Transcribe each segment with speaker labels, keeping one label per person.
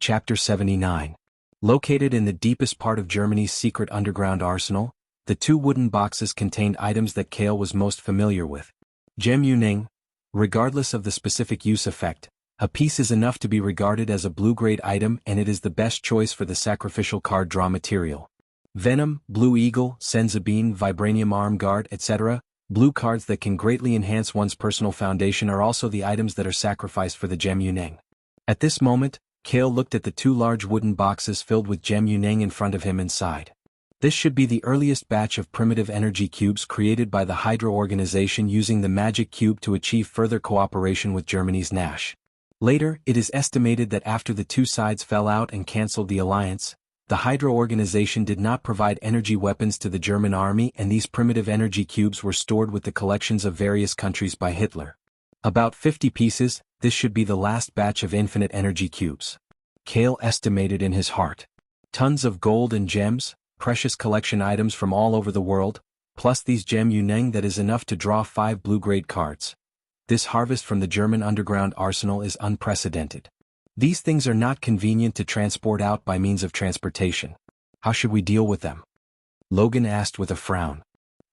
Speaker 1: Chapter 79. Located in the deepest part of Germany's secret underground arsenal, the two wooden boxes contained items that Kale was most familiar with. Gem Yuning. Regardless of the specific use effect, a piece is enough to be regarded as a blue-grade item, and it is the best choice for the sacrificial card draw material. Venom, Blue Eagle, Senzabine, Vibranium Arm Guard, etc. Blue cards that can greatly enhance one's personal foundation are also the items that are sacrificed for the Gem Yuning. At this moment, Kale looked at the two large wooden boxes filled with Gem Yuning in front of him and sighed. This should be the earliest batch of primitive energy cubes created by the Hydra organization using the magic cube to achieve further cooperation with Germany's Nash. Later, it is estimated that after the two sides fell out and cancelled the alliance, the Hydra organization did not provide energy weapons to the German army, and these primitive energy cubes were stored with the collections of various countries by Hitler. About 50 pieces, this should be the last batch of infinite energy cubes. Kale estimated in his heart. Tons of gold and gems, precious collection items from all over the world, plus these Gem Yuning, that is enough to draw 5 blue-grade cards. This harvest from the German underground arsenal is unprecedented. These things are not convenient to transport out by means of transportation. How should we deal with them? Logan asked with a frown.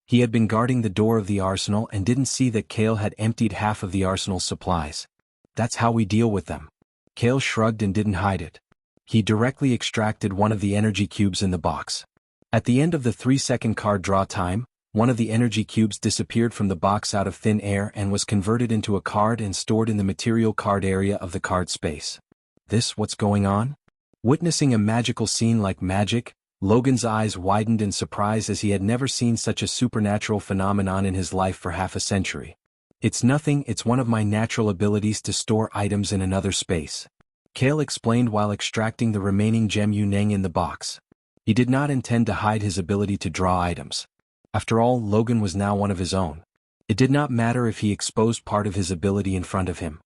Speaker 1: He had been guarding the door of the arsenal and didn't see that Kale had emptied half of the arsenal's supplies. That's how we deal with them. Kale shrugged and didn't hide it. He directly extracted one of the energy cubes in the box. At the end of the 3-second card draw time, one of the energy cubes disappeared from the box out of thin air and was converted into a card and stored in the material card area of the card space. What's going on? Witnessing a magical scene like magic, Logan's eyes widened in surprise, as he had never seen such a supernatural phenomenon in his life for half a century. It's nothing, it's one of my natural abilities to store items in another space. Kale explained while extracting the remaining Gem Yuning in the box. He did not intend to hide his ability to draw items. After all, Logan was now one of his own. It did not matter if he exposed part of his ability in front of him.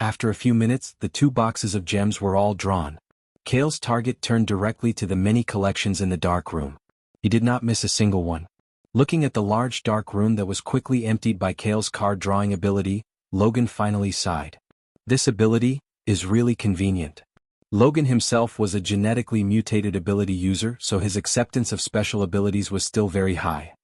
Speaker 1: After a few minutes, the 2 boxes of gems were all drawn. Kale's target turned directly to the many collections in the dark room. He did not miss a single one. Looking at the large dark room that was quickly emptied by Kale's card-drawing ability, Logan finally sighed. This ability is really convenient. Logan himself was a genetically mutated ability user, so his acceptance of special abilities was still very high.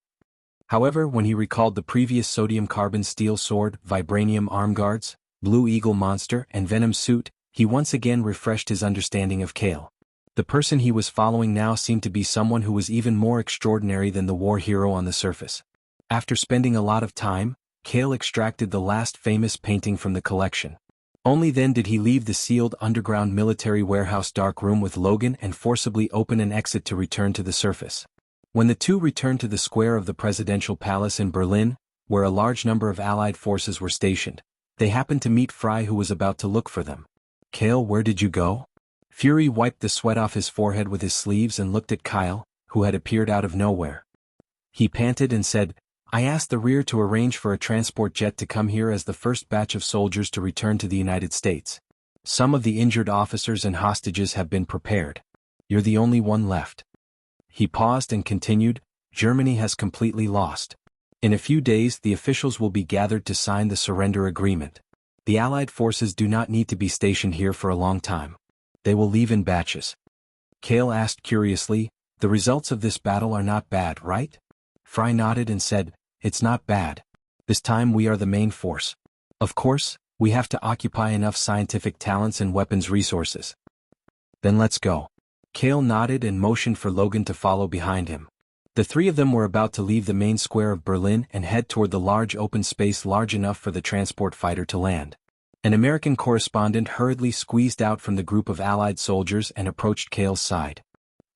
Speaker 1: However, when he recalled the previous sodium-carbon steel sword, vibranium arm guards, Blue Eagle monster, and Venom suit, he once again refreshed his understanding of Kale. The person he was following now seemed to be someone who was even more extraordinary than the war hero on the surface. After spending a lot of time, Kale extracted the last famous painting from the collection. Only then did he leave the sealed underground military warehouse dark room with Logan and forcibly open an exit to return to the surface. When the two returned to the square of the presidential palace in Berlin, where a large number of Allied forces were stationed, they happened to meet Fry, who was about to look for them. "Kale, where did you go?" Fury wiped the sweat off his forehead with his sleeves and looked at Kyle, who had appeared out of nowhere. He panted and said, "I asked the rear to arrange for a transport jet to come here as the first batch of soldiers to return to the United States. Some of the injured officers and hostages have been prepared. You're the only one left." He paused and continued, "Germany has completely lost. In a few days the officials will be gathered to sign the surrender agreement. The Allied forces do not need to be stationed here for a long time. They will leave in batches." Kale asked curiously, "The results of this battle are not bad, right?" Fry nodded and said, "It's not bad. This time we are the main force. Of course, we have to occupy enough scientific talents and weapons resources." "Then let's go." Kale nodded and motioned for Logan to follow behind him. The 3 of them were about to leave the main square of Berlin and head toward the large open space large enough for the transport fighter to land. An American correspondent hurriedly squeezed out from the group of Allied soldiers and approached Kale's side.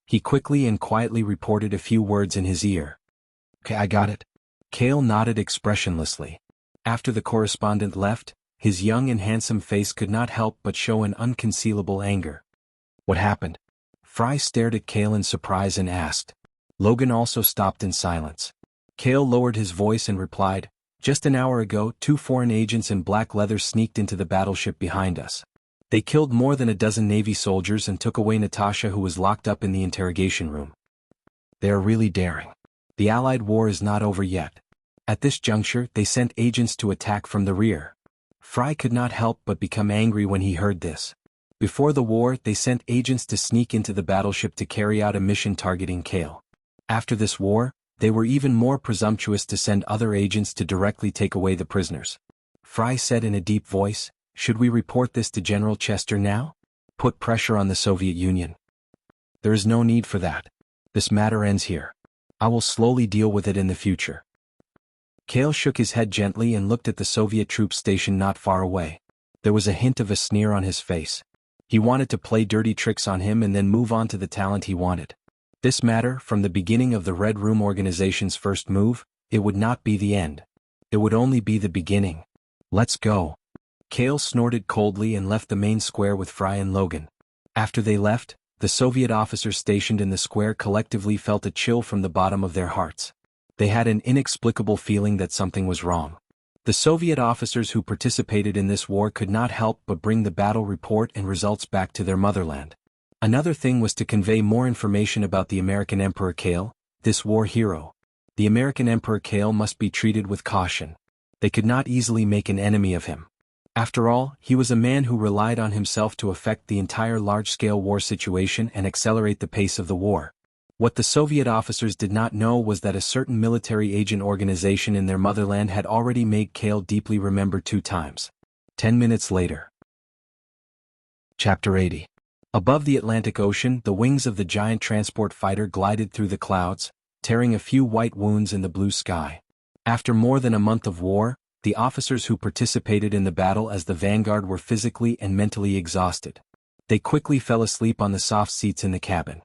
Speaker 1: He quickly and quietly reported a few words in his ear. "Okay, I got it." Kale nodded expressionlessly. After the correspondent left, his young and handsome face could not help but show an unconcealable anger. "What happened?" Fry stared at Kale in surprise and asked. Logan also stopped in silence. Kale lowered his voice and replied, "Just an hour ago, 2 foreign agents in black leather sneaked into the battleship behind us. They killed more than a dozen Navy soldiers and took away Natasha, who was locked up in the interrogation room. They are really daring. The Allied war is not over yet. At this juncture, they sent agents to attack from the rear." Fry could not help but become angry when he heard this. Before the war, they sent agents to sneak into the battleship to carry out a mission targeting Kale. After this war, they were even more presumptuous to send other agents to directly take away the prisoners. Fry said in a deep voice, "Should we report this to General Chester now? Put pressure on the Soviet Union?" "There is no need for that. This matter ends here. I will slowly deal with it in the future." Kale shook his head gently and looked at the Soviet troops stationed not far away. There was a hint of a sneer on his face. He wanted to play dirty tricks on him and then move on to the talent he wanted. This matter, from the beginning of the Red Room organization's first move, it would not be the end. It would only be the beginning. "Let's go." Kale snorted coldly and left the main square with Fry and Logan. After they left, the Soviet officers stationed in the square collectively felt a chill from the bottom of their hearts. They had an inexplicable feeling that something was wrong. The Soviet officers who participated in this war could not help but bring the battle report and results back to their motherland. Another thing was to convey more information about the American Emperor Kale, this war hero. The American Emperor Kale must be treated with caution. They could not easily make an enemy of him. After all, he was a man who relied on himself to affect the entire large-scale war situation and accelerate the pace of the war. What the Soviet officers did not know was that a certain military agent organization in their motherland had already made Kale deeply remembered 2 times. 10 minutes later. Chapter 80. Above the Atlantic Ocean, the wings of the giant transport fighter glided through the clouds, tearing a few white wounds in the blue sky. After more than a month of war, the officers who participated in the battle as the vanguard were physically and mentally exhausted. They quickly fell asleep on the soft seats in the cabin.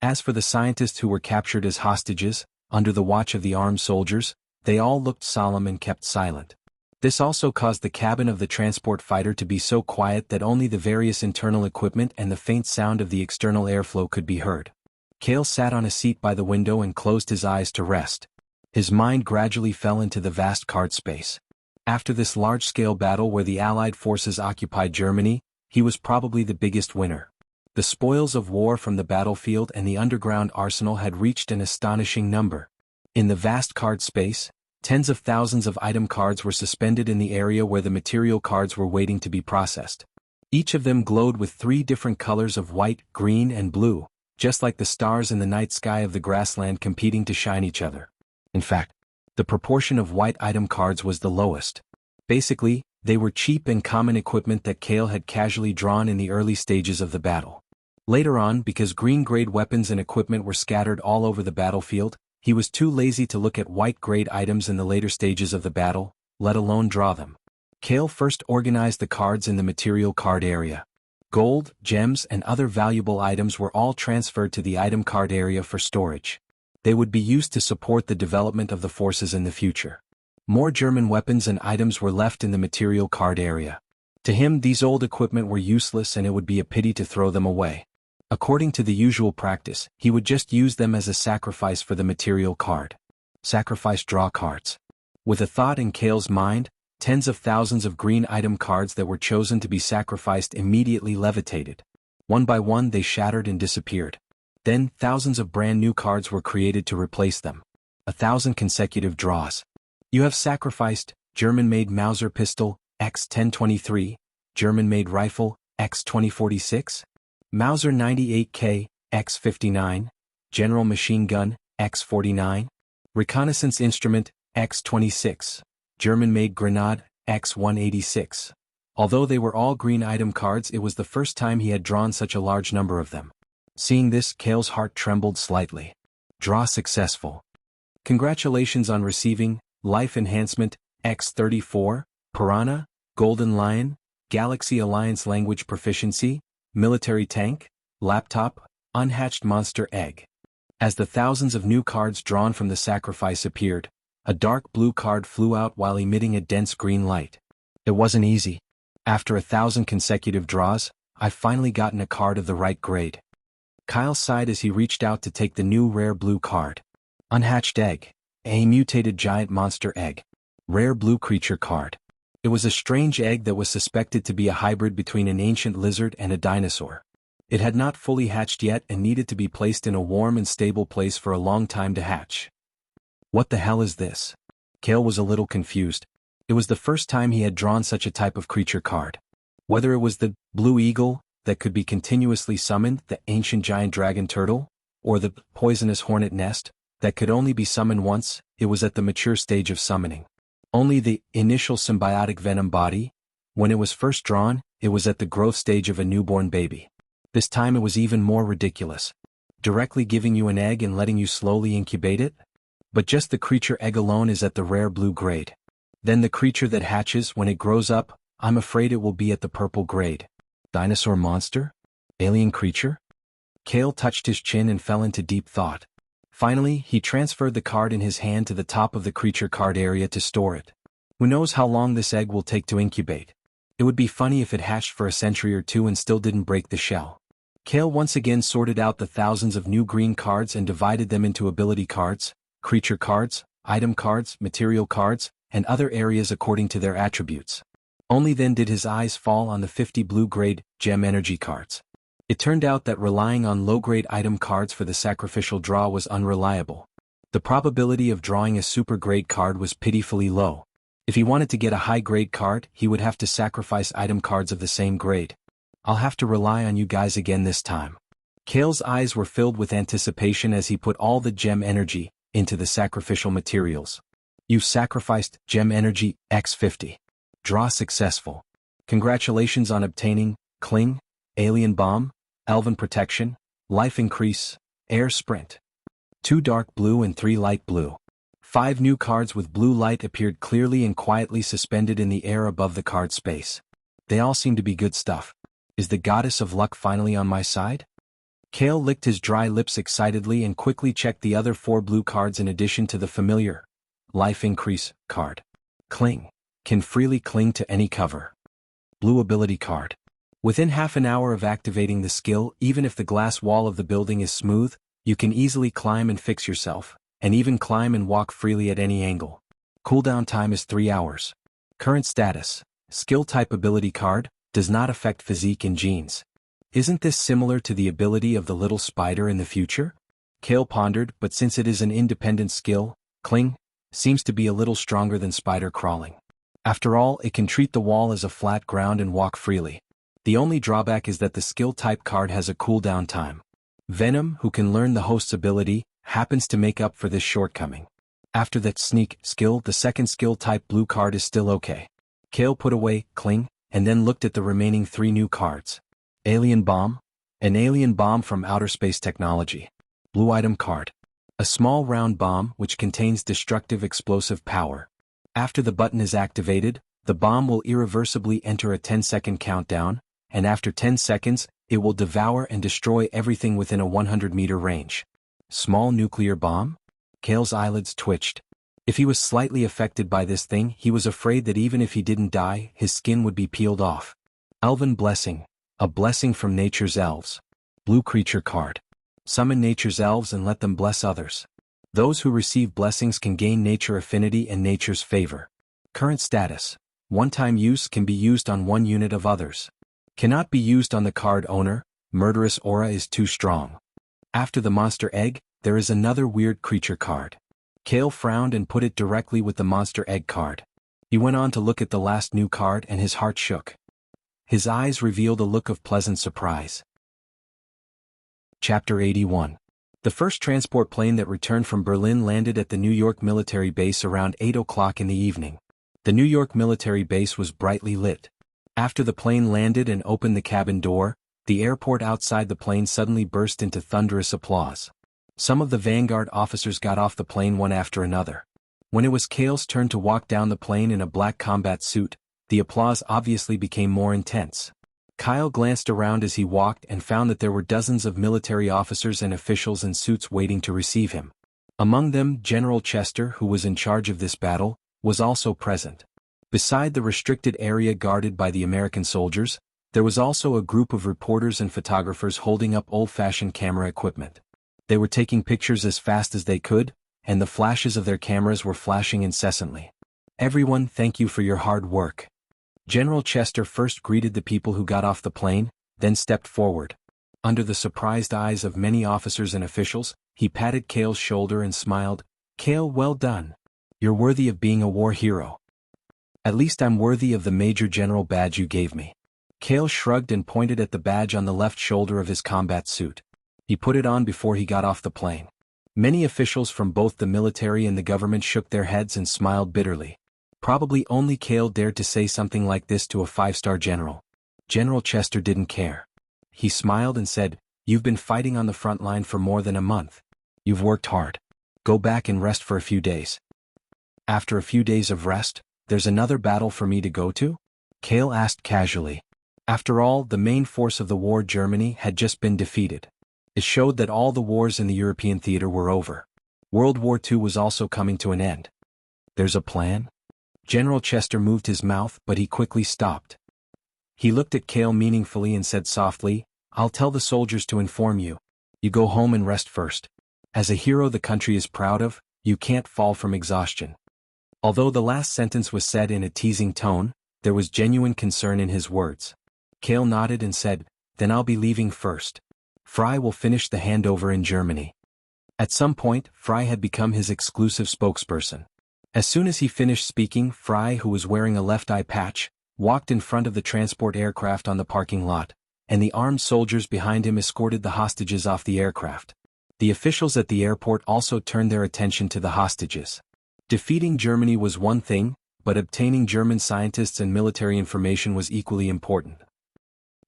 Speaker 1: As for the scientists who were captured as hostages, under the watch of the armed soldiers, they all looked solemn and kept silent. This also caused the cabin of the transport fighter to be so quiet that only the various internal equipment and the faint sound of the external airflow could be heard. Kale sat on a seat by the window and closed his eyes to rest. His mind gradually fell into the vast card space. After this large-scale battle where the Allied forces occupied Germany, he was probably the biggest winner. The spoils of war from the battlefield and the underground arsenal had reached an astonishing number. In the vast card space, tens of thousands of item cards were suspended in the area where the material cards were waiting to be processed. Each of them glowed with 3 different colors of white, green, and blue, just like the stars in the night sky of the grassland competing to shine each other. In fact, the proportion of white item cards was the lowest. Basically, they were cheap and common equipment that Kale had casually drawn in the early stages of the battle. Later on, because green-grade weapons and equipment were scattered all over the battlefield, he was too lazy to look at white-grade items in the later stages of the battle, let alone draw them. Kale first organized the cards in the material card area. Gold, gems, and other valuable items were all transferred to the item card area for storage. They would be used to support the development of the forces in the future. More German weapons and items were left in the material card area. To him, these old equipment were useless and it would be a pity to throw them away. According to the usual practice, he would just use them as a sacrifice for the material card. Sacrifice draw cards. With a thought in Kale's mind, tens of thousands of green item cards that were chosen to be sacrificed immediately levitated. One by one they shattered and disappeared. Then, thousands of brand new cards were created to replace them. 1,000 consecutive draws. You have sacrificed German-made Mauser pistol, X1023, German-made rifle, X2046, Mauser 98K, X59, General Machine Gun, X49, Reconnaissance Instrument, X26, German-made Grenade, X186. Although they were all green item cards, it was the first time he had drawn such a large number of them. Seeing this, Kale's heart trembled slightly. Draw successful. Congratulations on receiving Life Enhancement, X34, Piranha, Golden Lion, Galaxy Alliance Language Proficiency, Military Tank, Laptop, Unhatched Monster Egg. As the thousands of new cards drawn from the sacrifice appeared, a dark blue card flew out while emitting a dense green light. It wasn't easy. After 1,000 consecutive draws, I've finally gotten a card of the right grade. Kyle sighed as he reached out to take the new rare blue card. Unhatched Egg, a mutated giant monster egg. Rare blue creature card. It was a strange egg that was suspected to be a hybrid between an ancient lizard and a dinosaur. It had not fully hatched yet and needed to be placed in a warm and stable place for a long time to hatch. What the hell is this? Kale was a little confused. It was the first time he had drawn such a type of creature card. Whether it was the Blue Eagle, that could be continuously summoned, the ancient giant dragon turtle, or the poisonous hornet nest, that could only be summoned once. It was at the mature stage of summoning. Only the initial symbiotic venom body, when it was first drawn, it was at the growth stage of a newborn baby. This time it was even more ridiculous. Directly giving you an egg and letting you slowly incubate it? But just the creature egg alone is at the rare blue grade. Then the creature that hatches when it grows up, I'm afraid it will be at the purple grade. Dinosaur monster? Alien creature? Kale touched his chin and fell into deep thought. Finally, he transferred the card in his hand to the top of the creature card area to store it. Who knows how long this egg will take to incubate? It would be funny if it hatched for a century or two and still didn't break the shell. Kale once again sorted out the thousands of new green cards and divided them into ability cards, creature cards, item cards, material cards, and other areas according to their attributes. Only then did his eyes fall on the 50 blue-grade gem energy cards. It turned out that relying on low-grade item cards for the sacrificial draw was unreliable. The probability of drawing a super-grade card was pitifully low. If he wanted to get a high-grade card, he would have to sacrifice item cards of the same grade. I'll have to rely on you guys again this time. Kale's eyes were filled with anticipation as he put all the gem energy into the sacrificial materials. You've sacrificed gem energy X50. Draw successful. Congratulations on obtaining Cling, Alien Bomb, Elven Protection, Life Increase, Air Sprint. 2 dark blue and 3 light blue. 5 new cards with blue light appeared clearly and quietly suspended in the air above the card space. They all seem to be good stuff. Is the goddess of luck finally on my side? Kale licked his dry lips excitedly and quickly checked the other 4 blue cards in addition to the familiar Life Increase card. Cling. Can freely cling to any cover. Blue ability card. Within half an hour of activating the skill, even if the glass wall of the building is smooth, you can easily climb and fix yourself, and even climb and walk freely at any angle. Cooldown time is 3 hours. Current status. Skill type ability card, does not affect physique and genes. Isn't this similar to the ability of the little spider in the future? Kale pondered, but since it is an independent skill, Cling seems to be a little stronger than spider crawling. After all, it can treat the wall as a flat ground and walk freely. The only drawback is that the skill type card has a cooldown time. Venom, who can learn the host's ability, happens to make up for this shortcoming. After that sneak skill, the second skill type blue card is still okay. Kale put away Cling, and then looked at the remaining 3 new cards. Alien Bomb. An alien bomb from outer space technology. Blue item card. A small round bomb which contains destructive explosive power. After the button is activated, the bomb will irreversibly enter a 10-second countdown, and after 10 seconds, it will devour and destroy everything within a 100-meter range. Small nuclear bomb? Kale's eyelids twitched. If he was slightly affected by this thing, he was afraid that even if he didn't die, his skin would be peeled off. Elven Blessing. A blessing from nature's elves. Blue creature card. Summon nature's elves and let them bless others. Those who receive blessings can gain nature affinity and nature's favor. Current status. One-time use can be used on 1 unit of others. Cannot be used on the card owner, murderous aura is too strong. After the monster egg, there is another weird creature card. Kale frowned and put it directly with the monster egg card. He went on to look at the last new card and his heart shook. His eyes revealed a look of pleasant surprise. Chapter 81. The first transport plane that returned from Berlin landed at the New York military base around 8 o'clock in the evening. The New York military base was brightly lit. After the plane landed and opened the cabin door, the airport outside the plane suddenly burst into thunderous applause. Some of the Vanguard officers got off the plane one after another. When it was Kale's turn to walk down the plane in a black combat suit, the applause obviously became more intense. Kyle glanced around as he walked and found that there were dozens of military officers and officials in suits waiting to receive him. Among them, General Chester, who was in charge of this battle, was also present. Beside the restricted area guarded by the American soldiers, there was also a group of reporters and photographers holding up old-fashioned camera equipment. They were taking pictures as fast as they could, and the flashes of their cameras were flashing incessantly. Everyone, thank you for your hard work. General Chester first greeted the people who got off the plane, then stepped forward. Under the surprised eyes of many officers and officials, he patted Kale's shoulder and smiled. Kale, well done. You're worthy of being a war hero. At least I'm worthy of the Major General badge you gave me. Cale shrugged and pointed at the badge on the left shoulder of his combat suit. He put it on before he got off the plane. Many officials from both the military and the government shook their heads and smiled bitterly. Probably only Cale dared to say something like this to a 5-star general. General Chester didn't care. He smiled and said, "You've been fighting on the front line for more than a month. You've worked hard. Go back and rest for a few days." "After a few days of rest, there's another battle for me to go to?" Cale asked casually. After all, the main force of the war, Germany, had just been defeated. It showed that all the wars in the European theater were over. World War II was also coming to an end. "There's a plan?" General Chester moved his mouth, but he quickly stopped. He looked at Cale meaningfully and said softly, "I'll tell the soldiers to inform you. You go home and rest first. As a hero the country is proud of, you can't fall from exhaustion." Although the last sentence was said in a teasing tone, there was genuine concern in his words. Cale nodded and said, "Then I'll be leaving first. Fry will finish the handover in Germany." At some point, Fry had become his exclusive spokesperson. As soon as he finished speaking, Fry, who was wearing a left eye patch, walked in front of the transport aircraft on the parking lot, and the armed soldiers behind him escorted the hostages off the aircraft. The officials at the airport also turned their attention to the hostages. Defeating Germany was one thing, but obtaining German scientists and military information was equally important.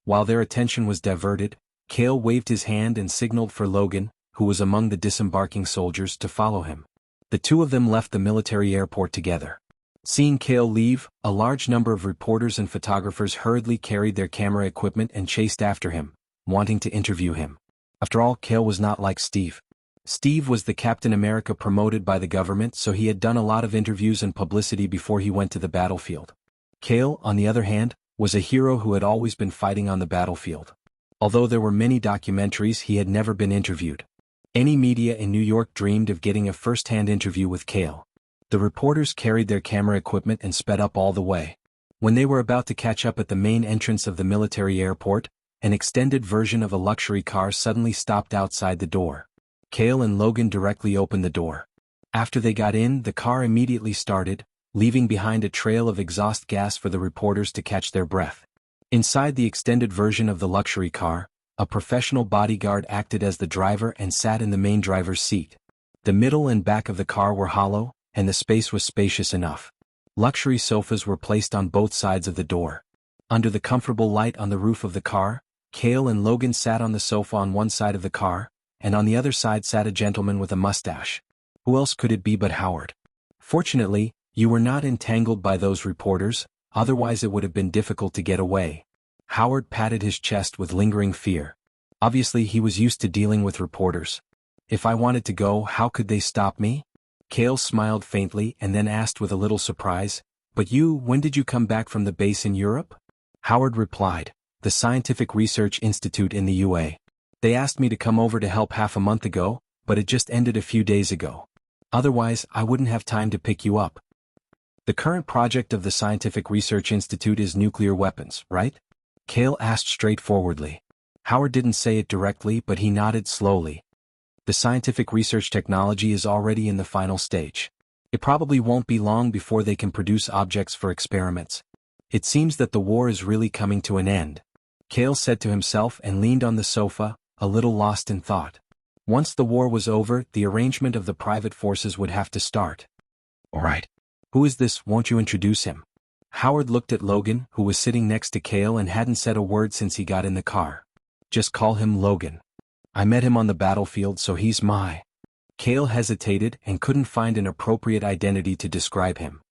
Speaker 1: While their attention was diverted, Cale waved his hand and signaled for Logan, who was among the disembarking soldiers, to follow him. The two of them left the military airport together. Seeing Cale leave, a large number of reporters and photographers hurriedly carried their camera equipment and chased after him, wanting to interview him. After all, Cale was not like Steve. Steve was the Captain America promoted by the government, so he had done a lot of interviews and publicity before he went to the battlefield. Cale, on the other hand, was a hero who had always been fighting on the battlefield. Although there were many documentaries, he had never been interviewed. Any media in New York dreamed of getting a first-hand interview with Cale. The reporters carried their camera equipment and sped up all the way. When they were about to catch up at the main entrance of the military airport, an extended version of a luxury car suddenly stopped outside the door. Cale and Logan directly opened the door. After they got in, the car immediately started, leaving behind a trail of exhaust gas for the reporters to catch their breath. Inside the extended version of the luxury car, a professional bodyguard acted as the driver and sat in the main driver's seat. The middle and back of the car were hollow, and the space was spacious enough. Luxury sofas were placed on both sides of the door. Under the comfortable light on the roof of the car, Cale and Logan sat on the sofa on one side of the car, and on the other side sat a gentleman with a mustache. Who else could it be but Howard? Fortunately, you were not entangled by those reporters, otherwise it would have been difficult to get away. Howard patted his chest with lingering fear. Obviously he was used to dealing with reporters. If I wanted to go, how could they stop me? Cale smiled faintly and then asked with a little surprise, "But when did you come back from the base in Europe?" Howard replied, "The Scientific Research Institute in the UA. They asked me to come over to help half a month ago, but it just ended a few days ago. Otherwise, I wouldn't have time to pick you up." "The current project of the Scientific Research Institute is nuclear weapons, right?" Cale asked straightforwardly. Howard didn't say it directly, but he nodded slowly. "The scientific research technology is already in the final stage. It probably won't be long before they can produce objects for experiments. It seems that the war is really coming to an end," Cale said to himself and leaned on the sofa, a little lost in thought. Once the war was over, the arrangement of the private forces would have to start. "All right. Who is this? Won't you introduce him?" Howard looked at Logan, who was sitting next to Cale and hadn't said a word since he got in the car. "Just call him Logan. I met him on the battlefield, so he's my..." Cale hesitated and couldn't find an appropriate identity to describe him.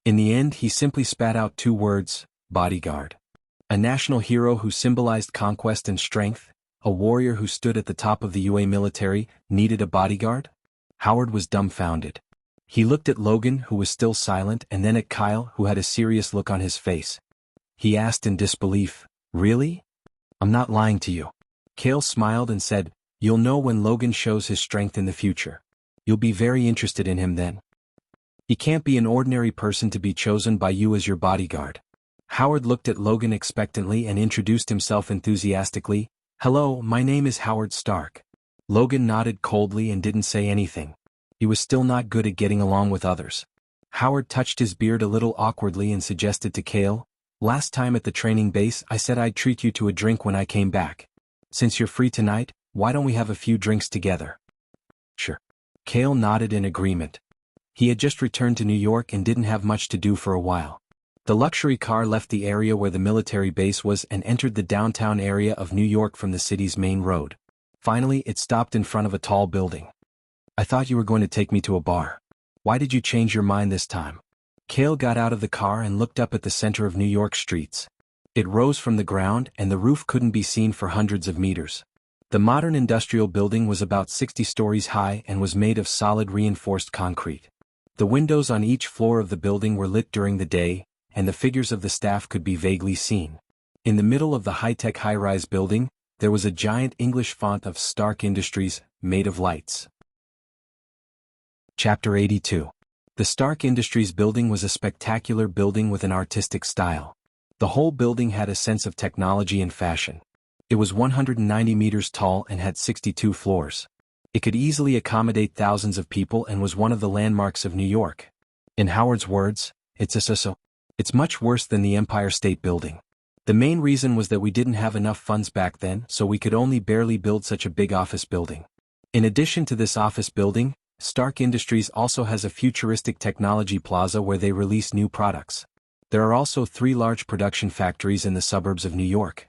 Speaker 1: In the end, he simply spat out two words: bodyguard. A national hero who symbolized conquest and strength, a warrior who stood at the top of the UA military, needed a bodyguard? Howard was dumbfounded. He looked at Logan, who was still silent, and then at Kyle, who had a serious look on his face. He asked in disbelief, "Really? I'm not lying to you." Cale smiled and said, "You'll know when Logan shows his strength in the future. You'll be very interested in him then. He can't be an ordinary person to be chosen by you as your bodyguard." Howard looked at Logan expectantly and introduced himself enthusiastically. "Hello, my name is Howard Stark." Logan nodded coldly and didn't say anything. He was still not good at getting along with others. Howard touched his beard a little awkwardly and suggested to Cale, Last time at the training base I said I'd treat you to a drink when I came back. Since you're free tonight, why don't we have a few drinks together? Sure. Cale nodded in agreement. He had just returned to New York and didn't have much to do for a while. The luxury car left the area where the military base was and entered the downtown area of New York from the city's main road. Finally, it stopped in front of a tall building. I thought you were going to take me to a bar. Why did you change your mind this time? Cale got out of the car and looked up at the center of New York streets. It rose from the ground and the roof couldn't be seen for hundreds of meters. The modern industrial building was about 60 stories high and was made of solid reinforced concrete. The windows on each floor of the building were lit during the day, and the figures of the staff could be vaguely seen. In the middle of the high-tech high-rise building, there was a giant English font of Stark Industries, made of lights. Chapter 82. The Stark Industries building was a spectacular building with an artistic style. The whole building had a sense of technology and fashion. It was 190 meters tall and had 62 floors. It could easily accommodate thousands of people and was one of the landmarks of New York. In Howard's words, it's much worse than the Empire State Building. The main reason was that we didn't have enough funds back then, so we could only barely build such a big office building. In addition to this office building, Stark Industries also has a futuristic technology plaza where they release new products. There are also 3 large production factories in the suburbs of New York.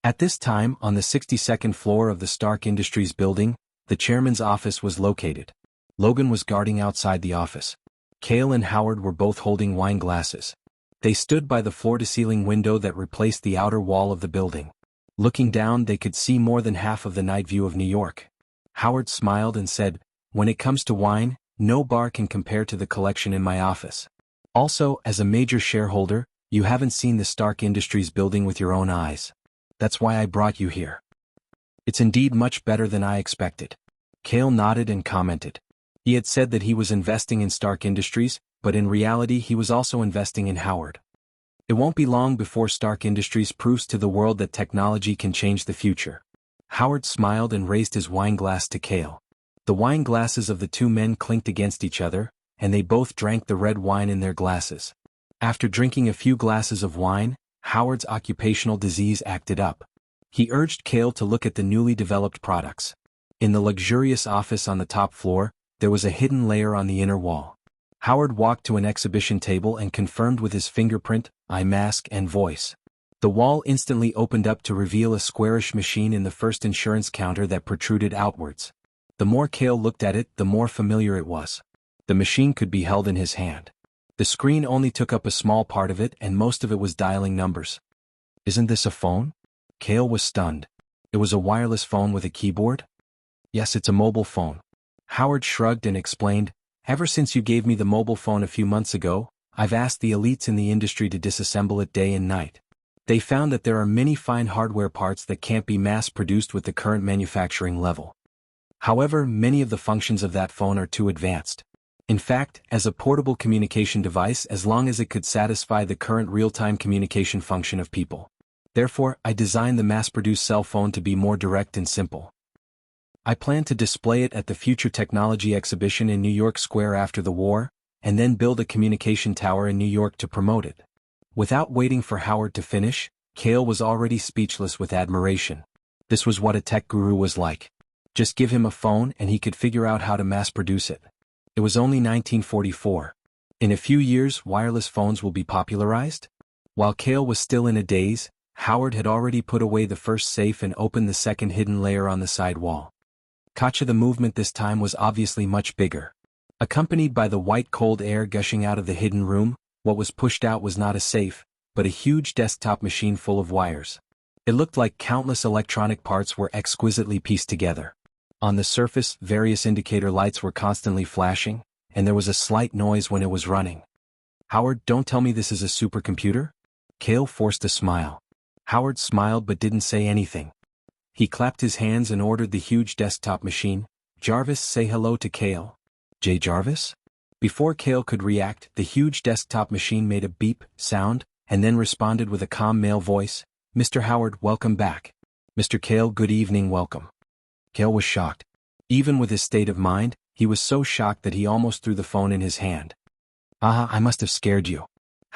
Speaker 1: At this time, on the 62nd floor of the Stark Industries building, the chairman's office was located. Logan was guarding outside the office. Cale and Howard were both holding wine glasses. They stood by the floor-to-ceiling window that replaced the outer wall of the building. Looking down, they could see more than half of the night view of New York. Howard smiled and said, "When it comes to wine, no bar can compare to the collection in my office. Also, as a major shareholder, you haven't seen the Stark Industries building with your own eyes. That's why I brought you here. It's indeed much better than I expected." Cale nodded and commented. He had said that he was investing in Stark Industries, but in reality he was also investing in Howard. It won't be long before Stark Industries proves to the world that technology can change the future. Howard smiled and raised his wine glass to Cale. The wine glasses of the 2 men clinked against each other, and they both drank the red wine in their glasses. After drinking a few glasses of wine, Howard's occupational disease acted up. He urged Cale to look at the newly developed products. In the luxurious office on the top floor, there was a hidden layer on the inner wall. Howard walked to an exhibition table and confirmed with his fingerprint, eye mask and voice. The wall instantly opened up to reveal a squarish machine in the first insurance counter that protruded outwards. The more Cale looked at it, the more familiar it was. The machine could be held in his hand. The screen only took up a small part of it and most of it was dialing numbers. "Isn't this a phone?" Cale was stunned. It was a wireless phone with a keyboard? "Yes, it's a mobile phone." Howard shrugged and explained, "Ever since you gave me the mobile phone a few months ago, I've asked the elites in the industry to disassemble it day and night. They found that there are many fine hardware parts that can't be mass-produced with the current manufacturing level. However, many of the functions of that phone are too advanced. In fact, as a portable communication device, as long as it could satisfy the current real-time communication function of people. Therefore, I designed the mass-produced cell phone to be more direct and simple. I plan to display it at the Future Technology Exhibition in New York Square after the war, and then build a communication tower in New York to promote it." Without waiting for Howard to finish, Cale was already speechless with admiration. This was what a tech guru was like. Just give him a phone and he could figure out how to mass-produce it. It was only 1944. In a few years, wireless phones will be popularized? While Cale was still in a daze, Howard had already put away the first safe and opened the second hidden layer on the side wall. Gotcha. The movement this time was obviously much bigger. Accompanied by the white cold air gushing out of the hidden room, what was pushed out was not a safe, but a huge desktop machine full of wires. It looked like countless electronic parts were exquisitely pieced together. On the surface, various indicator lights were constantly flashing, and there was a slight noise when it was running. "Howard, don't tell me this is a supercomputer?" Cale forced a smile. Howard smiled but didn't say anything. He clapped his hands and ordered the huge desktop machine, "Jarvis, say hello to Cale." "J. Jarvis?" Before Cale could react, the huge desktop machine made a beep sound, and then responded with a calm male voice, "Mr. Howard, welcome back." "Mr. Cale, good evening, welcome." Cale was shocked. Even with his state of mind, he was so shocked that he almost threw the phone in his hand. "Ah, I must have scared you."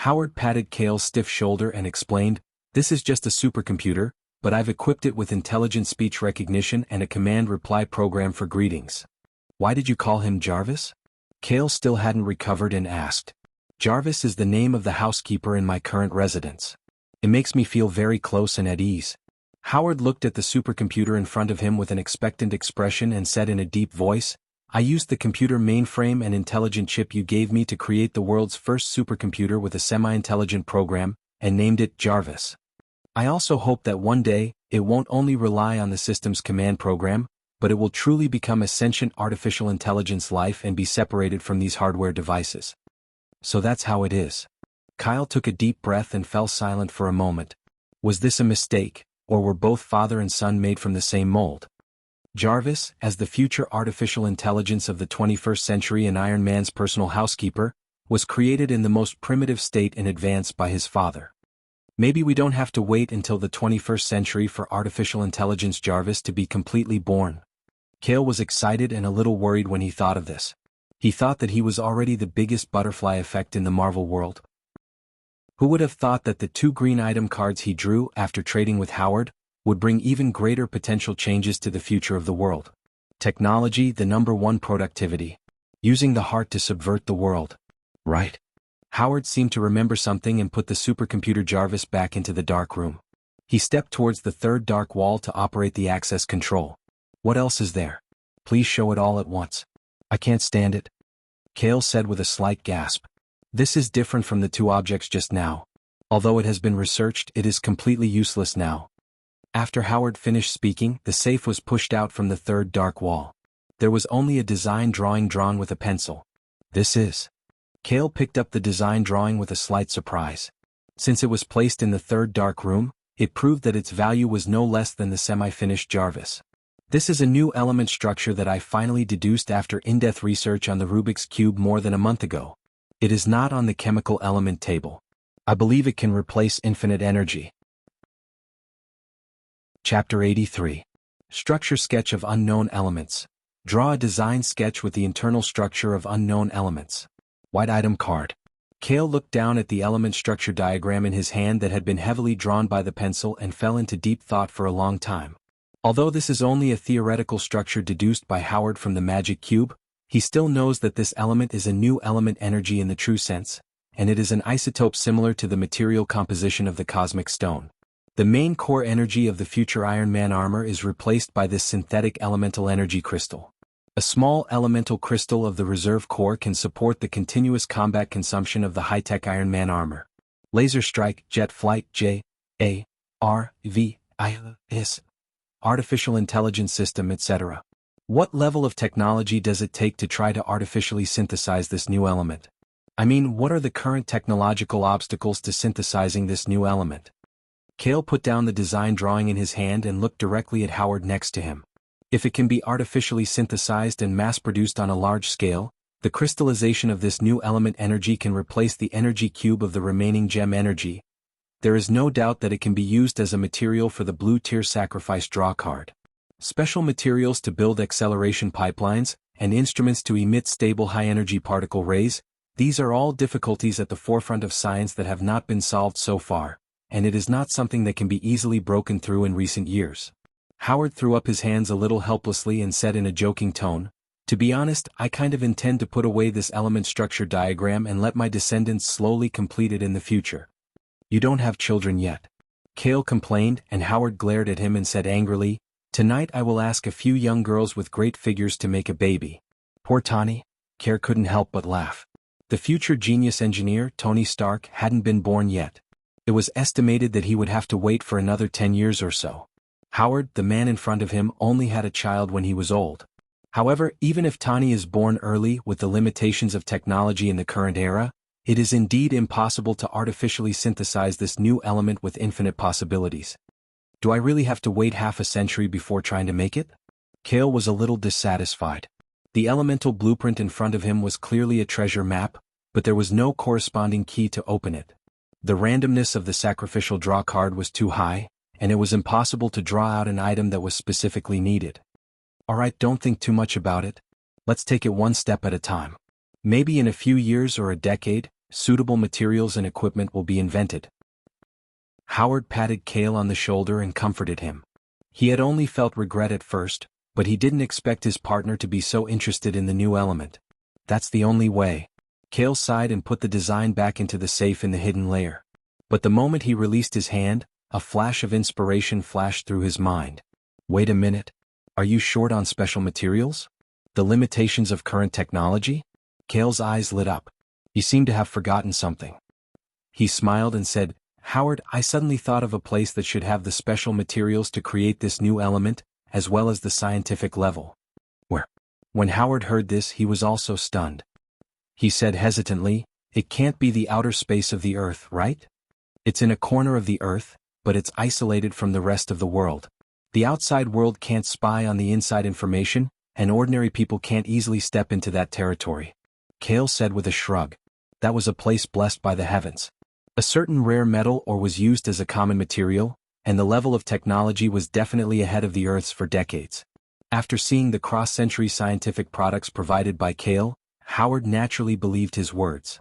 Speaker 1: Howard patted Kale's stiff shoulder and explained, "This is just a supercomputer, but I've equipped it with intelligent speech recognition and a command reply program for greetings." "Why did you call him Jarvis?" Kale still hadn't recovered and asked. "Jarvis is the name of the housekeeper in my current residence. It makes me feel very close and at ease." Howard looked at the supercomputer in front of him with an expectant expression and said in a deep voice, "I used the computer mainframe and intelligent chip you gave me to create the world's first supercomputer with a semi-intelligent program, and named it Jarvis. I also hope that one day, it won't only rely on the system's command program, but it will truly become a sentient artificial intelligence life and be separated from these hardware devices." "So that's how it is." Kyle took a deep breath and fell silent for a moment. Was this a mistake, or were both father and son made from the same mold? Jarvis, as the future artificial intelligence of the 21st century and Iron Man's personal housekeeper, was created in the most primitive state in advance by his father. Maybe we don't have to wait until the 21st century for artificial intelligence Jarvis to be completely born. Kale was excited and a little worried when he thought of this. He thought that he was already the biggest butterfly effect in the Marvel world. Who would have thought that the 2 green item cards he drew after trading with Howard would bring even greater potential changes to the future of the world? Technology, the #1 productivity. Using the heart to subvert the world. Right? Howard seemed to remember something and put the supercomputer Jarvis back into the dark room. He stepped towards the 3rd dark wall to operate the access control. "What else is there? Please show it all at once. I can't stand it," Kale said with a slight gasp. "This is different from the 2 objects just now. Although it has been researched, it is completely useless now." After Howard finished speaking, the safe was pushed out from the 3rd dark wall. There was only a design drawing drawn with a pencil. "This is..." Kale picked up the design drawing with a slight surprise. Since it was placed in the 3rd dark room, it proved that its value was no less than the semi-finished Jarvis. "This is a new element structure that I finally deduced after in-depth research on the Rubik's Cube more than a month ago. It is not on the chemical element table. I believe it can replace infinite energy." Chapter 83. Structure sketch of unknown elements. Draw a design sketch with the internal structure of unknown elements. White item card. Kale looked down at the element structure diagram in his hand that had been heavily drawn by the pencil and fell into deep thought for a long time. Although this is only a theoretical structure deduced by Howard from the magic cube, he still knows that this element is a new element energy in the true sense, and it is an isotope similar to the material composition of the cosmic stone. The main core energy of the future Iron Man armor is replaced by this synthetic elemental energy crystal. A small elemental crystal of the reserve core can support the continuous combat consumption of the high-tech Iron Man armor. Laser strike, jet flight, J-A-R-V-I-S, artificial intelligence system, etc. What level of technology does it take to try to artificially synthesize this new element? I mean, what are the current technological obstacles to synthesizing this new element? Kale put down the design drawing in his hand and looked directly at Howard next to him. If it can be artificially synthesized and mass-produced on a large scale, the crystallization of this new element energy can replace the energy cube of the remaining gem energy. There is no doubt that it can be used as a material for the blue tier sacrifice draw card. Special materials to build acceleration pipelines, and instruments to emit stable high-energy particle rays, these are all difficulties at the forefront of science that have not been solved so far, and it is not something that can be easily broken through in recent years. Howard threw up his hands a little helplessly and said in a joking tone, "To be honest, I kind of intend to put away this element structure diagram and let my descendants slowly complete it in the future." "You don't have children yet," Kale complained, and Howard glared at him and said angrily, "Tonight I will ask a few young girls with great figures to make a baby." Poor Tony. Kale couldn't help but laugh. The future genius engineer, Tony Stark, hadn't been born yet. It was estimated that he would have to wait for another 10 years or so. Howard, the man in front of him, only had a child when he was old. However, even if Tony is born early with the limitations of technology in the current era, it is indeed impossible to artificially synthesize this new element with infinite possibilities. Do I really have to wait half a century before trying to make it? Kale was a little dissatisfied. The elemental blueprint in front of him was clearly a treasure map, but there was no corresponding key to open it. The randomness of the sacrificial draw card was too high, and it was impossible to draw out an item that was specifically needed. Alright, don't think too much about it. Let's take it one step at a time. Maybe in a few years or a decade, suitable materials and equipment will be invented. Howard patted Cale on the shoulder and comforted him. He had only felt regret at first, but he didn't expect his partner to be so interested in the new element. That's the only way. Cale sighed and put the design back into the safe in the hidden layer. But the moment he released his hand, a flash of inspiration flashed through his mind. Wait a minute. Are you short on special materials? The limitations of current technology? Cale's eyes lit up. He seemed to have forgotten something. He smiled and said, Howard, I suddenly thought of a place that should have the special materials to create this new element, as well as the scientific level. Where? When Howard heard this, he was also stunned. He said hesitantly, It can't be the outer space of the Earth, right? It's in a corner of the Earth, but it's isolated from the rest of the world. The outside world can't spy on the inside information, and ordinary people can't easily step into that territory. Cale said with a shrug. That was a place blessed by the heavens. A certain rare metal ore was used as a common material, and the level of technology was definitely ahead of the Earth's for decades. After seeing the cross-century scientific products provided by Cale, Howard naturally believed his words.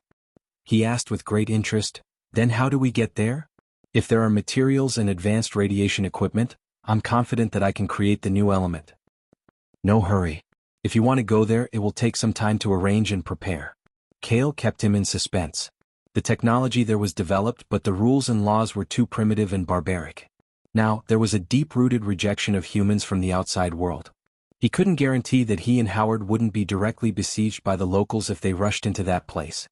Speaker 1: He asked with great interest, Then how do we get there? If there are materials and advanced radiation equipment, I'm confident that I can create the new element. No hurry. If you want to go there, it will take some time to arrange and prepare. Cale kept him in suspense. The technology there was developed, but the rules and laws were too primitive and barbaric. Now, there was a deep-rooted rejection of humans from the outside world. He couldn't guarantee that he and Howard wouldn't be directly besieged by the locals if they rushed into that place.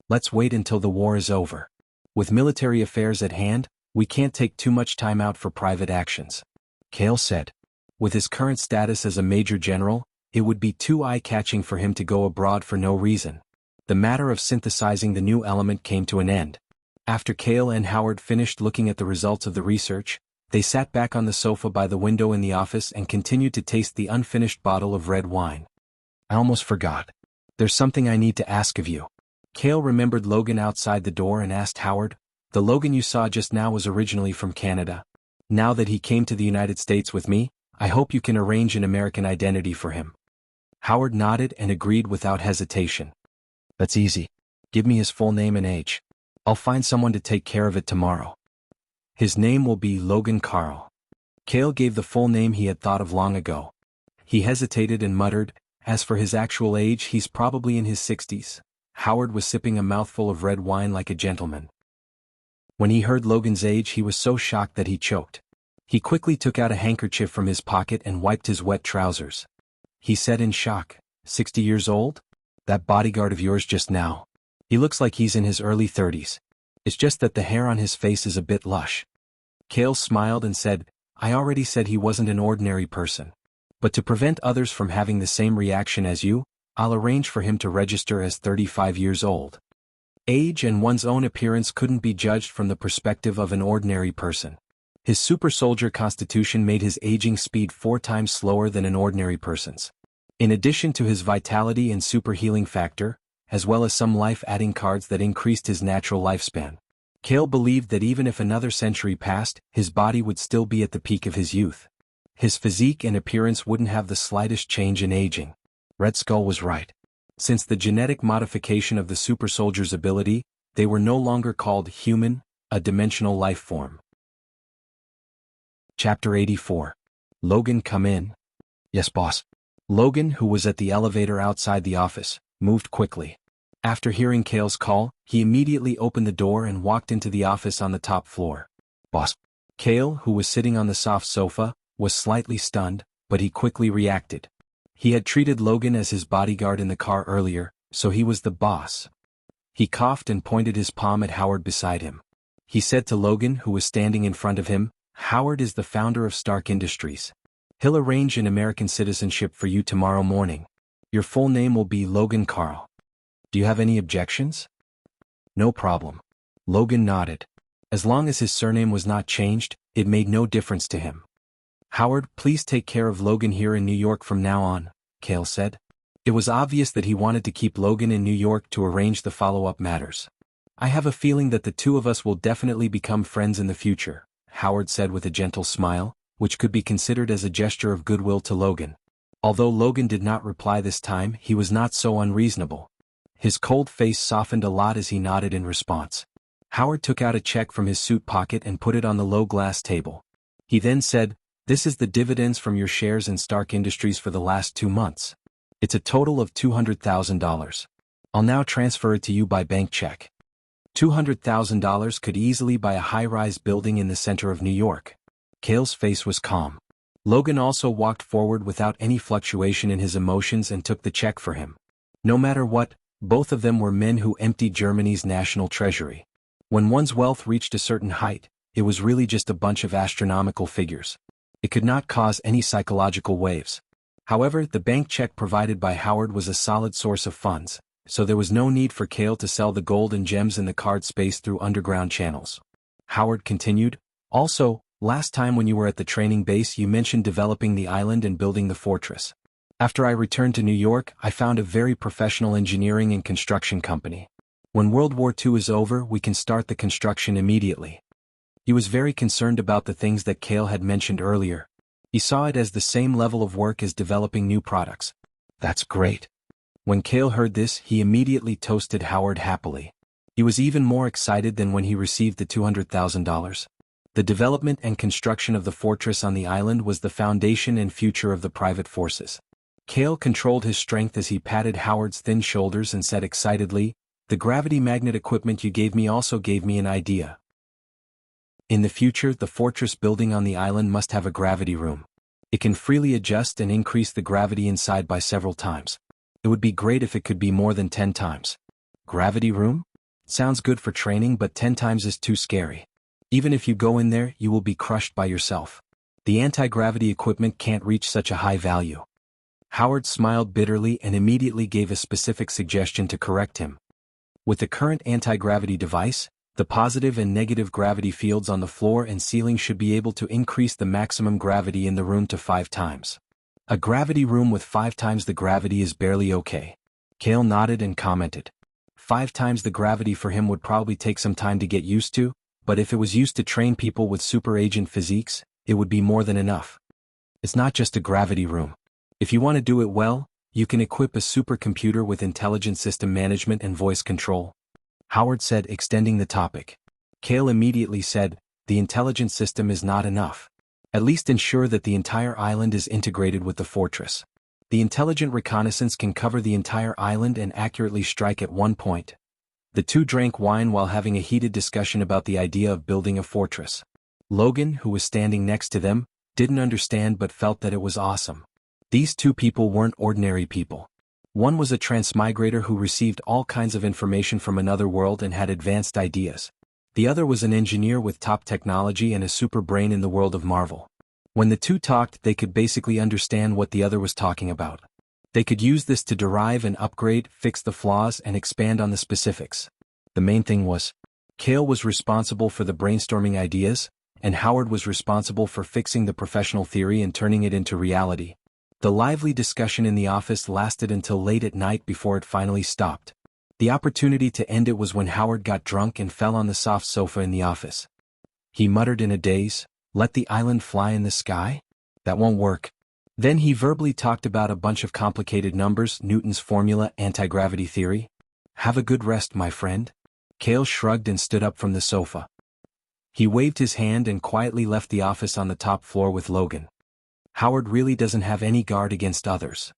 Speaker 1: Let's wait until the war is over. With military affairs at hand, we can't take too much time out for private actions. Cale said. With his current status as a major general, it would be too eye-catching for him to go abroad for no reason. The matter of synthesizing the new element came to an end. After Cale and Howard finished looking at the results of the research, they sat back on the sofa by the window in the office and continued to taste the unfinished bottle of red wine. I almost forgot. There's something I need to ask of you. Cale remembered Logan outside the door and asked Howard, The Logan you saw just now was originally from Canada. Now that he came to the United States with me, I hope you can arrange an American identity for him. Howard nodded and agreed without hesitation. That's easy. Give me his full name and age. I'll find someone to take care of it tomorrow. His name will be Logan Carl. Cale gave the full name he had thought of long ago. He hesitated and muttered, As for his actual age, he's probably in his 60s. Howard was sipping a mouthful of red wine like a gentleman. When he heard Logan's age, he was so shocked that he choked. He quickly took out a handkerchief from his pocket and wiped his wet trousers. He said in shock, 60 years old? That bodyguard of yours just now. He looks like he's in his early 30s. It's just that the hair on his face is a bit lush. Cale smiled and said, I already said he wasn't an ordinary person. But to prevent others from having the same reaction as you, I'll arrange for him to register as 35 years old. Age and one's own appearance couldn't be judged from the perspective of an ordinary person. His super soldier constitution made his aging speed 4 times slower than an ordinary person's. In addition to his vitality and super healing factor, as well as some life-adding cards that increased his natural lifespan, Cale believed that even if another century passed, his body would still be at the peak of his youth. His physique and appearance wouldn't have the slightest change in aging. Red Skull was right. Since the genetic modification of the super soldier's ability, they were no longer called human, a dimensional life form. Chapter 84. Logan, come in. Yes, boss. Logan, who was at the elevator outside the office, moved quickly. After hearing Cale's call, he immediately opened the door and walked into the office on the top floor. Boss. Cale, who was sitting on the soft sofa, was slightly stunned, but he quickly reacted. He had treated Logan as his bodyguard in the car earlier, so he was the boss. He coughed and pointed his palm at Howard beside him. He said to Logan, who was standing in front of him, Howard is the founder of Stark Industries. He'll arrange an American citizenship for you tomorrow morning. Your full name will be Logan Carl. Do you have any objections? No problem. Logan nodded. As long as his surname was not changed, it made no difference to him. Howard, please take care of Logan here in New York from now on, Cale said. It was obvious that he wanted to keep Logan in New York to arrange the follow-up matters. I have a feeling that the two of us will definitely become friends in the future, Howard said with a gentle smile, which could be considered as a gesture of goodwill to Logan. Although Logan did not reply this time, he was not so unreasonable. His cold face softened a lot as he nodded in response. Howard took out a check from his suit pocket and put it on the low glass table. He then said, "This is the dividends from your shares in Stark Industries for the last 2 months. It's a total of $200,000. I'll now transfer it to you by bank check." $200,000 could easily buy a high-rise building in the center of New York. Cale's face was calm. Logan also walked forward without any fluctuation in his emotions and took the check for him. No matter what, both of them were men who emptied Germany's national treasury. When one's wealth reached a certain height, it was really just a bunch of astronomical figures. It could not cause any psychological waves. However, the bank check provided by Howard was a solid source of funds, so there was no need for Cale to sell the gold and gems in the card space through underground channels. Howard continued, "Also, last time when you were at the training base you mentioned developing the island and building the fortress. After I returned to New York, I found a very professional engineering and construction company. When World War II is over, we can start the construction immediately." He was very concerned about the things that Cale had mentioned earlier. He saw it as the same level of work as developing new products. "That's great." When Cale heard this, he immediately toasted Howard happily. He was even more excited than when he received the $200,000. The development and construction of the fortress on the island was the foundation and future of the private forces. Cale controlled his strength as he patted Howard's thin shoulders and said excitedly, "The gravity magnet equipment you gave me also gave me an idea. In the future, the fortress building on the island must have a gravity room. It can freely adjust and increase the gravity inside by several times. It would be great if it could be more than 10 times. Gravity room? Sounds good for training, but 10 times is too scary. Even if you go in there, you will be crushed by yourself. The anti-gravity equipment can't reach such a high value." Howard smiled bitterly and immediately gave a specific suggestion to correct him. With the current anti-gravity device, the positive and negative gravity fields on the floor and ceiling should be able to increase the maximum gravity in the room to 5 times. A gravity room with 5 times the gravity is barely okay. Cale nodded and commented. 5 times the gravity for him would probably take some time to get used to, but if it was used to train people with super agent physiques, it would be more than enough. It's not just a gravity room. If you want to do it well, you can equip a supercomputer with intelligent system management and voice control," Howard said, extending the topic. Cale immediately said, "The intelligent system is not enough. At least ensure that the entire island is integrated with the fortress. The intelligent reconnaissance can cover the entire island and accurately strike at one point." The two drank wine while having a heated discussion about the idea of building a fortress. Logan, who was standing next to them, didn't understand but felt that it was awesome. These two people weren't ordinary people. One was a transmigrator who received all kinds of information from another world and had advanced ideas. The other was an engineer with top technology and a super brain in the world of Marvel. When the two talked, they could basically understand what the other was talking about. They could use this to derive and upgrade, fix the flaws, and expand on the specifics. The main thing was, Cale was responsible for the brainstorming ideas, and Howard was responsible for fixing the professional theory and turning it into reality. The lively discussion in the office lasted until late at night before it finally stopped. The opportunity to end it was when Howard got drunk and fell on the soft sofa in the office. He muttered in a daze, "Let the island fly in the sky? That won't work." Then he verbally talked about a bunch of complicated numbers, Newton's formula, anti-gravity theory. "Have a good rest, my friend." Cale shrugged and stood up from the sofa. He waved his hand and quietly left the office on the top floor with Logan. "Howard really doesn't have any guard against others,"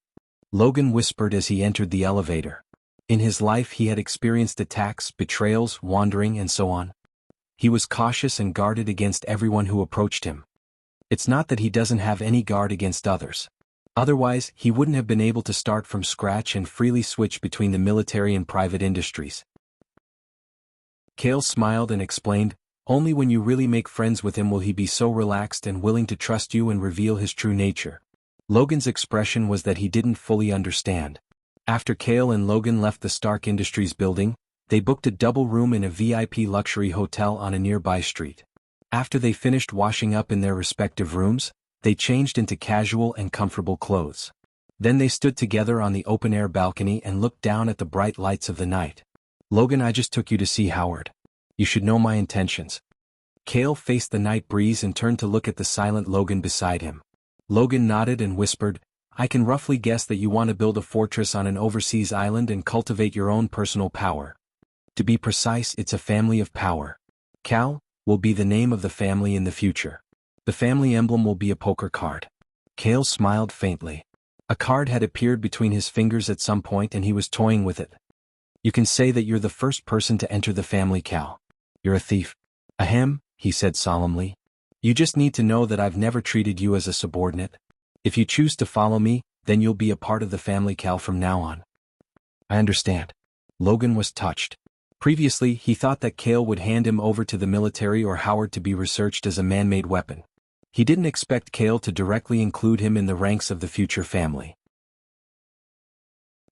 Speaker 1: Logan whispered as he entered the elevator. In his life he had experienced attacks, betrayals, wandering, and so on. He was cautious and guarded against everyone who approached him. It's not that he doesn't have any guard against others. Otherwise, he wouldn't have been able to start from scratch and freely switch between the military and private industries. Cale smiled and explained, "Only when you really make friends with him will he be so relaxed and willing to trust you and reveal his true nature." Logan's expression was that he didn't fully understand. After Cale and Logan left the Stark Industries building, they booked a double room in a VIP luxury hotel on a nearby street. After they finished washing up in their respective rooms, they changed into casual and comfortable clothes. Then they stood together on the open-air balcony and looked down at the bright lights of the night. "Logan, I just took you to see Howard. You should know my intentions." Cale faced the night breeze and turned to look at the silent Logan beside him. Logan nodded and whispered, I can roughly guess that you want to build a fortress on an overseas island and cultivate your own personal power. To be precise, it's a family of power. Cal will be the name of the family in the future. The family emblem will be a poker card. Kale smiled faintly. A card had appeared between his fingers at some point and he was toying with it. You can say that you're the first person to enter the family, Cal. You're a thief. Ahem, he said solemnly. You just need to know that I've never treated you as a subordinate. If you choose to follow me, then you'll be a part of the family, Cal, from now on. I understand. Logan was touched. Previously, he thought that Kale would hand him over to the military or Howard to be researched as a man-made weapon. He didn't expect Kale to directly include him in the ranks of the future family.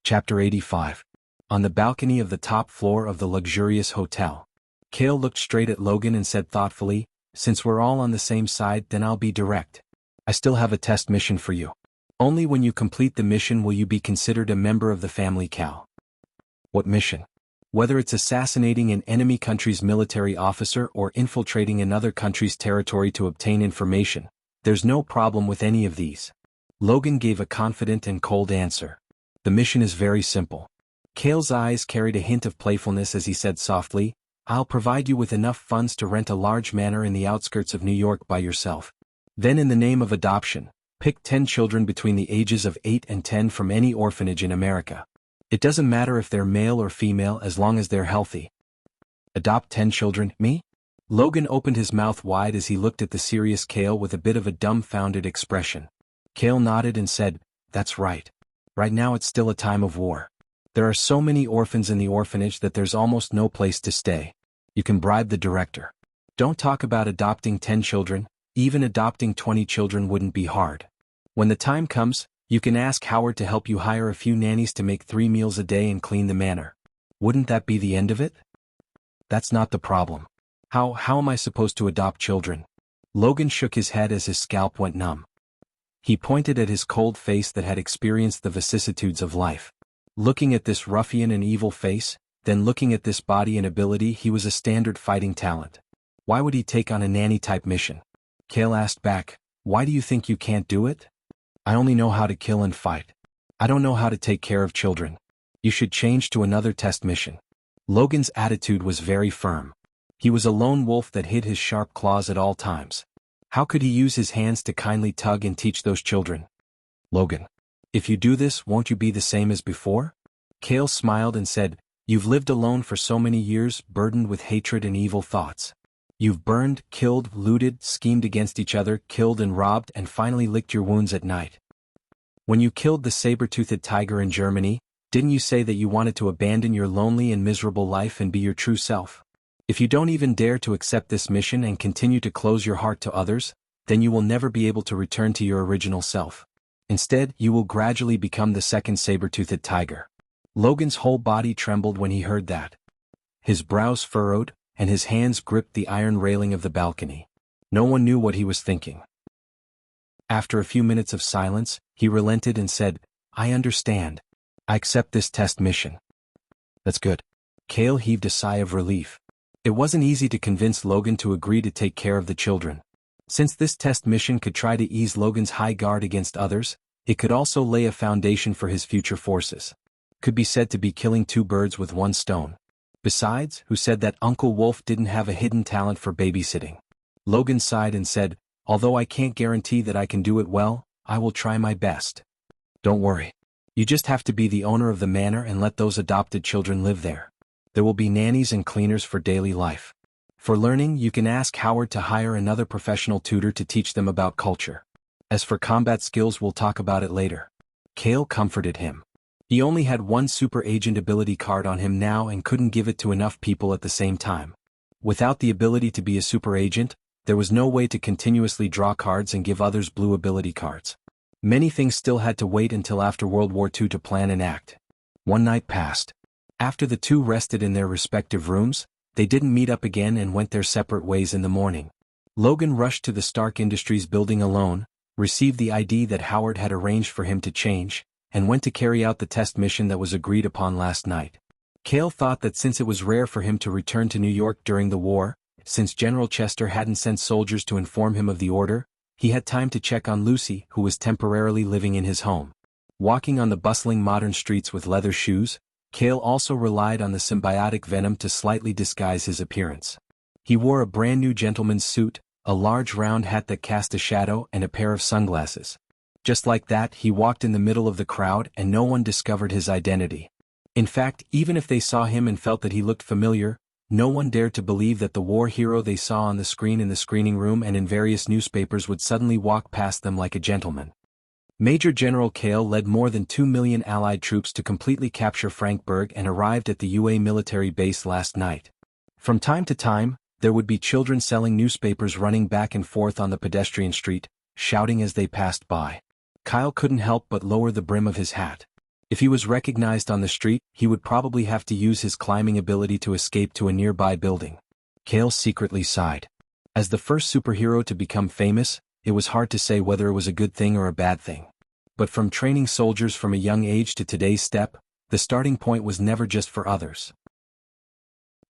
Speaker 1: Chapter 85. On the balcony of the top floor of the luxurious hotel. Kale looked straight at Logan and said thoughtfully, "Since we're all on the same side, then I'll be direct. I still have a test mission for you. Only when you complete the mission will you be considered a member of the family, Cal." What mission? Whether it's assassinating an enemy country's military officer or infiltrating another country's territory to obtain information, there's no problem with any of these. Logan gave a confident and cold answer. The mission is very simple. Kale's eyes carried a hint of playfulness as he said softly, "I'll provide you with enough funds to rent a large manor in the outskirts of New York by yourself. Then in the name of adoption, pick 10 children between the ages of 8 and 10 from any orphanage in America. It doesn't matter if they're male or female as long as they're healthy." Adopt 10 children, me? Logan opened his mouth wide as he looked at the serious Kale with a bit of a dumbfounded expression. Kale nodded and said, "That's right. Right now it's still a time of war. There are so many orphans in the orphanage that there's almost no place to stay. You can bribe the director. Don't talk about adopting 10 children, even adopting 20 children wouldn't be hard. When the time comes, you can ask Howard to help you hire a few nannies to make 3 meals a day and clean the manor. Wouldn't that be the end of it?" "That's not the problem. How am I supposed to adopt children?" Logan shook his head as his scalp went numb. He pointed at his cold face that had experienced the vicissitudes of life. Looking at this ruffian and evil face, then looking at this body and ability, he was a standard fighting talent. Why would he take on a nanny-type mission? Kale asked back, "Why do you think you can't do it?" "I only know how to kill and fight. I don't know how to take care of children. You should change to another test mission." Logan's attitude was very firm. He was a lone wolf that hid his sharp claws at all times. How could he use his hands to kindly tug and teach those children? "Logan, if you do this, won't you be the same as before?" Kale smiled and said, "You've lived alone for so many years, burdened with hatred and evil thoughts. You've burned, killed, looted, schemed against each other, killed and robbed, and finally licked your wounds at night. When you killed the saber-toothed tiger in Germany, didn't you say that you wanted to abandon your lonely and miserable life and be your true self? If you don't even dare to accept this mission and continue to close your heart to others, then you will never be able to return to your original self. Instead, you will gradually become the second saber-toothed tiger." Logan's whole body trembled when he heard that. His brows furrowed, and his hands gripped the iron railing of the balcony. No one knew what he was thinking. After a few minutes of silence, he relented and said, "I understand. I accept this test mission." "That's good." Kale heaved a sigh of relief. It wasn't easy to convince Logan to agree to take care of the children. Since this test mission could try to ease Logan's high guard against others, it could also lay a foundation for his future forces. Could be said to be killing 2 birds with 1 stone. Besides, who said that Uncle Wolf didn't have a hidden talent for babysitting? Logan sighed and said, "Although I can't guarantee that I can do it well, I will try my best." "Don't worry. You just have to be the owner of the manor and let those adopted children live there. There will be nannies and cleaners for daily life. For learning, you can ask Howard to hire another professional tutor to teach them about culture. As for combat skills, we'll talk about it later." Kale comforted him. He only had 1 super agent ability card on him now and couldn't give it to enough people at the same time. Without the ability to be a super agent, there was no way to continuously draw cards and give others blue ability cards. Many things still had to wait until after World War II to plan and act. One night passed. After the two rested in their respective rooms, they didn't meet up again and went their separate ways in the morning. Logan rushed to the Stark Industries building alone, received the ID that Howard had arranged for him to change, and went to carry out the test mission that was agreed upon last night. Cale thought that since it was rare for him to return to New York during the war, since General Chester hadn't sent soldiers to inform him of the order, He had time to check on Lucy, who was temporarily living in his home. Walking on the bustling modern streets with leather shoes, Kale also relied on the symbiotic venom to slightly disguise his appearance. He wore a brand new gentleman's suit, a large round hat that cast a shadow, and a pair of sunglasses. Just like that, he walked in the middle of the crowd and no one discovered his identity. In fact, even if they saw him and felt that he looked familiar, no one dared to believe that the war hero they saw on the screen in the screening room and in various newspapers would suddenly walk past them like a gentleman. Major General Kale led more than 2 million Allied troops to completely capture Frankfurt and arrived at the UA military base last night. From time to time, there would be children selling newspapers running back and forth on the pedestrian street, shouting as they passed by. Kyle couldn't help but lower the brim of his hat. If he was recognized on the street, he would probably have to use his climbing ability to escape to a nearby building. Kale secretly sighed. As the first superhero to become famous, it was hard to say whether it was a good thing or a bad thing. But from training soldiers from a young age to today's step, the starting point was never just for others.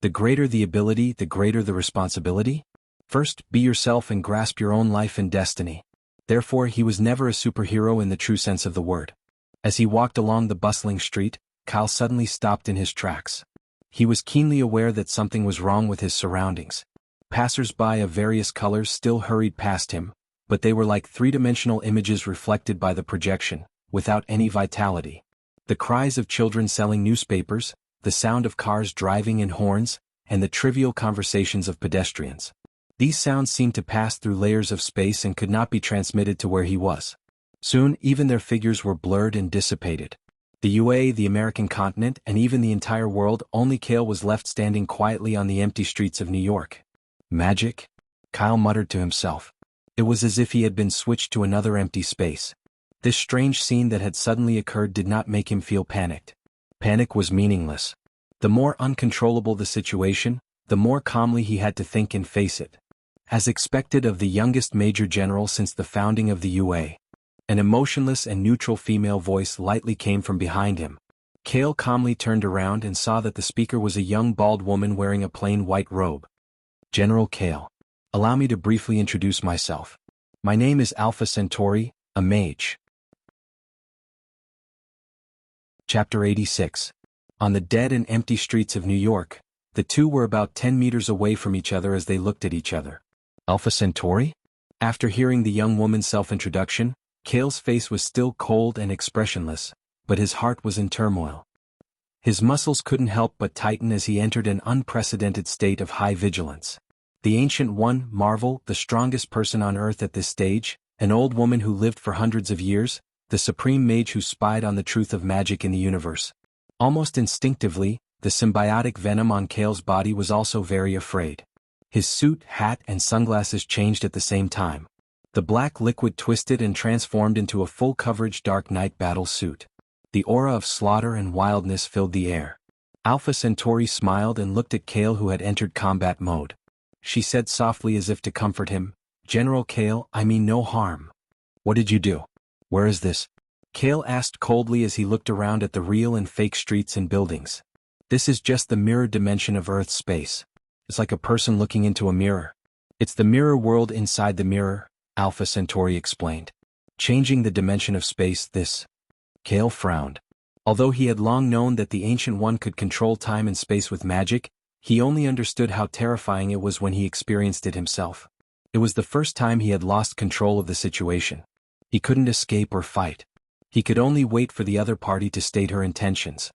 Speaker 1: The greater the ability, the greater the responsibility? First, be yourself and grasp your own life and destiny. Therefore, he was never a superhero in the true sense of the word. As he walked along the bustling street, Kyle suddenly stopped in his tracks. He was keenly aware that something was wrong with his surroundings. Passers-by of various colors still hurried past him, but they were like three-dimensional images reflected by the projection, without any vitality. The cries of children selling newspapers, the sound of cars driving in horns, and the trivial conversations of pedestrians. These sounds seemed to pass through layers of space and could not be transmitted to where he was. Soon, even their figures were blurred and dissipated. The UA, the American continent, and even the entire world, only Kale was left standing quietly on the empty streets of New York. Magic? Kyle muttered to himself. It was as if he had been switched to another empty space. This strange scene that had suddenly occurred did not make him feel panicked. Panic was meaningless. The more uncontrollable the situation, the more calmly he had to think and face it. As expected of the youngest major general since the founding of the UA. An emotionless and neutral female voice lightly came from behind him. Kale calmly turned around and saw that the speaker was a young bald woman wearing a plain white robe. General Kale. Allow me to briefly introduce myself. My name is Alpha Centauri, a mage. Chapter 86. On the dead and empty streets of New York, the two were about 10 meters away from each other as they looked at each other. Alpha Centauri? After hearing the young woman's self-introduction, Kale's face was still cold and expressionless, but his heart was in turmoil. His muscles couldn't help but tighten as he entered an unprecedented state of high vigilance. The Ancient One, Marvel, the strongest person on Earth at this stage, an old woman who lived for hundreds of years, the supreme mage who spied on the truth of magic in the universe. Almost instinctively, the symbiotic venom on Kale's body was also very afraid. His suit, hat, and sunglasses changed at the same time. The black liquid twisted and transformed into a full-coverage Dark Knight battle suit. The aura of slaughter and wildness filled the air. Alpha Centauri smiled and looked at Kale, who had entered combat mode. She said softly as if to comfort him, "General Kale, I mean no harm." "What did you do? Where is this?" Kale asked coldly as he looked around at the real and fake streets and buildings. "This is just the mirror dimension of Earth's space. It's like a person looking into a mirror. It's the mirror world inside the mirror," Alpha Centauri explained. "Changing the dimension of space, this." Kale frowned. Although he had long known that the Ancient One could control time and space with magic, he only understood how terrifying it was when he experienced it himself. It was the first time he had lost control of the situation. He couldn't escape or fight. He could only wait for the other party to state her intentions.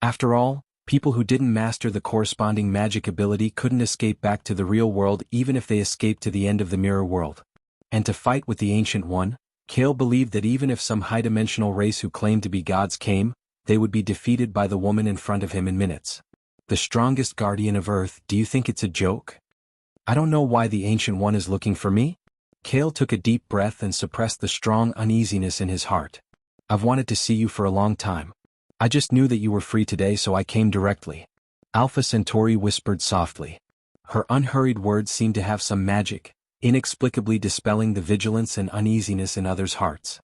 Speaker 1: After all, people who didn't master the corresponding magic ability couldn't escape back to the real world even if they escaped to the end of the mirror world. And to fight with the Ancient One, Kale believed that even if some high-dimensional race who claimed to be gods came, they would be defeated by the woman in front of him in minutes. The strongest guardian of Earth, do you think it's a joke? I don't know why the Ancient One is looking for me. Kale took a deep breath and suppressed the strong uneasiness in his heart. I've wanted to see you for a long time. I just knew that you were free today, so I came directly. Alpha Centauri whispered softly. Her unhurried words seemed to have some magic, inexplicably dispelling the vigilance and uneasiness in others' hearts.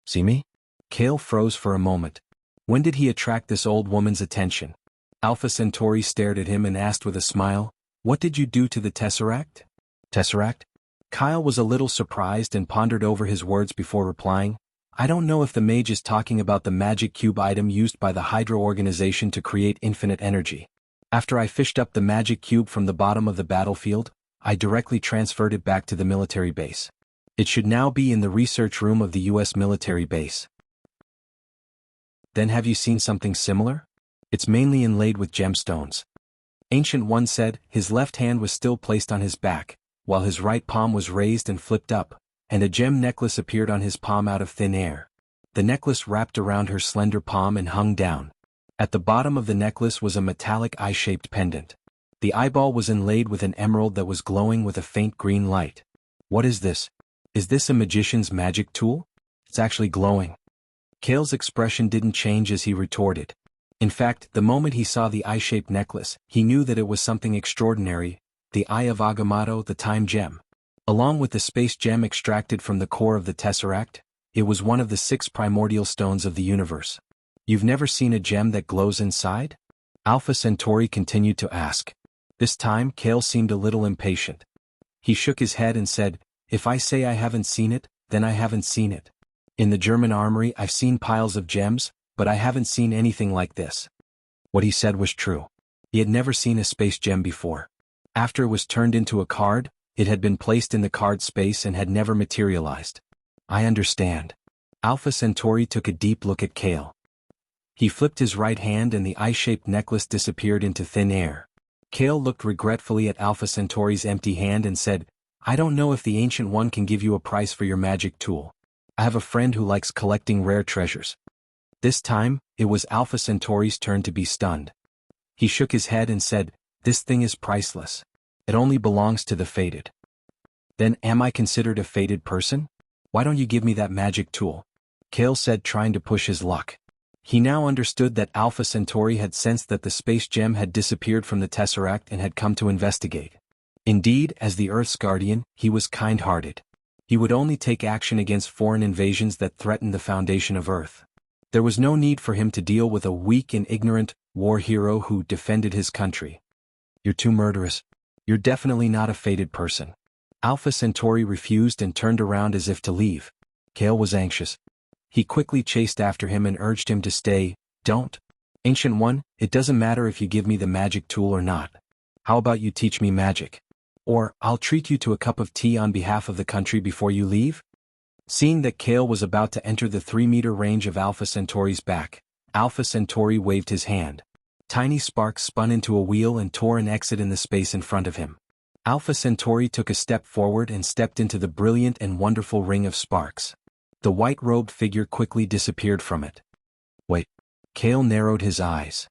Speaker 1: See me? Kale froze for a moment. When did he attract this old woman's attention? Alpha Centauri stared at him and asked with a smile, "What did you do to the Tesseract?" Tesseract? Kyle was a little surprised and pondered over his words before replying, I don't know if the mage is talking about the magic cube item used by the Hydra organization to create infinite energy. After I fished up the magic cube from the bottom of the battlefield, I directly transferred it back to the military base. It should now be in the research room of the US military base. Then have you seen something similar? It's mainly inlaid with gemstones. Ancient One said. His left hand was still placed on his back, while his right palm was raised and flipped up, and a gem necklace appeared on his palm out of thin air. The necklace wrapped around her slender palm and hung down. At the bottom of the necklace was a metallic eye-shaped pendant. The eyeball was inlaid with an emerald that was glowing with a faint green light. What is this? Is this a magician's magic tool? It's actually glowing. Kale's expression didn't change as he retorted. In fact, the moment he saw the eye-shaped necklace, he knew that it was something extraordinary, the Eye of Agamotto, the Time Gem. Along with the space gem extracted from the core of the Tesseract, it was one of the 6 primordial stones of the universe. You've never seen a gem that glows inside? Alpha Centauri continued to ask. This time, Kale seemed a little impatient. He shook his head and said, If I say I haven't seen it, then I haven't seen it. In the German armory I've seen piles of gems, but I haven't seen anything like this. What he said was true. He had never seen a space gem before. After it was turned into a card, it had been placed in the card space and had never materialized. I understand. Alpha Centauri took a deep look at Kale. He flipped his right hand and the eye-shaped necklace disappeared into thin air. Kale looked regretfully at Alpha Centauri's empty hand and said, I don't know if the Ancient One can give you a price for your magic tool. I have a friend who likes collecting rare treasures. This time, it was Alpha Centauri's turn to be stunned. He shook his head and said, This thing is priceless. It only belongs to the fated. Then am I considered a fated person? Why don't you give me that magic tool? Kale said, trying to push his luck. He now understood that Alpha Centauri had sensed that the space gem had disappeared from the Tesseract and had come to investigate. Indeed, as the Earth's guardian, he was kind-hearted. He would only take action against foreign invasions that threatened the foundation of Earth. There was no need for him to deal with a weak and ignorant war hero who defended his country. You're too murderous. You're definitely not a fated person. Alpha Centauri refused and turned around as if to leave. Kale was anxious. He quickly chased after him and urged him to stay. Don't. Ancient One, it doesn't matter if you give me the magic tool or not. How about you teach me magic? Or, I'll treat you to a cup of tea on behalf of the country before you leave? Seeing that Kale was about to enter the 3-meter range of Alpha Centauri's back, Alpha Centauri waved his hand. Tiny sparks spun into a wheel and tore an exit in the space in front of him. Alpha Centauri took a step forward and stepped into the brilliant and wonderful ring of sparks. The white-robed figure quickly disappeared from it. Wait. Kale narrowed his eyes.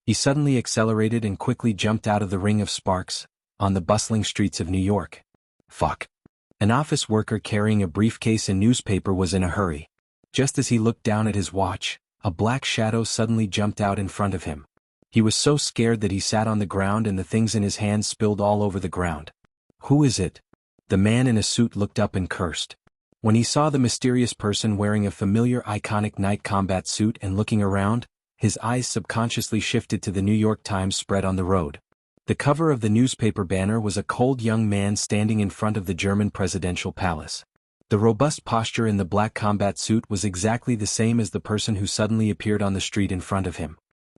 Speaker 1: He suddenly accelerated and quickly jumped out of the ring of sparks, on the bustling streets of New York. Fuck. An office worker carrying a briefcase and newspaper was in a hurry. Just as he looked down at his watch, a black shadow suddenly jumped out in front of him. He was so scared that he sat on the ground and the things in his hands spilled all over the ground. Who is it? The man in a suit looked up and cursed. When he saw the mysterious person wearing a familiar iconic night combat suit and looking around, his eyes subconsciously shifted to the New York Times spread on the road. The cover of the newspaper banner was a cold young man standing in front of the German presidential palace. The robust posture in the black combat suit was exactly the same as the person who suddenly appeared on the street in front of him.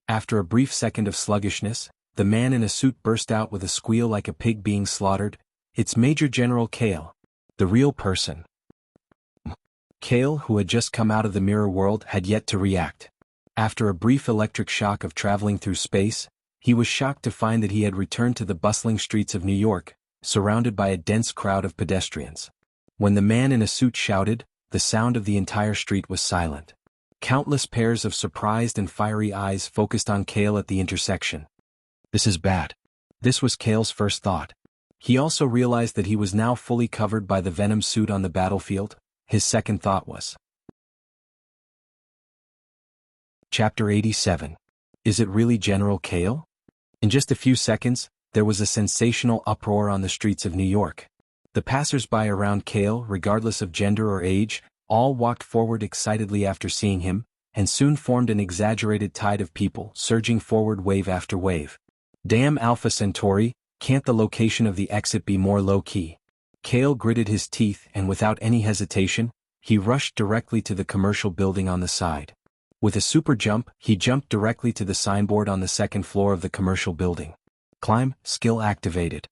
Speaker 1: After a brief second of sluggishness, the man in a suit burst out with a squeal like a pig being slaughtered. It's Major General Kale. The real person. Kale, who had just come out of the mirror world, had yet to react. After a brief electric shock of traveling through space, he was shocked to find that he had returned to the bustling streets of New York, surrounded by a dense crowd of pedestrians. When the man in a suit shouted, the sound of the entire street was silent. Countless pairs of surprised and fiery eyes focused on Kale at the intersection. This is bad. This was Kale's first thought. He also realized that he was now fully covered by the Venom suit on the battlefield. His second thought was. Chapter 87. Is it really General Kale? In just a few seconds, there was a sensational uproar on the streets of New York. The passers-by around Kale, regardless of gender or age, all walked forward excitedly after seeing him, and soon formed an exaggerated tide of people, surging forward wave after wave. Damn Alpha Centauri, can't the location of the exit be more low-key? Kale gritted his teeth and without any hesitation, he rushed directly to the commercial building on the side. With a super jump, he jumped directly to the signboard on the second floor of the commercial building. Climb, skill activated.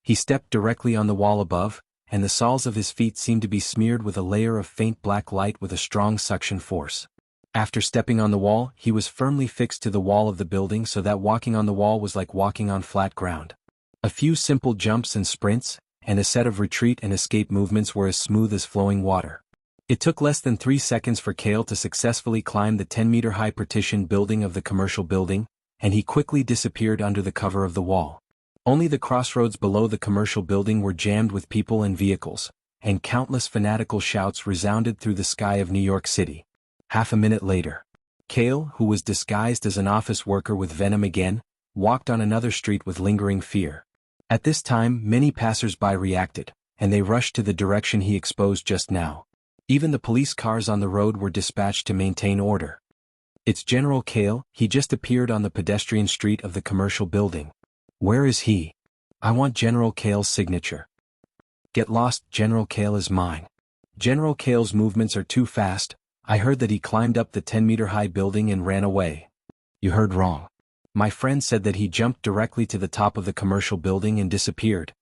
Speaker 1: He stepped directly on the wall above, and the soles of his feet seemed to be smeared with a layer of faint black light with a strong suction force. After stepping on the wall, he was firmly fixed to the wall of the building so that walking on the wall was like walking on flat ground. A few simple jumps and sprints, and a set of retreat and escape movements were as smooth as flowing water. It took less than 3 seconds for Kale to successfully climb the 10-meter-high partition building of the commercial building, and he quickly disappeared under the cover of the wall. Only the crossroads below the commercial building were jammed with people and vehicles, and countless fanatical shouts resounded through the sky of New York City. Half a minute later, Kale, who was disguised as an office worker with venom again, walked on another street with lingering fear. At this time, many passers-by reacted, and they rushed to the direction he exposed just now. Even the police cars on the road were dispatched to maintain order. It's General Kale, he just appeared on the pedestrian street of the commercial building. Where is he? I want General Kale's signature. Get lost, General Kale is mine. General Kale's movements are too fast. I heard that he climbed up the 10-meter-high building and ran away. You heard wrong. My friend said that he jumped directly to the top of the commercial building and disappeared.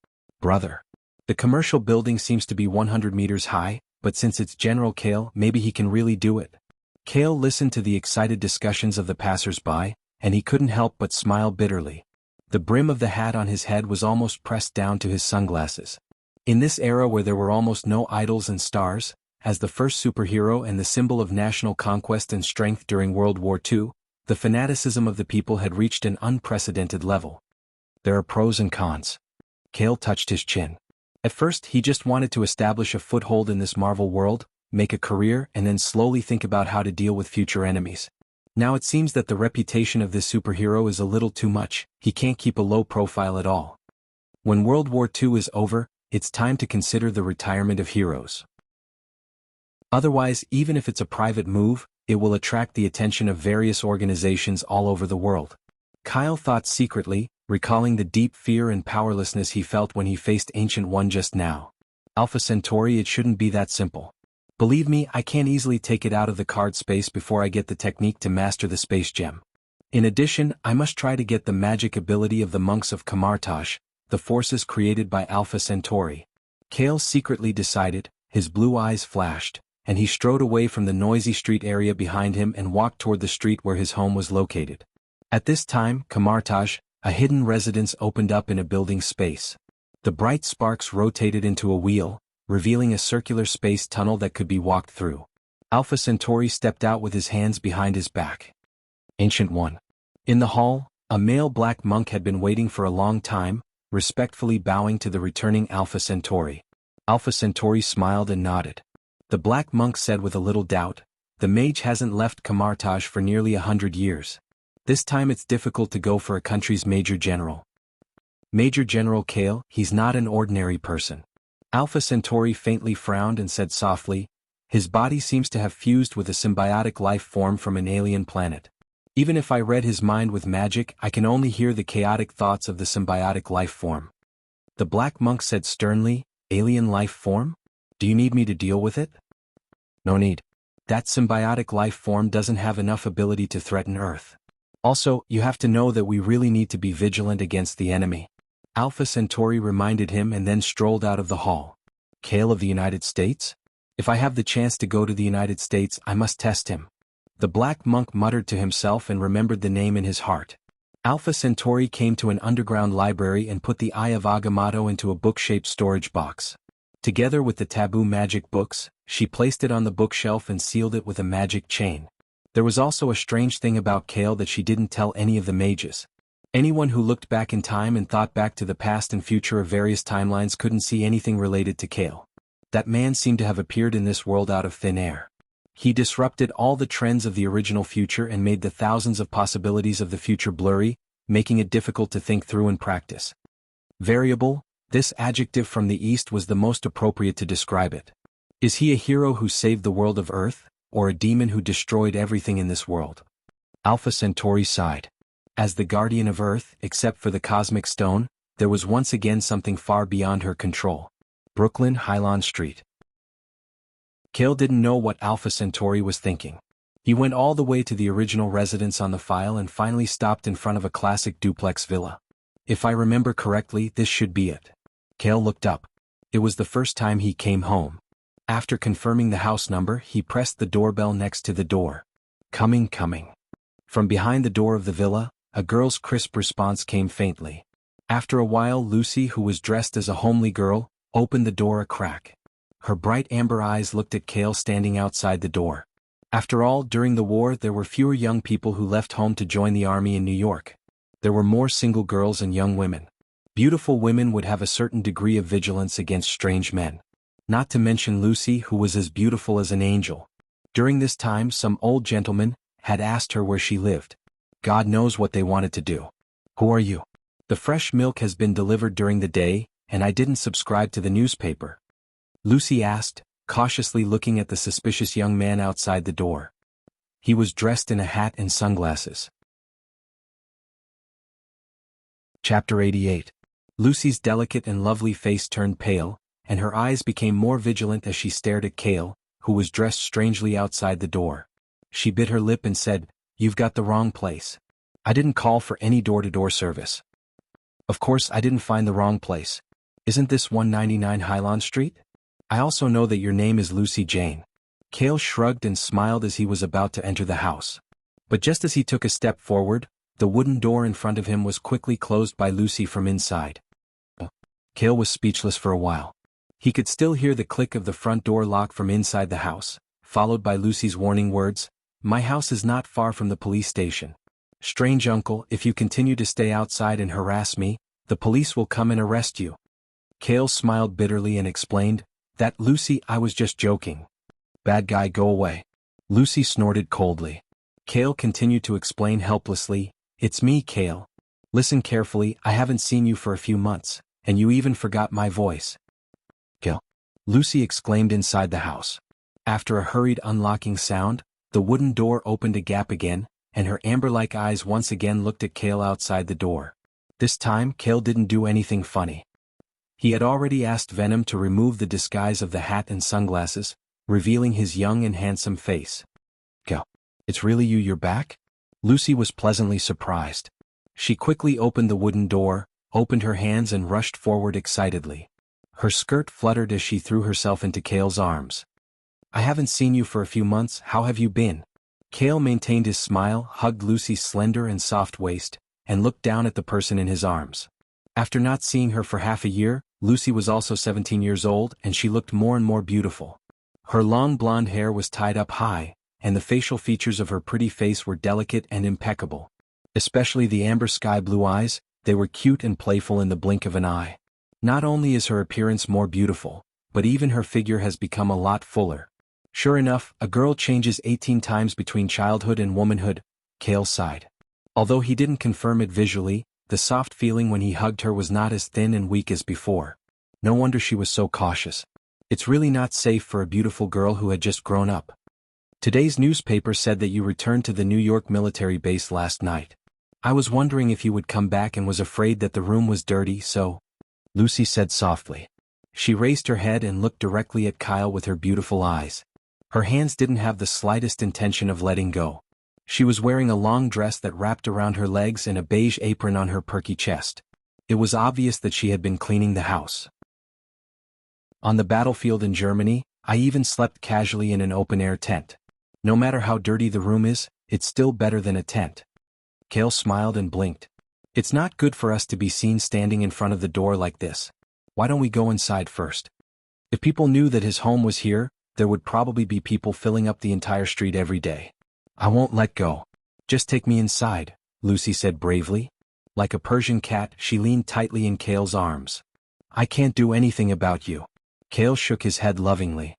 Speaker 1: Brother. The commercial building seems to be 100 meters high, but since it's General Kale, maybe he can really do it. Kale listened to the excited discussions of the passers-by, and he couldn't help but smile bitterly. The brim of the hat on his head was almost pressed down to his sunglasses. In this era where there were almost no idols and stars, as the first superhero and the symbol of national conquest and strength during World War II, the fanaticism of the people had reached an unprecedented level. There are pros and cons. Kale touched his chin. At first, he just wanted to establish a foothold in this Marvel world, make a career, and then slowly think about how to deal with future enemies. Now it seems that the reputation of this superhero is a little too much. He can't keep a low profile at all. When World War II is over, it's time to consider the retirement of heroes. Otherwise, even if it's a private move, it will attract the attention of various organizations all over the world. Kyle thought secretly, recalling the deep fear and powerlessness he felt when he faced Ancient One just now. Alpha Centauri, it shouldn't be that simple. Believe me, I can't easily take it out of the card space before I get the technique to master the space gem. In addition, I must try to get the magic ability of the monks of Kamartaj, the forces created by Alpha Centauri. Kale secretly decided, his blue eyes flashed, and he strode away from the noisy street area behind him and walked toward the street where his home was located. At this time, Kamartaj, a hidden residence, opened up in a building space. The bright sparks rotated into a wheel, revealing a circular space tunnel that could be walked through. Alpha Centauri stepped out with his hands behind his back. Ancient One. In the hall, a male black monk had been waiting for a long time, respectfully bowing to the returning Alpha Centauri. Alpha Centauri smiled and nodded. The black monk said with a little doubt, the mage hasn't left Kamartaj for nearly 100 years. This time it's difficult to go for a country's Major General. Major General Kale, he's not an ordinary person. Alpha Centauri faintly frowned and said softly, his body seems to have fused with a symbiotic life form from an alien planet. Even if I read his mind with magic, I can only hear the chaotic thoughts of the symbiotic life form. The black monk said sternly, alien life form? Do you need me to deal with it? No need. That symbiotic life form doesn't have enough ability to threaten Earth. Also, you have to know that we really need to be vigilant against the enemy. Alpha Centauri reminded him and then strolled out of the hall. Kale of the United States? If I have the chance to go to the United States, I must test him. The black monk muttered to himself and remembered the name in his heart. Alpha Centauri came to an underground library and put the Eye of Agamotto into a book-shaped storage box. Together with the taboo magic books, she placed it on the bookshelf and sealed it with a magic chain. There was also a strange thing about Kale that she didn't tell any of the mages. Anyone who looked back in time and thought back to the past and future of various timelines couldn't see anything related to Kale. That man seemed to have appeared in this world out of thin air. He disrupted all the trends of the original future and made the thousands of possibilities of the future blurry, making it difficult to think through and practice. Variable, this adjective from the East was the most appropriate to describe it. Is he a hero who saved the world of Earth, or a demon who destroyed everything in this world? Alpha Centauri sighed. As the guardian of Earth, except for the cosmic stone, there was once again something far beyond her control. Brooklyn, Highland Street. Cale didn't know what Alpha Centauri was thinking. He went all the way to the original residence on the file and finally stopped in front of a classic duplex villa. If I remember correctly, this should be it. Cale looked up. It was the first time he came home. After confirming the house number, he pressed the doorbell next to the door. Coming. From behind the door of the villa, a girl's crisp response came faintly. After a while, Lucy, who was dressed as a homely girl, opened the door a crack. Her bright amber eyes looked at Cale standing outside the door. After all, during the war there were fewer young people who left home to join the army in New York. There were more single girls and young women. Beautiful women would have a certain degree of vigilance against strange men. Not to mention Lucy, who was as beautiful as an angel. During this time some old gentleman had asked her where she lived. God knows what they wanted to do. Who are you? The fresh milk has been delivered during the day, and I didn't subscribe to the newspaper. Lucy asked, cautiously looking at the suspicious young man outside the door. He was dressed in a hat and sunglasses. Chapter 88. Lucy's delicate and lovely face turned pale, and her eyes became more vigilant as she stared at Cale, who was dressed strangely outside the door. She bit her lip and said, "You've got the wrong place. I didn't call for any door-to-door service." "Of course I didn't find the wrong place. Isn't this 199 Highland Street? I also know that your name is Lucy Jane." Cale shrugged and smiled as he was about to enter the house. But just as he took a step forward, the wooden door in front of him was quickly closed by Lucy from inside. Cale was speechless for a while. He could still hear the click of the front door lock from inside the house, followed by Lucy's warning words, "My house is not far from the police station. Strange uncle, if you continue to stay outside and harass me, the police will come and arrest you." Cale smiled bitterly and explained, "That Lucy, I was just joking. Bad guy, go away." Lucy snorted coldly. Cale continued to explain helplessly, "It's me, Cale. Listen carefully, I haven't seen you for a few months, and you even forgot my voice." "Cale," Lucy exclaimed inside the house. After a hurried unlocking sound, the wooden door opened a gap again, and her amber-like eyes once again looked at Cale outside the door. This time, Cale didn't do anything funny. He had already asked Venom to remove the disguise of the hat and sunglasses, revealing his young and handsome face. "Cale, it's really you're back?" Lucy was pleasantly surprised. She quickly opened the wooden door, opened her hands and rushed forward excitedly. Her skirt fluttered as she threw herself into Cale's arms. "I haven't seen you for a few months, how have you been?" Cale maintained his smile, hugged Lucy's slender and soft waist, and looked down at the person in his arms. After not seeing her for half a year, Lucy was also 17 years old and she looked more and more beautiful. Her long blonde hair was tied up high, and the facial features of her pretty face were delicate and impeccable. Especially the amber sky blue eyes, they were cute and playful in the blink of an eye. Not only is her appearance more beautiful, but even her figure has become a lot fuller. Sure enough, a girl changes 18 times between childhood and womanhood, Cale sighed. Although he didn't confirm it visually, the soft feeling when he hugged her was not as thin and weak as before. No wonder she was so cautious. It's really not safe for a beautiful girl who had just grown up. Today's newspaper said that you returned to the New York military base last night. I was wondering if you would come back and was afraid that the room was dirty, so... Lucy said softly. She raised her head and looked directly at Kyle with her beautiful eyes. Her hands didn't have the slightest intention of letting go. She was wearing a long dress that wrapped around her legs and a beige apron on her perky chest. It was obvious that she had been cleaning the house. On the battlefield in Germany, I even slept casually in an open-air tent. No matter how dirty the room is, it's still better than a tent. Cale smiled and blinked. It's not good for us to be seen standing in front of the door like this. Why don't we go inside first? If people knew that his home was here, there would probably be people filling up the entire street every day. I won't let go. Just take me inside, Lucy said bravely. Like a Persian cat, she leaned tightly in Cale's arms. I can't do anything about you. Cale shook his head lovingly.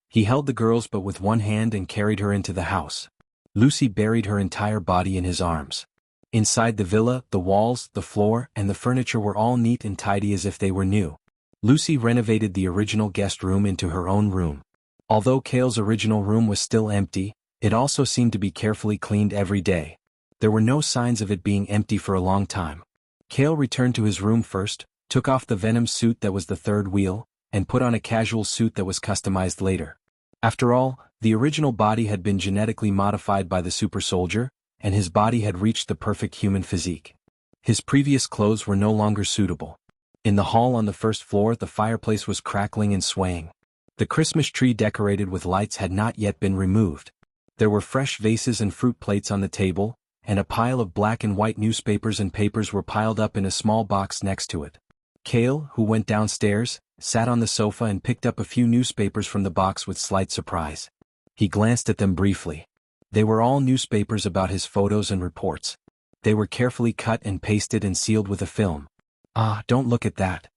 Speaker 1: He held the girls but with one hand and carried her into the house. Lucy buried her entire body in his arms. Inside the villa, the walls, the floor, and the furniture were all neat and tidy as if they were new. Lucy renovated the original guest room into her own room. Although Cale's original room was still empty, it also seemed to be carefully cleaned every day. There were no signs of it being empty for a long time. Cale returned to his room first, took off the Venom suit that was the third wheel, and put on a casual suit that was customized later. After all, the original body had been genetically modified by the super soldier, and his body had reached the perfect human physique. His previous clothes were no longer suitable. In the hall on the first floor, the fireplace was crackling and swaying. The Christmas tree decorated with lights had not yet been removed. There were fresh vases and fruit plates on the table, and a pile of black and white newspapers and papers were piled up in a small box next to it. Cale, who went downstairs, sat on the sofa and picked up a few newspapers from the box with slight surprise. He glanced at them briefly. They were all newspapers about his photos and reports. They were carefully cut and pasted and sealed with a film. "Ah, don't look at that."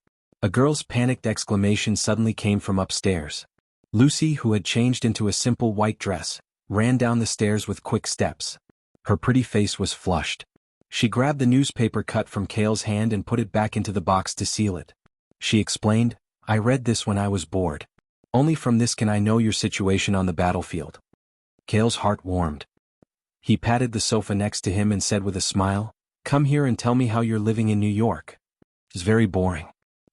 Speaker 1: A girl's panicked exclamation suddenly came from upstairs. Lucy, who had changed into a simple white dress, ran down the stairs with quick steps. Her pretty face was flushed. She grabbed the newspaper cut from Cale's hand and put it back into the box to seal it. She explained, "I read this when I was bored. Only from this can I know your situation on the battlefield." Cale's heart warmed. He patted the sofa next to him and said with a smile, "Come here and tell me how you're living in New York." "It's very boring."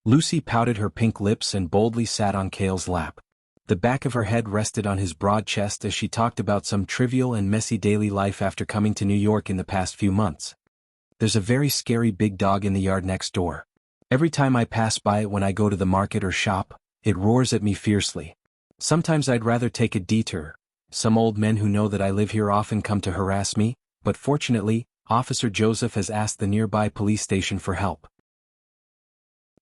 Speaker 1: Lucy pouted her pink lips and boldly sat on Cale's lap. The back of her head rested on his broad chest as she talked about some trivial and messy daily life after coming to New York in the past few months. "There's a very scary big dog in the yard next door. Every time I pass by it when I go to the market or shop, it roars at me fiercely. Sometimes I'd rather take a detour. Some old men who know that I live here often come to harass me, but fortunately, Officer Joseph has asked the nearby police station for help.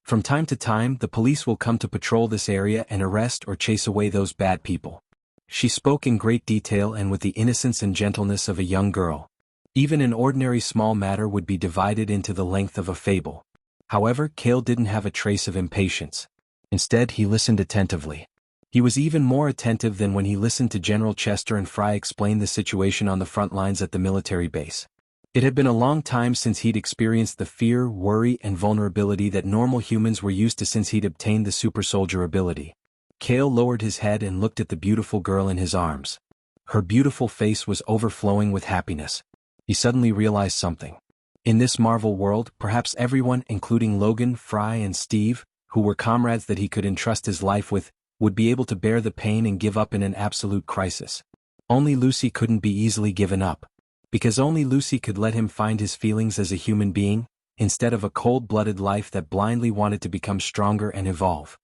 Speaker 1: From time to time, the police will come to patrol this area and arrest or chase away those bad people." She spoke in great detail and with the innocence and gentleness of a young girl. Even an ordinary small matter would be divided into the length of a fable. However, Cale didn't have a trace of impatience. Instead, he listened attentively. He was even more attentive than when he listened to General Chester and Fry explain the situation on the front lines at the military base. It had been a long time since he'd experienced the fear, worry, and vulnerability that normal humans were used to since he'd obtained the super soldier ability. Cale lowered his head and looked at the beautiful girl in his arms. Her beautiful face was overflowing with happiness. He suddenly realized something. In this Marvel world, perhaps everyone, including Logan, Fry, and Steve, who were comrades that he could entrust his life with, would be able to bear the pain and give up in an absolute crisis. Only Lucy couldn't be easily given up. Because only Lucy could let him find his feelings as a human being, instead of a cold-blooded life that blindly wanted to become stronger and evolve.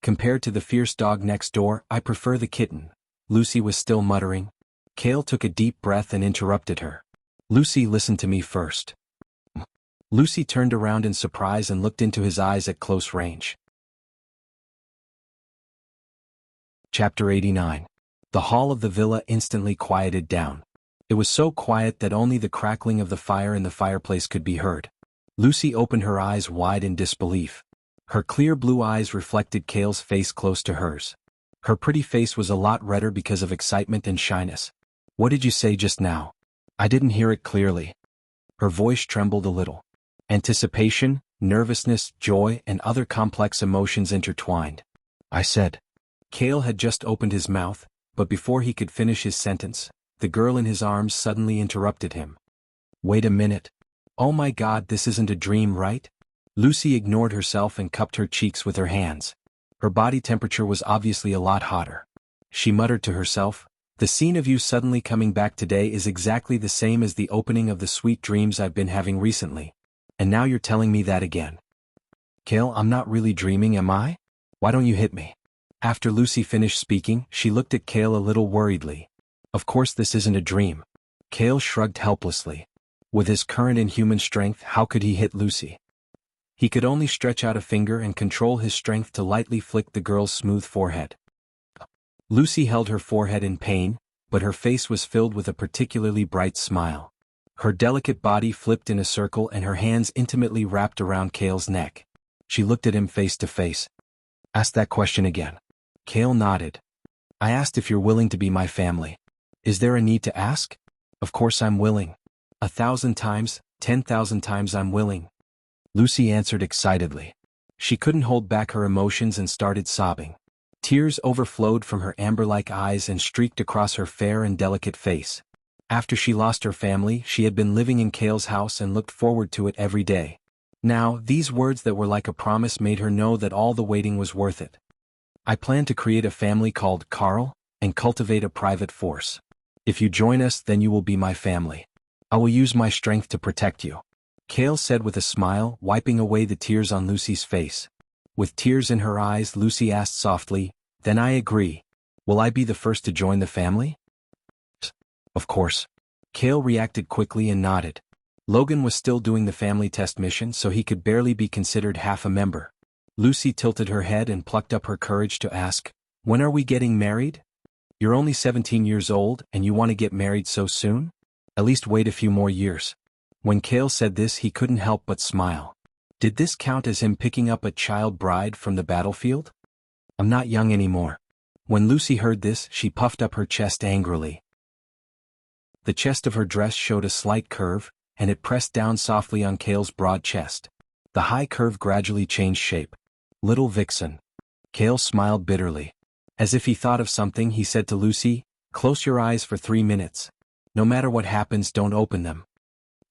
Speaker 1: "Compared to the fierce dog next door, I prefer the kitten," Lucy was still muttering. Cale took a deep breath and interrupted her. "Lucy, listen to me first." Lucy turned around in surprise and looked into his eyes at close range. Chapter 89. The hall of the villa instantly quieted down. It was so quiet that only the crackling of the fire in the fireplace could be heard. Lucy opened her eyes wide in disbelief. Her clear blue eyes reflected Cale's face close to hers. Her pretty face was a lot redder because of excitement and shyness. "What did you say just now?" "I didn't hear it clearly." Her voice trembled a little. Anticipation, nervousness, joy, and other complex emotions intertwined. "I said." Cale had just opened his mouth, but before he could finish his sentence, the girl in his arms suddenly interrupted him. "Wait a minute. Oh my God, this isn't a dream, right?" Lucy ignored herself and cupped her cheeks with her hands. Her body temperature was obviously a lot hotter. She muttered to herself, "The scene of you suddenly coming back today is exactly the same as the opening of the sweet dreams I've been having recently. And now you're telling me that again." "Cale, I'm not really dreaming, am I? Why don't you hit me?" After Lucy finished speaking, she looked at Cale a little worriedly. "Of course this isn't a dream." Cale shrugged helplessly. With his current inhuman strength, how could he hit Lucy? He could only stretch out a finger and control his strength to lightly flick the girl's smooth forehead. Lucy held her forehead in pain, but her face was filled with a particularly bright smile. Her delicate body flipped in a circle and her hands intimately wrapped around Cale's neck. She looked at him face to face. "Ask that question again." Cale nodded. "I asked if you're willing to be my family. Is there a need to ask? Of course I'm willing. 1,000 times, 10,000 times I'm willing." Lucy answered excitedly. She couldn't hold back her emotions and started sobbing. Tears overflowed from her amber-like eyes and streaked across her fair and delicate face. After she lost her family, she had been living in Cale's house and looked forward to it every day. Now, these words that were like a promise made her know that all the waiting was worth it. I plan to create a family called Carl, and cultivate a private force. If you join us, then you will be my family. I will use my strength to protect you. Kale said with a smile, wiping away the tears on Lucy's face. With tears in her eyes, Lucy asked softly, "Then I agree. Will I be the first to join the family?" "Of course." Kale reacted quickly and nodded. Logan was still doing the family test mission, so he could barely be considered half a member. Lucy tilted her head and plucked up her courage to ask, "When are we getting married?" "You're only 17 years old and you want to get married so soon? At least wait a few more years." When Kale said this, he couldn't help but smile. Did this count as him picking up a child bride from the battlefield? "I'm not young anymore." When Lucy heard this, she puffed up her chest angrily. The chest of her dress showed a slight curve, and it pressed down softly on Kale's broad chest. The high curve gradually changed shape. "Little vixen." Kale smiled bitterly. As if he thought of something, he said to Lucy, "Close your eyes for 3 minutes. No matter what happens, don't open them."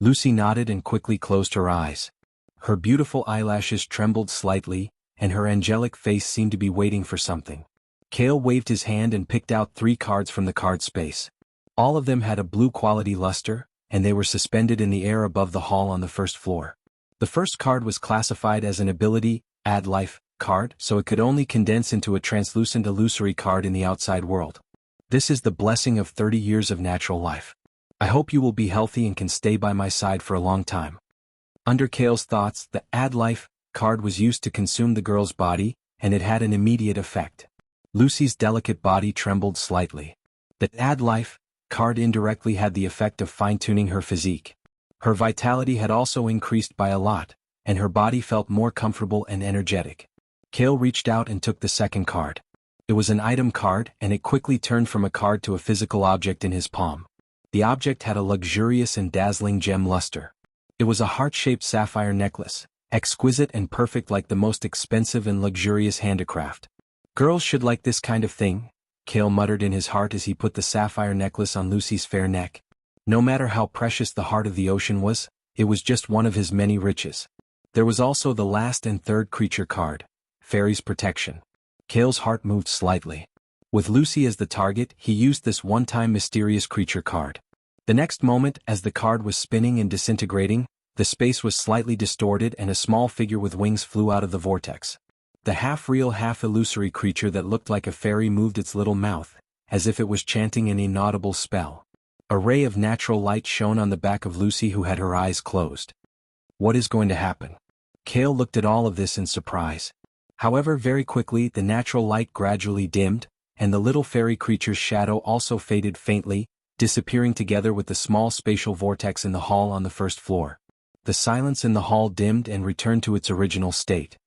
Speaker 1: Lucy nodded and quickly closed her eyes. Her beautiful eyelashes trembled slightly, and her angelic face seemed to be waiting for something. Kale waved his hand and picked out 3 cards from the card space. All of them had a blue quality luster, and they were suspended in the air above the hall on the first floor. The first card was classified as an ability, add life, card, so it could only condense into a translucent illusory card in the outside world. "This is the blessing of 30 years of natural life. I hope you will be healthy and can stay by my side for a long time." Under Kale's thoughts, the add life card was used to consume the girl's body, and it had an immediate effect. Lucy's delicate body trembled slightly. The add life card indirectly had the effect of fine-tuning her physique. Her vitality had also increased by a lot, and her body felt more comfortable and energetic. Kale reached out and took the second card. It was an item card, and it quickly turned from a card to a physical object in his palm. The object had a luxurious and dazzling gem luster. It was a heart-shaped sapphire necklace, exquisite and perfect like the most expensive and luxurious handicraft. "Girls should like this kind of thing," Kale muttered in his heart as he put the sapphire necklace on Lucy's fair neck. No matter how precious the heart of the ocean was, it was just one of his many riches. There was also the last and third creature card, Fairy's Protection. Kale's heart moved slightly. With Lucy as the target, he used this one-time mysterious creature card. The next moment, as the card was spinning and disintegrating, the space was slightly distorted and a small figure with wings flew out of the vortex. The half-real, half-illusory creature that looked like a fairy moved its little mouth, as if it was chanting an inaudible spell. A ray of natural light shone on the back of Lucy, who had her eyes closed. What is going to happen? Kale looked at all of this in surprise. However, very quickly the natural light gradually dimmed, and the little fairy creature's shadow also faded faintly, disappearing together with the small spatial vortex in the hall on the first floor. The silence in the hall dimmed and returned to its original state.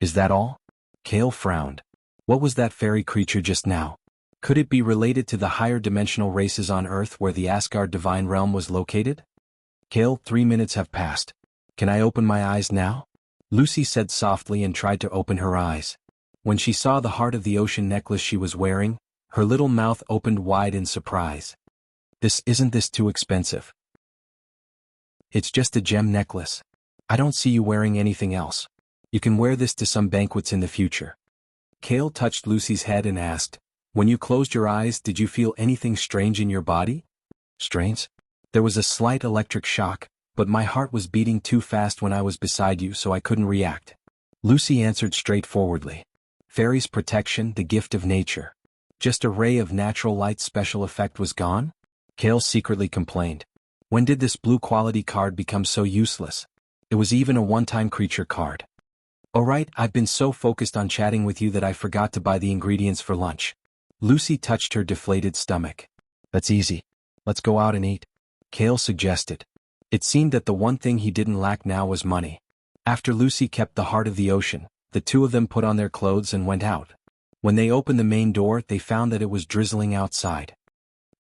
Speaker 1: "Is that all?" Kale frowned. What was that fairy creature just now? Could it be related to the higher dimensional races on Earth where the Asgard divine realm was located? "Kale, 3 minutes have passed. Can I open my eyes now?" Lucy said softly and tried to open her eyes. When she saw the heart of the ocean necklace she was wearing, her little mouth opened wide in surprise. Isn't this too expensive?" "It's just a gem necklace. I don't see you wearing anything else. You can wear this to some banquets in the future." Kale touched Lucy's head and asked, "When you closed your eyes, did you feel anything strange in your body?" "Strange?" "There was a slight electric shock, but my heart was beating too fast when I was beside you, so I couldn't react." Lucy answered straightforwardly. "Fairy's Protection, the gift of nature. Just a ray of natural light special effect was gone?" Kale secretly complained. When did this blue quality card become so useless? It was even a one-time creature card. "Alright, I've been so focused on chatting with you that I forgot to buy the ingredients for lunch." Lucy touched her deflated stomach. "That's easy. Let's go out and eat," Kale suggested. It seemed that the one thing he didn't lack now was money. After Lucy kept the heart of the ocean, the two of them put on their clothes and went out. When they opened the main door, they found that it was drizzling outside.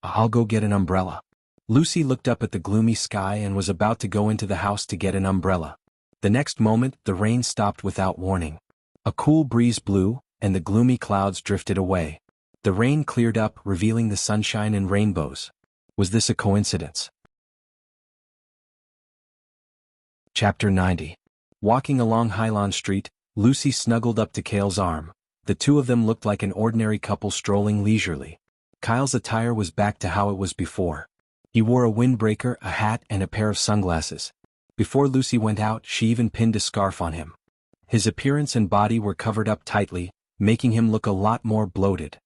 Speaker 1: "I'll go get an umbrella." Lucy looked up at the gloomy sky and was about to go into the house to get an umbrella. The next moment, the rain stopped without warning. A cool breeze blew, and the gloomy clouds drifted away. The rain cleared up, revealing the sunshine and rainbows. Was this a coincidence? Chapter 90. Walking along Highland Street, Lucy snuggled up to Kale's arm. the two of them looked like an ordinary couple strolling leisurely. Kyle's attire was back to how it was before. He wore a windbreaker, a hat, and a pair of sunglasses. Before Lucy went out, she even pinned a scarf on him. His appearance and body were covered up tightly, making him look a lot more bloated.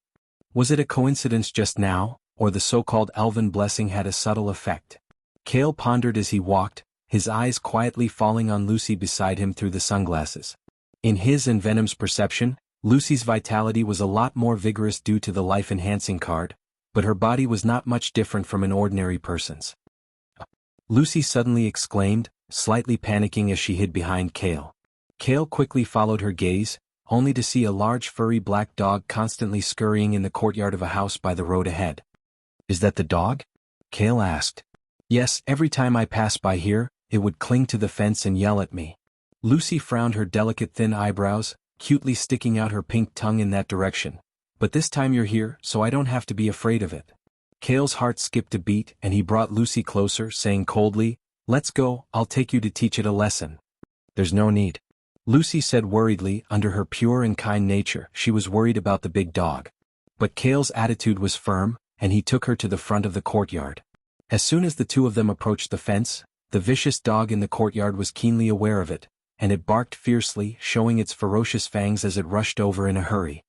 Speaker 1: Was it a coincidence just now, or the so-called elven blessing had a subtle effect? Kale pondered as he walked, his eyes quietly falling on Lucy beside him through the sunglasses. In his and Venom's perception, Lucy's vitality was a lot more vigorous due to the life-enhancing card, but her body was not much different from an ordinary person's. Lucy suddenly exclaimed, slightly panicking as she hid behind Kale. Kale quickly followed her gaze, only to see a large furry black dog constantly scurrying in the courtyard of a house by the road ahead. "Is that the dog?" Kale asked. "Yes, every time I pass by here, it would cling to the fence and yell at me." Lucy frowned, her delicate thin eyebrows, cutely sticking out her pink tongue in that direction. "But this time you're here, so I don't have to be afraid of it." Kale's heart skipped a beat and he brought Lucy closer, saying coldly, "Let's go, I'll take you to teach it a lesson." "There's no need," Lucy said worriedly. Under her pure and kind nature, she was worried about the big dog. But Kale's attitude was firm, and he took her to the front of the courtyard. As soon as the two of them approached the fence, the vicious dog in the courtyard was keenly aware of it, and it barked fiercely, showing its ferocious fangs as it rushed over in a hurry.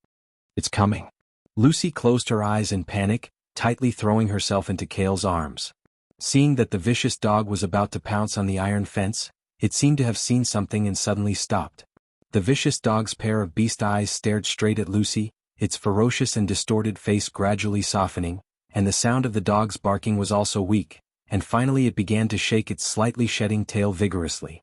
Speaker 1: "It's coming." Lucy closed her eyes in panic, tightly throwing herself into Kale's arms. Seeing that the vicious dog was about to pounce on the iron fence, it seemed to have seen something and suddenly stopped. The vicious dog's pair of beast eyes stared straight at Lucy, its ferocious and distorted face gradually softening, and the sound of the dog's barking was also weak, and finally it began to shake its slightly shedding tail vigorously.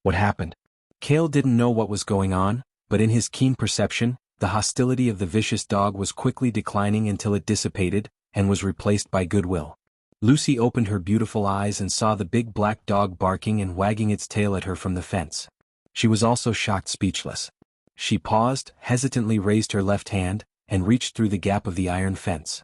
Speaker 1: What happened? Kale didn't know what was going on, but in his keen perception, the hostility of the vicious dog was quickly declining until it dissipated, and was replaced by goodwill. Lucy opened her beautiful eyes and saw the big black dog barking and wagging its tail at her from the fence. She was also shocked speechless. She paused, hesitantly raised her left hand, and reached through the gap of the iron fence.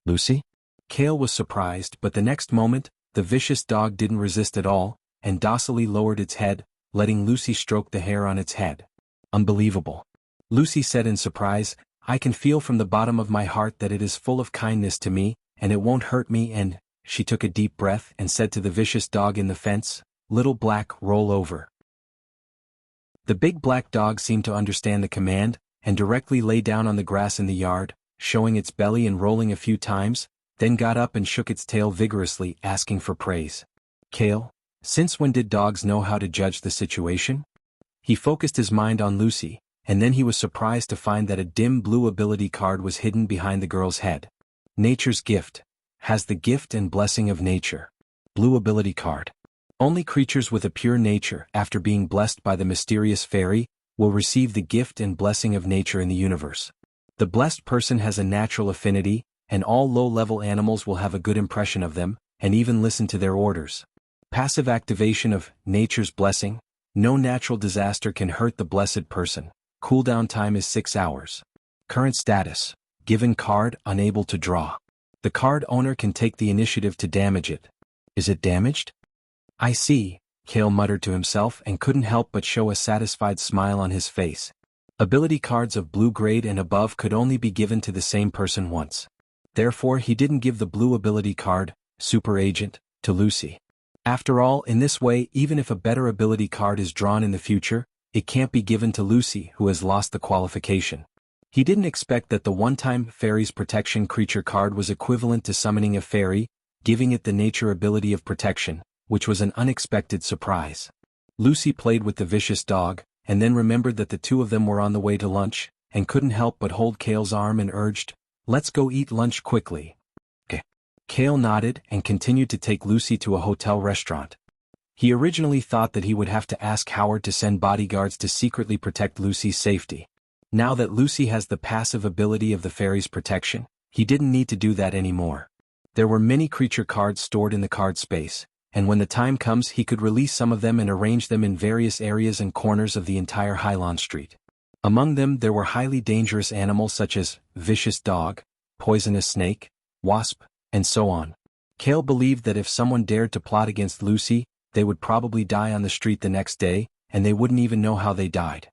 Speaker 1: "Lucy?" Kale was surprised, but the next moment, the vicious dog didn't resist at all, and docilely lowered its head, letting Lucy stroke the hair on its head. "Unbelievable," Lucy said in surprise. "I can feel from the bottom of my heart that it is full of kindness to me, and it won't hurt me," and she took a deep breath and said to the vicious dog in the fence, "Little Black, roll over." The big black dog seemed to understand the command, and directly lay down on the grass in the yard, showing its belly and rolling a few times, then got up and shook its tail vigorously, asking for praise. "Kale, since when did dogs know how to judge the situation?" He focused his mind on Lucy, and then he was surprised to find that a dim blue ability card was hidden behind the girl's head. Nature's gift. Has the gift and blessing of nature. Blue ability card. Only creatures with a pure nature, after being blessed by the mysterious fairy, will receive the gift and blessing of nature in the universe. The blessed person has a natural affinity, and all low-level animals will have a good impression of them, and even listen to their orders. Passive activation of nature's blessing. No natural disaster can hurt the blessed person. Cooldown time is 6 hours. Current status. Given card, unable to draw. The card owner can take the initiative to damage it. Is it damaged? "I see," Kale muttered to himself and couldn't help but show a satisfied smile on his face. Ability cards of blue grade and above could only be given to the same person once. Therefore he didn't give the blue ability card, Super Agent, to Lucy. After all, in this way, even if a better ability card is drawn in the future, it can't be given to Lucy, who has lost the qualification. He didn't expect that the one-time Fairy's Protection creature card was equivalent to summoning a fairy, giving it the nature ability of protection, which was an unexpected surprise. Lucy played with the vicious dog, and then remembered that the two of them were on the way to lunch, and couldn't help but hold Kale's arm and urged, "Let's go eat lunch quickly." "Okay." Kale nodded and continued to take Lucy to a hotel restaurant. He originally thought that he would have to ask Howard to send bodyguards to secretly protect Lucy's safety. Now that Lucy has the passive ability of the fairy's protection, he didn't need to do that anymore. There were many creature cards stored in the card space, and when the time comes he could release some of them and arrange them in various areas and corners of the entire Highland Street. Among them there were highly dangerous animals such as vicious dog, poisonous snake, wasp, and so on. Kale believed that if someone dared to plot against Lucy, they would probably die on the street the next day, and they wouldn't even know how they died.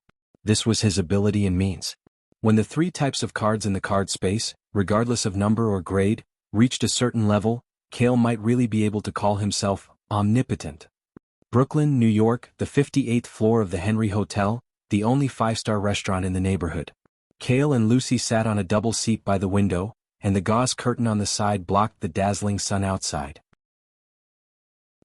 Speaker 1: This was his ability and means. When the three types of cards in the card space, regardless of number or grade, reached a certain level, Cale might really be able to call himself omnipotent. Brooklyn, New York, the 58th floor of the Henry Hotel, the only five-star restaurant in the neighborhood. Cale and Lucy sat on a double seat by the window, and the gauze curtain on the side blocked the dazzling sun outside.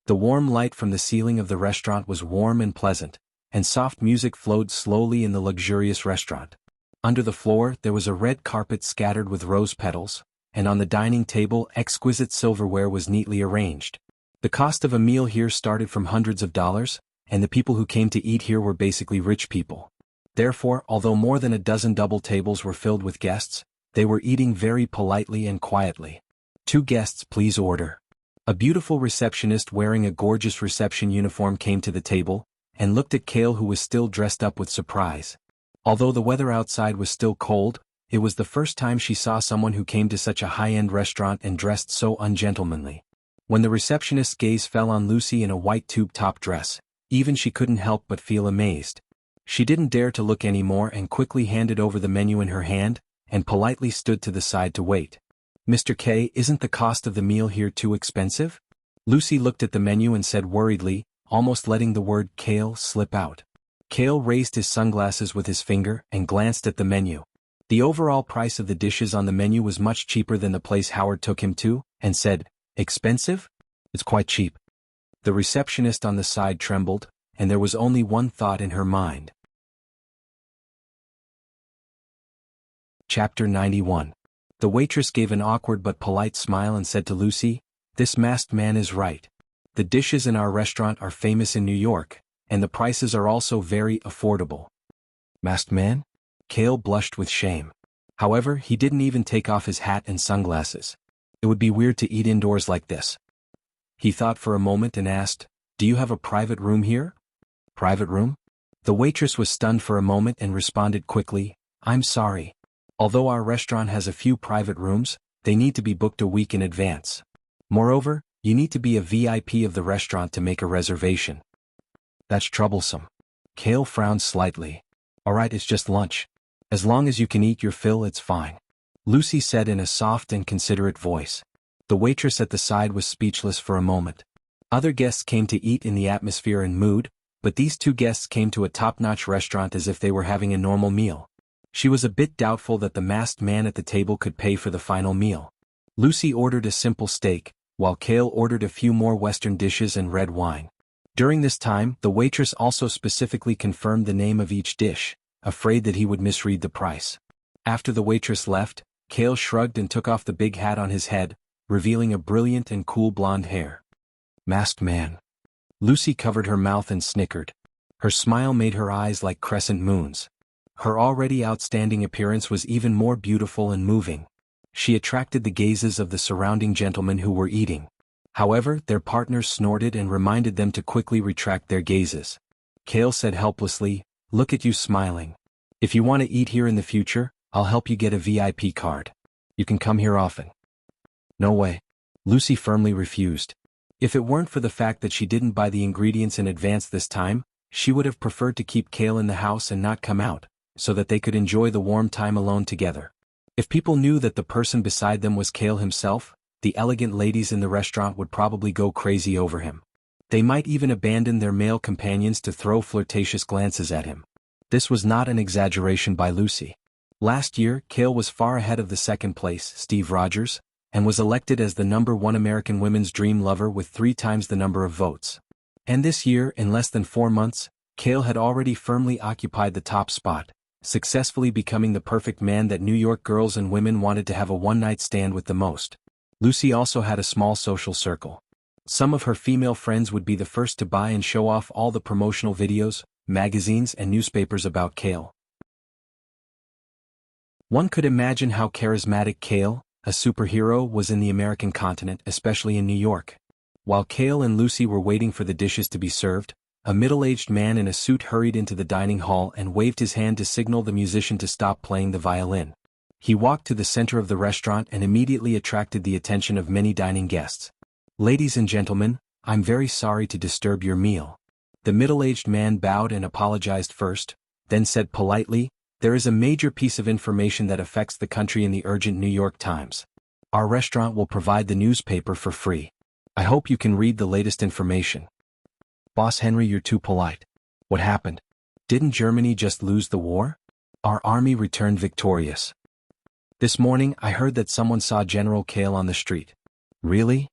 Speaker 1: The warm light from the ceiling of the restaurant was warm and pleasant, and soft music flowed slowly in the luxurious restaurant. Under the floor there was a red carpet scattered with rose petals, and on the dining table exquisite silverware was neatly arranged. The cost of a meal here started from hundreds of dollars, and the people who came to eat here were basically rich people. Therefore, although more than a dozen double tables were filled with guests, they were eating very politely and quietly. 2 guests, please order. A beautiful receptionist wearing a gorgeous reception uniform came to the table, and looked at Cale, who was still dressed up with surprise. Although the weather outside was still cold, it was the first time she saw someone who came to such a high-end restaurant and dressed so ungentlemanly. When the receptionist's gaze fell on Lucy in a white tube-top dress, even she couldn't help but feel amazed. She didn't dare to look anymore and quickly handed over the menu in her hand, and politely stood to the side to wait. "Mr. K, isn't the cost of the meal here too expensive?" Lucy looked at the menu and said worriedly, almost letting the word Cale slip out. Cale raised his sunglasses with his finger and glanced at the menu. The overall price of the dishes on the menu was much cheaper than the place Howard took him to, and said, "Expensive? It's quite cheap." The receptionist on the side trembled, and there was only one thought in her mind. Chapter 91. The waitress gave an awkward but polite smile and said to Lucy, "This masked man is right. The dishes in our restaurant are famous in New York, and the prices are also very affordable." Masked man? Cale blushed with shame. However, he didn't even take off his hat and sunglasses. It would be weird to eat indoors like this. He thought for a moment and asked, "Do you have a private room here?" "Private room?" The waitress was stunned for a moment and responded quickly, "I'm sorry. Although our restaurant has a few private rooms, they need to be booked a week in advance. Moreover, you need to be a VIP of the restaurant to make a reservation." "That's troublesome." Cale frowned slightly. "Alright, it's just lunch. As long as you can eat your fill, it's fine," Lucy said in a soft and considerate voice. The waitress at the side was speechless for a moment. Other guests came to eat in the atmosphere and mood, but these 2 guests came to a top-notch restaurant as if they were having a normal meal. She was a bit doubtful that the masked man at the table could pay for the final meal. Lucy ordered a simple steak, while Cale ordered a few more Western dishes and red wine. During this time, the waitress also specifically confirmed the name of each dish, afraid that he would misread the price. After the waitress left, Cale shrugged and took off the big hat on his head, revealing a brilliant and cool blonde hair. Masked man. Lucy covered her mouth and snickered. Her smile made her eyes like crescent moons. Her already outstanding appearance was even more beautiful and moving. She attracted the gazes of the surrounding gentlemen who were eating. However, their partners snorted and reminded them to quickly retract their gazes. Cale said helplessly, "Look at you smiling. If you want to eat here in the future, I'll help you get a VIP card. You can come here often." "No way." Lucy firmly refused. If it weren't for the fact that she didn't buy the ingredients in advance this time, she would have preferred to keep Cale in the house and not come out, so that they could enjoy the warm time alone together. If people knew that the person beside them was Cale himself, the elegant ladies in the restaurant would probably go crazy over him. They might even abandon their male companions to throw flirtatious glances at him. This was not an exaggeration by Lucy. Last year, Cale was far ahead of the second place, Steve Rogers, and was elected as the #1 American women's dream lover with 3 times the number of votes. And this year, in less than 4 months, Cale had already firmly occupied the top spot, successfully becoming the perfect man that New York girls and women wanted to have a one-night stand with the most. Lucy also had a small social circle. Some of her female friends would be the first to buy and show off all the promotional videos, magazines and newspapers about Cale. One could imagine how charismatic Cale, a superhero, was in the American continent, especially in New York. While Cale and Lucy were waiting for the dishes to be served, a middle-aged man in a suit hurried into the dining hall and waved his hand to signal the musician to stop playing the violin. He walked to the center of the restaurant and immediately attracted the attention of many dining guests. "Ladies and gentlemen, I'm very sorry to disturb your meal." The middle-aged man bowed and apologized first, then said politely, "There is a major piece of information that affects the country in the urgent New York Times. Our restaurant will provide the newspaper for free. I hope you can read the latest information." "Boss Henry, you're too polite. What happened? Didn't Germany just lose the war? Our army returned victorious. This morning I heard that someone saw General Kale on the street." "Really?"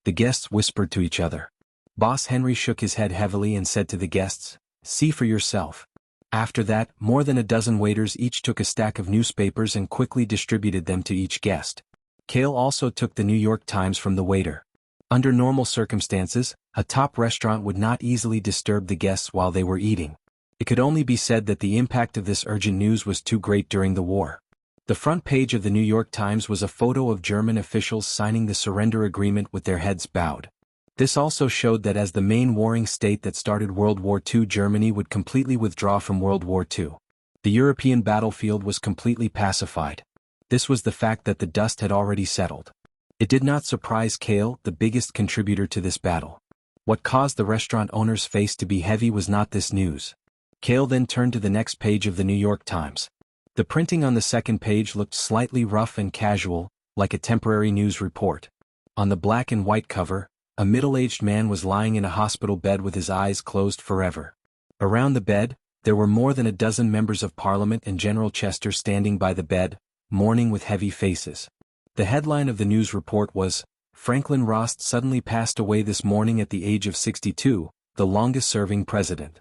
Speaker 1: The guests whispered to each other. Boss Henry shook his head heavily and said to the guests, "See for yourself." After that, more than a dozen waiters each took a stack of newspapers and quickly distributed them to each guest. Kale also took the New York Times from the waiter. Under normal circumstances, a top restaurant would not easily disturb the guests while they were eating. It could only be said that the impact of this urgent news was too great during the war. The front page of the New York Times was a photo of German officials signing the surrender agreement with their heads bowed. This also showed that as the main warring state that started World War II, Germany would completely withdraw from World War II. The European battlefield was completely pacified. This was the fact that the dust had already settled. It did not surprise Kale, the biggest contributor to this battle. What caused the restaurant owner's face to be heavy was not this news. Kale then turned to the next page of the New York Times. The printing on the second page looked slightly rough and casual, like a temporary news report. On the black and white cover, a middle-aged man was lying in a hospital bed with his eyes closed forever. Around the bed, there were more than a dozen members of Parliament and General Chester standing by the bed, mourning with heavy faces. The headline of the news report was, "Franklin Rost suddenly passed away this morning at the age of 62, the longest-serving president."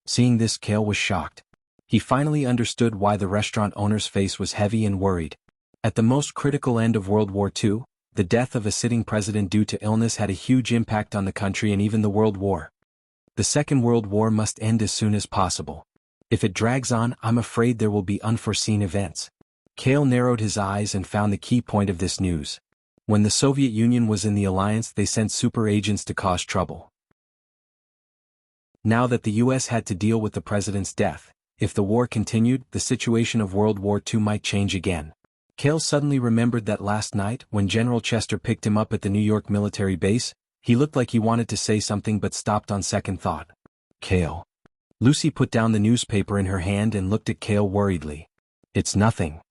Speaker 1: Seeing this, Kale was shocked. He finally understood why the restaurant owner's face was heavy and worried. At the most critical end of World War II, the death of a sitting president due to illness had a huge impact on the country and even the World War. The Second World War must end as soon as possible. If it drags on, I'm afraid there will be unforeseen events. Kale narrowed his eyes and found the key point of this news. When the Soviet Union was in the alliance, they sent super agents to cause trouble. Now that the US had to deal with the president's death, if the war continued, the situation of World War II might change again. Kale suddenly remembered that last night, when General Chester picked him up at the New York military base, he looked like he wanted to say something but stopped on second thought. "Kale." Lucy put down the newspaper in her hand and looked at Kale worriedly. "It's nothing."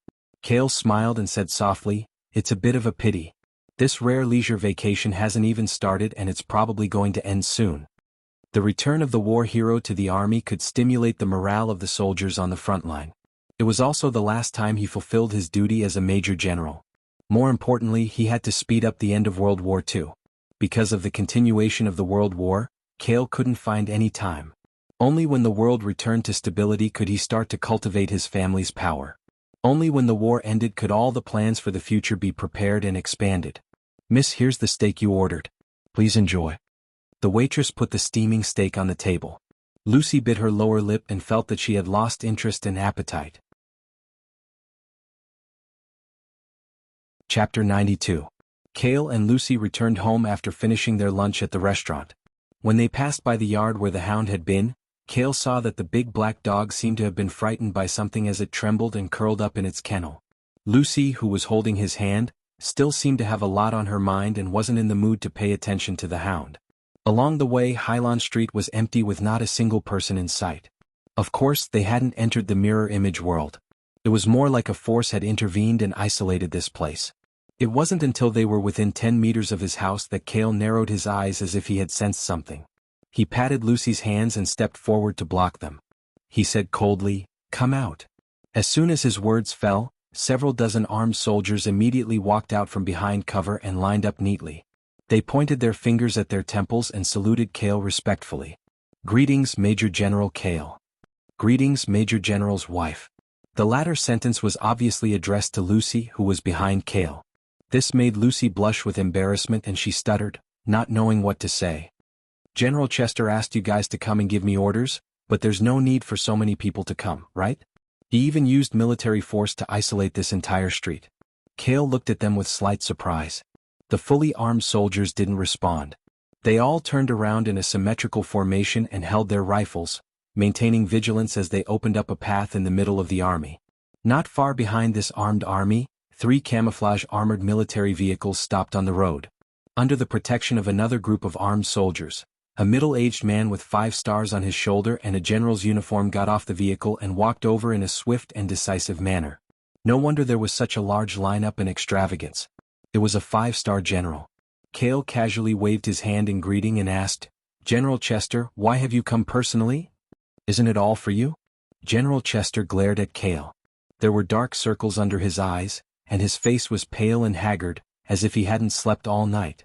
Speaker 1: Kale smiled and said softly, "It's a bit of a pity. This rare leisure vacation hasn't even started and it's probably going to end soon." The return of the war hero to the army could stimulate the morale of the soldiers on the front line. It was also the last time he fulfilled his duty as a major general. More importantly, he had to speed up the end of World War II. Because of the continuation of the World War, Kale couldn't find any time. Only when the world returned to stability could he start to cultivate his family's power. Only when the war ended could all the plans for the future be prepared and expanded. "Miss, here's the steak you ordered. Please enjoy." The waitress put the steaming steak on the table. Lucy bit her lower lip and felt that she had lost interest and appetite. Chapter 92. Kale and Lucy returned home after finishing their lunch at the restaurant. When they passed by the yard where the hound had been, Kale saw that the big black dog seemed to have been frightened by something as it trembled and curled up in its kennel. Lucy, who was holding his hand, still seemed to have a lot on her mind and wasn't in the mood to pay attention to the hound. Along the way, Highland Street was empty with not a single person in sight. Of course, they hadn't entered the mirror image world. It was more like a force had intervened and isolated this place. It wasn't until they were within 10 meters of his house that Kale narrowed his eyes as if he had sensed something. He patted Lucy's hands and stepped forward to block them. He said coldly, "Come out." As soon as his words fell, several dozen armed soldiers immediately walked out from behind cover and lined up neatly. They pointed their fingers at their temples and saluted Kale respectfully. "Greetings, Major General Kale." "Greetings, Major General's wife." The latter sentence was obviously addressed to Lucy, who was behind Kale. This made Lucy blush with embarrassment and she stuttered, not knowing what to say. "General Chester asked you guys to come and give me orders, but there's no need for so many people to come, right? He even used military force to isolate this entire street." Kale looked at them with slight surprise. The fully armed soldiers didn't respond. They all turned around in a symmetrical formation and held their rifles, maintaining vigilance as they opened up a path in the middle of the army. Not far behind this armed army, 3 camouflage armored military vehicles stopped on the road. Under the protection of another group of armed soldiers, A middle-aged man with 5 stars on his shoulder and a general's uniform got off the vehicle and walked over in a swift and decisive manner. No wonder there was such a large lineup and extravagance. It was a 5-star general. Cale casually waved his hand in greeting and asked, "General Chester, why have you come personally? Isn't it all for you?" General Chester glared at Cale. There were dark circles under his eyes, and his face was pale and haggard, as if he hadn't slept all night.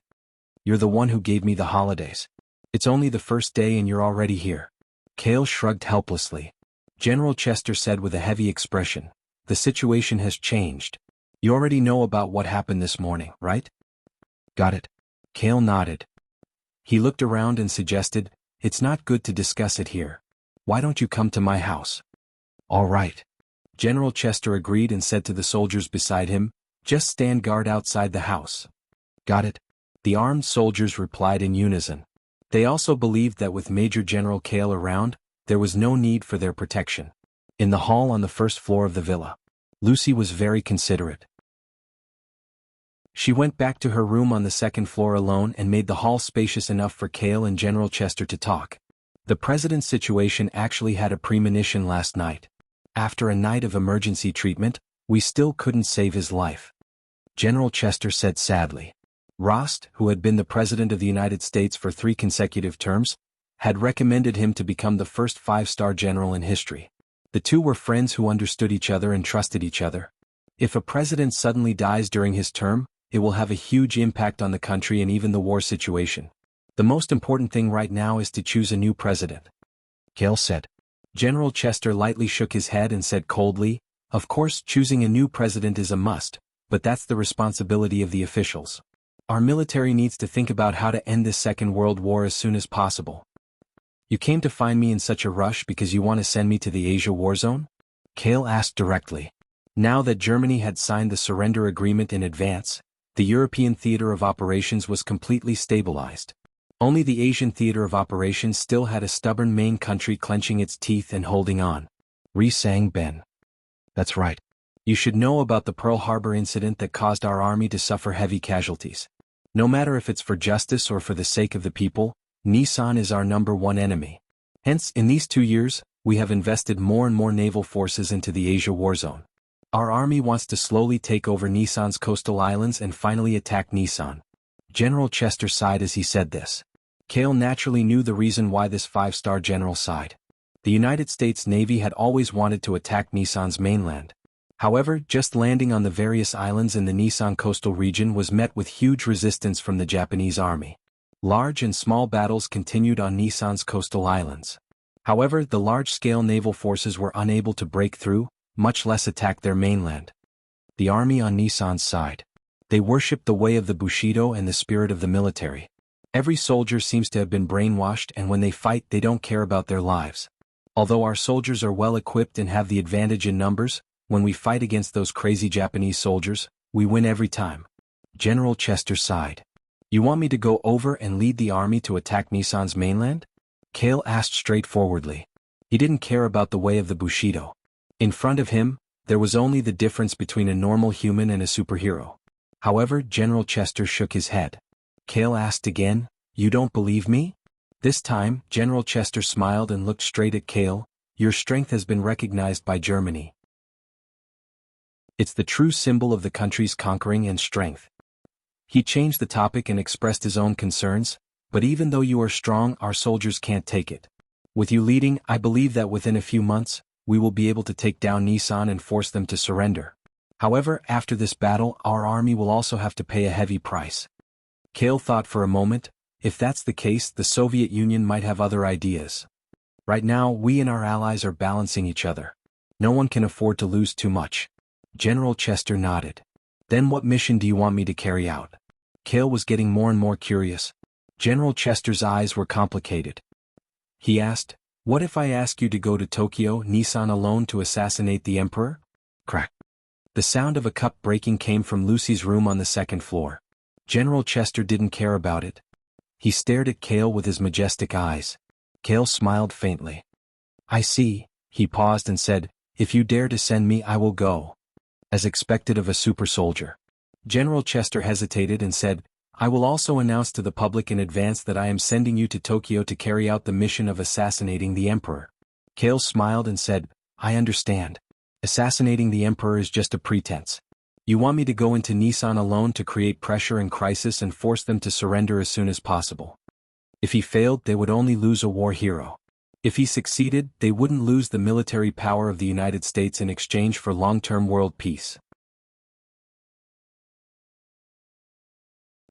Speaker 1: "You're the one who gave me the holidays. It's only the first day and you're already here." Cale shrugged helplessly. General Chester said with a heavy expression, "The situation has changed. You already know about what happened this morning, right?" "Got it." Cale nodded. He looked around and suggested, "It's not good to discuss it here. Why don't you come to my house?" "All right." General Chester agreed and said to the soldiers beside him, "Just stand guard outside the house." "Got it." The armed soldiers replied in unison. They also believed that with Major General Cale around, there was no need for their protection. In the hall on the first floor of the villa, Lucy was very considerate. She went back to her room on the second floor alone and made the hall spacious enough for Cale and General Chester to talk. The president's situation actually had a premonition last night. After a night of emergency treatment, we still couldn't save his life. General Chester said sadly. Rost, who had been the President of the United States for 3 consecutive terms, had recommended him to become the first 5-star general in history. The two were friends who understood each other and trusted each other. If a president suddenly dies during his term, it will have a huge impact on the country and even the war situation. The most important thing right now is to choose a new president, Cale said. General Chester lightly shook his head and said coldly, "Of course, choosing a new president is a must, but that's the responsibility of the officials. Our military needs to think about how to end this Second World War as soon as possible." "You came to find me in such a rush because you want to send me to the Asia war zone?" Cale asked directly. Now that Germany had signed the surrender agreement in advance, the European theater of operations was completely stabilized. Only the Asian theater of operations still had a stubborn main country clenching its teeth and holding on. Re-sang Ben. "That's right. You should know about the Pearl Harbor incident that caused our army to suffer heavy casualties. No matter if it's for justice or for the sake of the people, Nissan is our #1 enemy. Hence, in these 2 years, we have invested more and more naval forces into the Asia war zone. Our army wants to slowly take over Nissan's coastal islands and finally attack Nissan." General Chester sighed as he said this. Cale naturally knew the reason why this 5-star general sighed. The United States Navy had always wanted to attack Nissan's mainland. However, just landing on the various islands in the Nissan coastal region was met with huge resistance from the Japanese army. Large and small battles continued on Nissan's coastal islands. However, the large-scale naval forces were unable to break through, much less attack their mainland. The army on Nissan's side. They worshipped the way of the Bushido and the spirit of the military. Every soldier seems to have been brainwashed, and when they fight they don't care about their lives. Although our soldiers are well equipped and have the advantage in numbers, when we fight against those crazy Japanese soldiers, we win every time. General Chester sighed. "You want me to go over and lead the army to attack Nissan's mainland?" Cale asked straightforwardly. He didn't care about the way of the Bushido. In front of him, there was only the difference between a normal human and a superhero. However, General Chester shook his head. Cale asked again, "You don't believe me?" This time, General Chester smiled and looked straight at Cale. "Your strength has been recognized by Germany. It's the true symbol of the country's conquering and strength." He changed the topic and expressed his own concerns, "But even though you are strong, our soldiers can't take it. With you leading, I believe that within a few months, we will be able to take down Nissan and force them to surrender. However, after this battle, our army will also have to pay a heavy price." Cale thought for a moment. If that's the case, the Soviet Union might have other ideas. Right now, we and our allies are balancing each other. No one can afford to lose too much. General Chester nodded. "Then what mission do you want me to carry out?" Cale was getting more and more curious. General Chester's eyes were complicated. He asked, "What if I ask you to go to Tokyo, Nissan alone to assassinate the emperor?" Crack. The sound of a cup breaking came from Lucy's room on the second floor. General Chester didn't care about it. He stared at Cale with his majestic eyes. Cale smiled faintly. "I see." He paused and said, "If you dare to send me, I will go." As expected of a super soldier. General Chester hesitated and said, I will also announce to the public in advance that I am sending you to Tokyo to carry out the mission of assassinating the emperor. Kale smiled and said, I understand. Assassinating the emperor is just a pretense. You want me to go into Nissan alone to create pressure and crisis and force them to surrender as soon as possible. If he failed, they would only lose a war hero. If he succeeded, they wouldn't lose the military power of the United States in exchange for long-term world peace.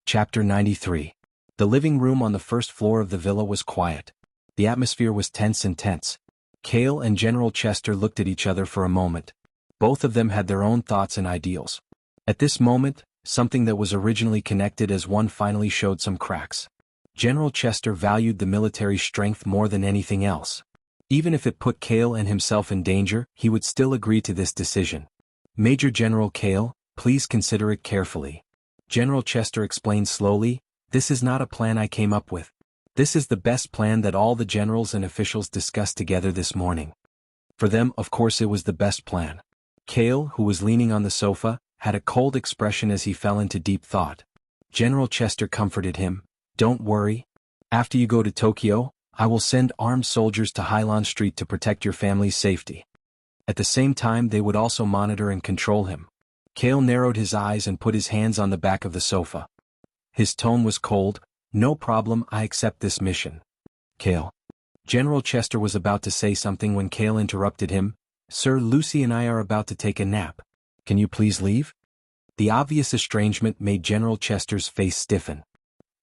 Speaker 1: Chapter 93. The living room on the first floor of the villa was quiet. The atmosphere was tense and tense. Kale and General Chester looked at each other for a moment. Both of them had their own thoughts and ideals. At this moment, something that was originally connected as one finally showed some cracks. General Chester valued the military strength more than anything else. Even if it put Kale and himself in danger, he would still agree to this decision. Major General Kale, please consider it carefully. General Chester explained slowly, this is not a plan I came up with. This is the best plan that all the generals and officials discussed together this morning. For them, of course, it was the best plan. Kale, who was leaning on the sofa, had a cold expression as he fell into deep thought. General Chester comforted him, don't worry. After you go to Tokyo, I will send armed soldiers to Highland Street to protect your family's safety. At the same time, they would also monitor and control him. Kale narrowed his eyes and put his hands on the back of the sofa. His tone was cold, no problem, I accept this mission. Kale. General Chester was about to say something when Kale interrupted him, Sir, Lucy and I are about to take a nap. Can you please leave? The obvious estrangement made General Chester's face stiffen.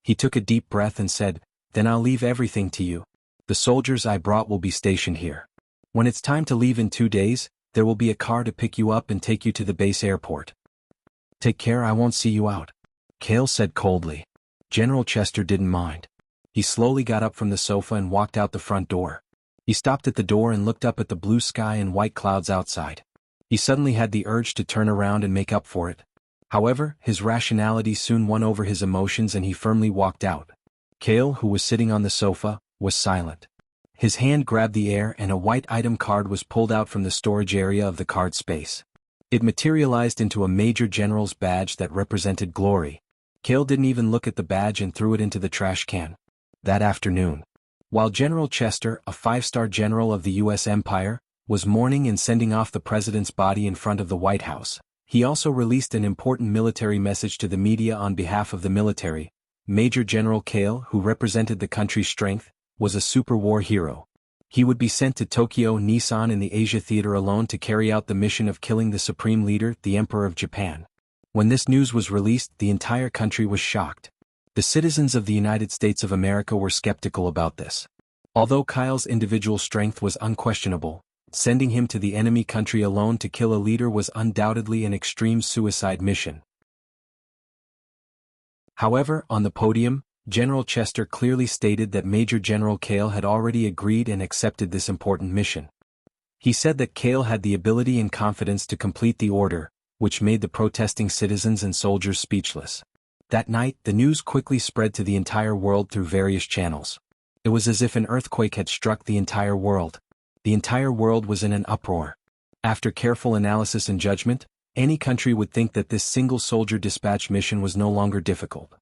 Speaker 1: He took a deep breath and said, then I'll leave everything to you. The soldiers I brought will be stationed here. When it's time to leave in 2 days, there will be a car to pick you up and take you to the base airport. Take care, I won't see you out. Kale said coldly. General Chester didn't mind. He slowly got up from the sofa and walked out the front door. He stopped at the door and looked up at the blue sky and white clouds outside. He suddenly had the urge to turn around and make up for it. However, his rationality soon won over his emotions and he firmly walked out. Kale, who was sitting on the sofa, was silent. His hand grabbed the air and a white item card was pulled out from the storage area of the card space. It materialized into a Major General's badge that represented glory. Kale didn't even look at the badge and threw it into the trash can. That afternoon, while General Chester, a 5-star general of the U.S. Empire, was mourning and sending off the president's body in front of the White House, he also released an important military message to the media on behalf of the military. Major General Kale, who represented the country's strength, was a super war hero. He would be sent to Tokyo Nissan in the Asia Theater alone to carry out the mission of killing the supreme leader, the Emperor of Japan. When this news was released, the entire country was shocked. The citizens of the United States of America were skeptical about this. Although Kyle's individual strength was unquestionable, sending him to the enemy country alone to kill a leader was undoubtedly an extreme suicide mission. However, on the podium, General Chester clearly stated that Major General Kale had already agreed and accepted this important mission. He said that Kale had the ability and confidence to complete the order, which made the protesting citizens and soldiers speechless. That night, the news quickly spread to the entire world through various channels. It was as if an earthquake had struck the entire world. The entire world was in an uproar. After careful analysis and judgment, any country would think that this single soldier dispatch mission was no longer difficult.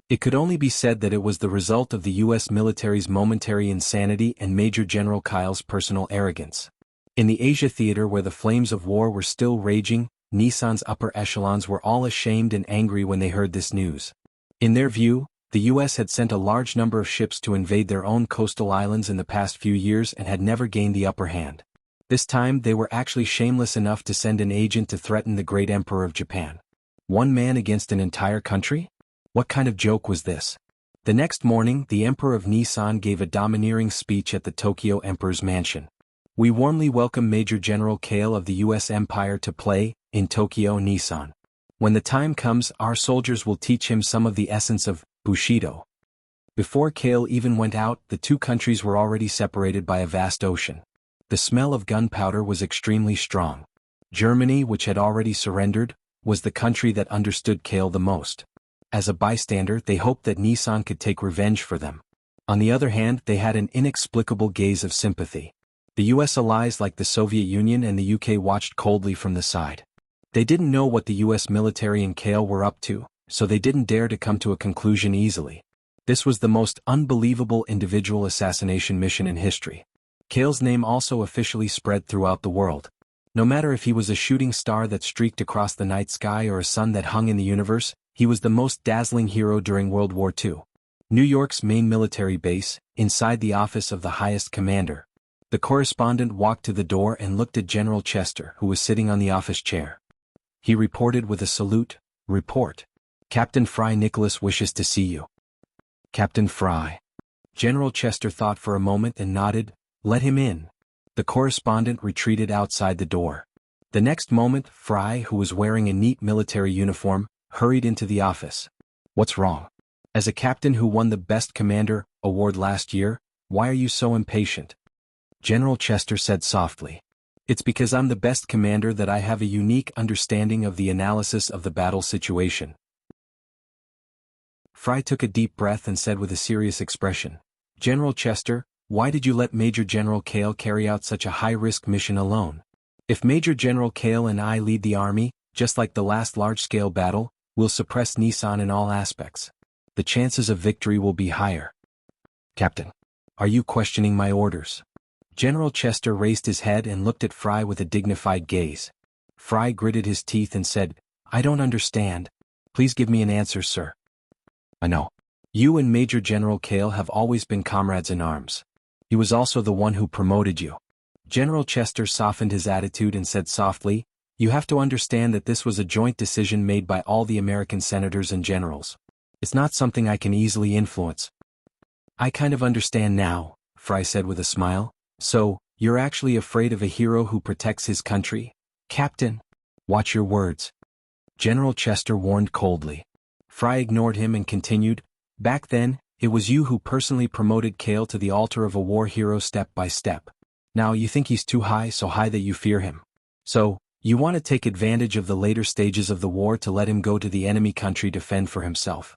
Speaker 1: It could only be said that it was the result of the U.S. military's momentary insanity and Major General Kyle's personal arrogance. In the Asia Theater, where the flames of war were still raging, Nissan's upper echelons were all ashamed and angry when they heard this news. In their view, the U.S. had sent a large number of ships to invade their own coastal islands in the past few years and had never gained the upper hand. This time they were actually shameless enough to send an agent to threaten the great Emperor of Japan. One man against an entire country? What kind of joke was this? The next morning, the Emperor of Nissan gave a domineering speech at the Tokyo Emperor's mansion. We warmly welcome Major General Kale of the U.S. Empire to play in Tokyo Nissan. When the time comes, our soldiers will teach him some of the essence of Bushido. Before Kale even went out, the two countries were already separated by a vast ocean. The smell of gunpowder was extremely strong. Germany, which had already surrendered, was the country that understood Kale the most. As a bystander, they hoped that Nissan could take revenge for them. On the other hand, they had an inexplicable gaze of sympathy. The U.S. allies like the Soviet Union and the U.K. watched coldly from the side. They didn't know what the U.S. military and Kale were up to, so they didn't dare to come to a conclusion easily. This was the most unbelievable individual assassination mission in history. Cale's name also officially spread throughout the world. No matter if he was a shooting star that streaked across the night sky or a sun that hung in the universe, he was the most dazzling hero during World War II. New York's main military base, inside the office of the highest commander. The correspondent walked to the door and looked at General Chester, who was sitting on the office chair. He reported with a salute, "Report. Captain Fry Nicholas wishes to see you." "Captain Fry." General Chester thought for a moment and nodded. "Let him in." The correspondent retreated outside the door. The next moment, Fry, who was wearing a neat military uniform, hurried into the office. "What's wrong? As a captain who won the Best Commander award last year, why are you so impatient?" General Chester said softly. "It's because I'm the best commander that I have a unique understanding of the analysis of the battle situation." Fry took a deep breath and said with a serious expression, "General Chester, why did you let Major General Cale carry out such a high-risk mission alone? If Major General Cale and I lead the army, just like the last large-scale battle, we'll suppress Nissan in all aspects. The chances of victory will be higher." "Captain, are you questioning my orders?" General Chester raised his head and looked at Fry with a dignified gaze. Fry gritted his teeth and said, "I don't understand. Please give me an answer, sir." "I know. You and Major General Cale have always been comrades in arms. He was also the one who promoted you." General Chester softened his attitude and said softly, "You have to understand that this was a joint decision made by all the American senators and generals. It's not something I can easily influence." "I kind of understand now," Fry said with a smile. "So, you're actually afraid of a hero who protects his country? Captain, watch your words." General Chester warned coldly. Fry ignored him and continued, "Back then, it was you who personally promoted Cale to the altar of a war hero step by step. Now you think he's too high, so high that you fear him. So, you want to take advantage of the later stages of the war to let him go to the enemy country to fend for himself.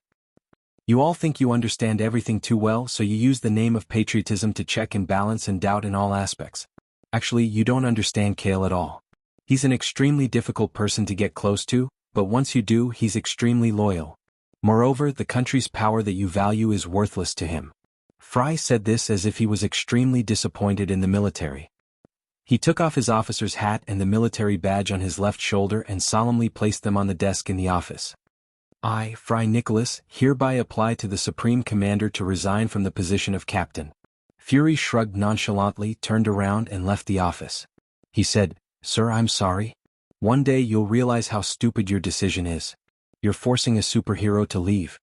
Speaker 1: You all think you understand everything too well, so you use the name of patriotism to check and balance and doubt in all aspects. Actually, you don't understand Cale at all. He's an extremely difficult person to get close to, but once you do, he's extremely loyal. Moreover, the country's power that you value is worthless to him." Fry said this as if he was extremely disappointed in the military. He took off his officer's hat and the military badge on his left shoulder and solemnly placed them on the desk in the office. "I, Fry Nicholas, hereby apply to the Supreme Commander to resign from the position of captain." Fury shrugged nonchalantly, turned around and left the office. He said, "Sir, I'm sorry. One day you'll realize how stupid your decision is. You're forcing a superhero to leave."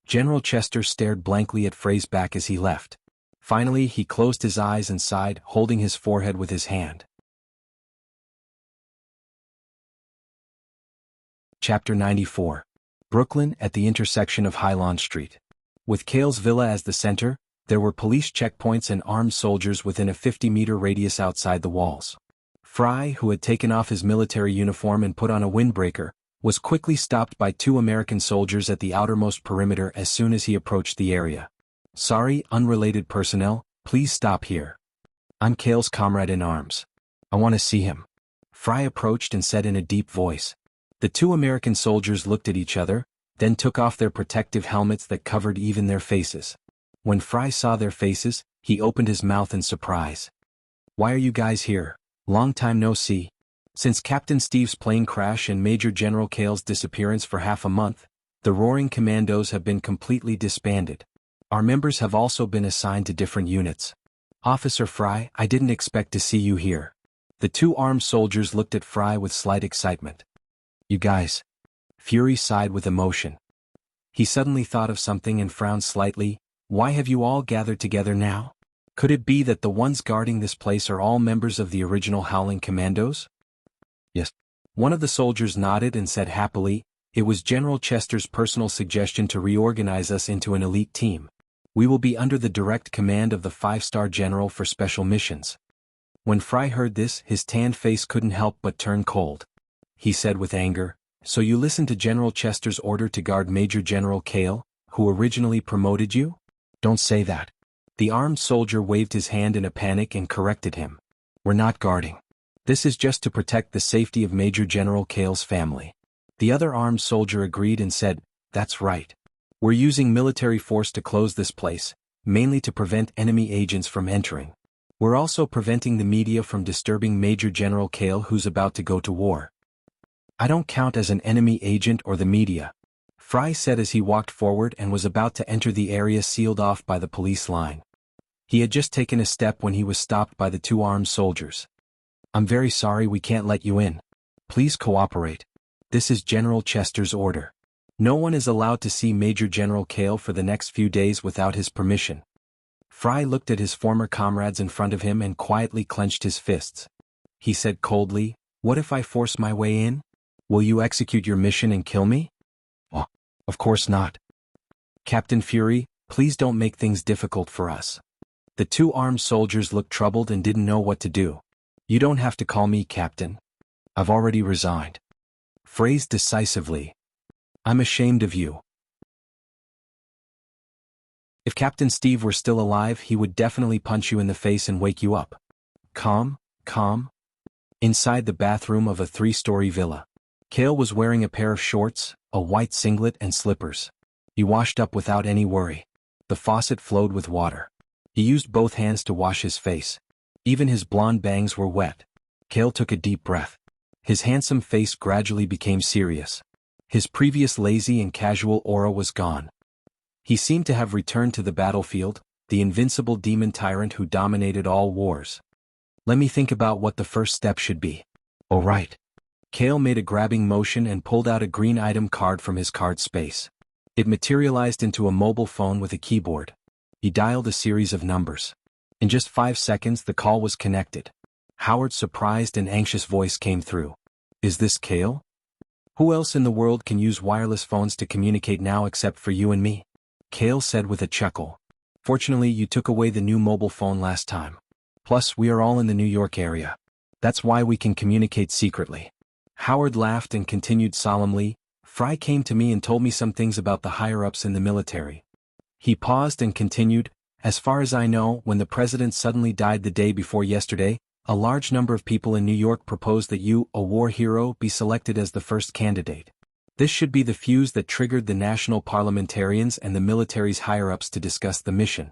Speaker 1: General Chester stared blankly at Fray's back as he left. Finally, he closed his eyes and sighed, holding his forehead with his hand. Chapter 94. Brooklyn at the intersection of Highland Street. With Cale's villa as the center, there were police checkpoints and armed soldiers within a 50-meter radius outside the walls. Fry, who had taken off his military uniform and put on a windbreaker, was quickly stopped by 2 American soldiers at the outermost perimeter as soon as he approached the area. "Sorry, unrelated personnel, please stop here. I'm Cale's comrade in arms. I want to see him." Fry approached and said in a deep voice. The 2 American soldiers looked at each other, then took off their protective helmets that covered even their faces. When Fry saw their faces, he opened his mouth in surprise. "Why are you guys here? Long time no see. Since Captain Steve's plane crash and Major General Cale's disappearance for half a month, the Roaring Commandos have been completely disbanded. Our members have also been assigned to different units. Officer Fry, I didn't expect to see you here." The 2 armed soldiers looked at Fry with slight excitement. "You guys." Fury sighed with emotion. He suddenly thought of something and frowned slightly. "Why have you all gathered together now? Could it be that the ones guarding this place are all members of the original Howling Commandos?" "Yes." One of the soldiers nodded and said happily, "It was General Chester's personal suggestion to reorganize us into an elite team. We will be under the direct command of the 5-star general for special missions." When Fry heard this, his tanned face couldn't help but turn cold. He said with anger, "So you listened to General Chester's order to guard Major General Cale, who originally promoted you?" "Don't say that." The armed soldier waved his hand in a panic and corrected him. "We're not guarding. This is just to protect the safety of Major General Cale's family." The other armed soldier agreed and said, That's right. We're using military force to close this place, mainly to prevent enemy agents from entering. We're also preventing the media from disturbing Major General Kale, who's about to go to war. I don't count as an enemy agent or the media, Fry said as he walked forward and was about to enter the area sealed off by the police line. He had just taken a step when he was stopped by the two armed soldiers. I'm very sorry, we can't let you in. Please cooperate. This is General Chester's order. No one is allowed to see Major General Kale for the next few days without his permission. Fry looked at his former comrades in front of him and quietly clenched his fists. He said coldly, "What if I force my way in? Will you execute your mission and kill me?" "Oh, of course not. Captain Fury, please don't make things difficult for us." The two armed soldiers looked troubled and didn't know what to do. "You don't have to call me Captain. I've already resigned." Phrased decisively. "I'm ashamed of you." If Captain Steve were still alive, he would definitely punch you in the face and wake you up. Calm, calm. Inside the bathroom of a 3-story villa, Kale was wearing a pair of shorts, a white singlet and slippers. He washed up without any worry. The faucet flowed with water. He used both hands to wash his face. Even his blonde bangs were wet. Kale took a deep breath. His handsome face gradually became serious. His previous lazy and casual aura was gone. He seemed to have returned to the battlefield, the invincible demon tyrant who dominated all wars. "Let me think about what the first step should be." "All right." Kale made a grabbing motion and pulled out a green item card from his card space. It materialized into a mobile phone with a keyboard. He dialed a series of numbers. In just 5 seconds the call was connected. Howard's surprised and anxious voice came through. "Is this Kale? Who else in the world can use wireless phones to communicate now except for you and me?" Kale said with a chuckle. "Fortunately, you took away the new mobile phone last time. Plus, we are all in the New York area. That's why we can communicate secretly." Howard laughed and continued solemnly, "Fry came to me and told me some things about the higher-ups in the military." He paused and continued, "As far as I know, when the president suddenly died the day before yesterday, a large number of people in New York proposed that you, a war hero, be selected as the first candidate. This should be the fuse that triggered the national parliamentarians and the military's higher-ups to discuss the mission.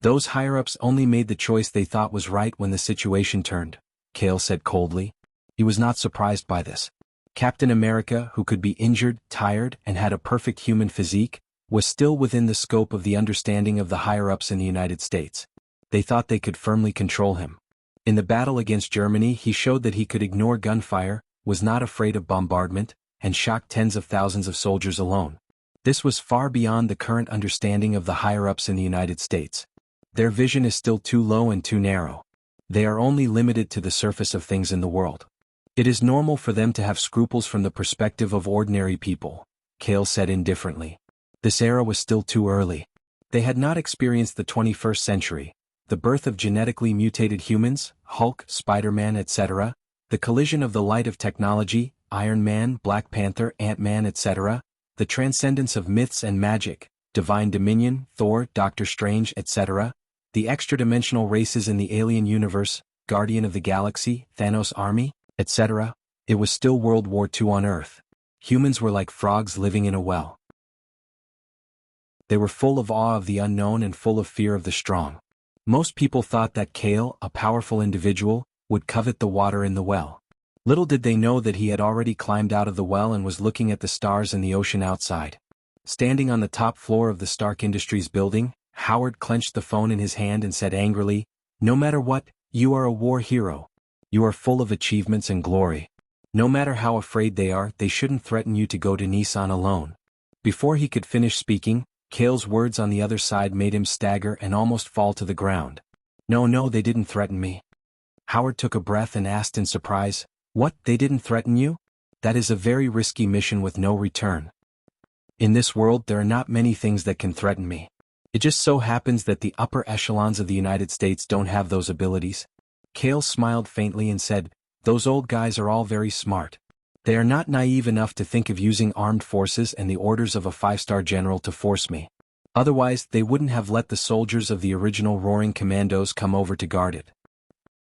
Speaker 1: Those higher-ups only made the choice they thought was right when the situation turned," Kale said coldly. He was not surprised by this. Captain America, who could be injured, tired, and had a perfect human physique, was still within the scope of the understanding of the higher-ups in the United States. They thought they could firmly control him. In the battle against Germany, he showed that he could ignore gunfire, was not afraid of bombardment, and shocked tens of thousands of soldiers alone. This was far beyond the current understanding of the higher-ups in the United States. Their vision is still too low and too narrow. They are only limited to the surface of things in the world. It is normal for them to have scruples from the perspective of ordinary people, Kale said indifferently. This era was still too early. They had not experienced the 21st century, the birth of genetically mutated humans, Hulk, Spider-Man, etc., the collision of the light of technology, Iron Man, Black Panther, Ant-Man, etc., the transcendence of myths and magic, Divine Dominion, Thor, Doctor Strange, etc., the extra-dimensional races in the alien universe, Guardian of the Galaxy, Thanos' army, etc. It was still World War II on Earth. Humans were like frogs living in a well. They were full of awe of the unknown and full of fear of the strong. Most people thought that Kale, a powerful individual, would covet the water in the well. Little did they know that he had already climbed out of the well and was looking at the stars and the ocean outside. Standing on the top floor of the Stark Industries building, Howard clenched the phone in his hand and said angrily, "No matter what, you are a war hero. You are full of achievements and glory. No matter how afraid they are, they shouldn't threaten you to go to Nissan alone." Before he could finish speaking, Kale's words on the other side made him stagger and almost fall to the ground. No, they didn't threaten me." Howard took a breath and asked in surprise, "What, they didn't threaten you? That is a very risky mission with no return. In this world there are not many things that can threaten me. It just so happens that the upper echelons of the United States don't have those abilities." Kale smiled faintly and said, "Those old guys are all very smart. They are not naive enough to think of using armed forces and the orders of a 5-star general to force me. Otherwise, they wouldn't have let the soldiers of the original Roaring Commandos come over to guard it."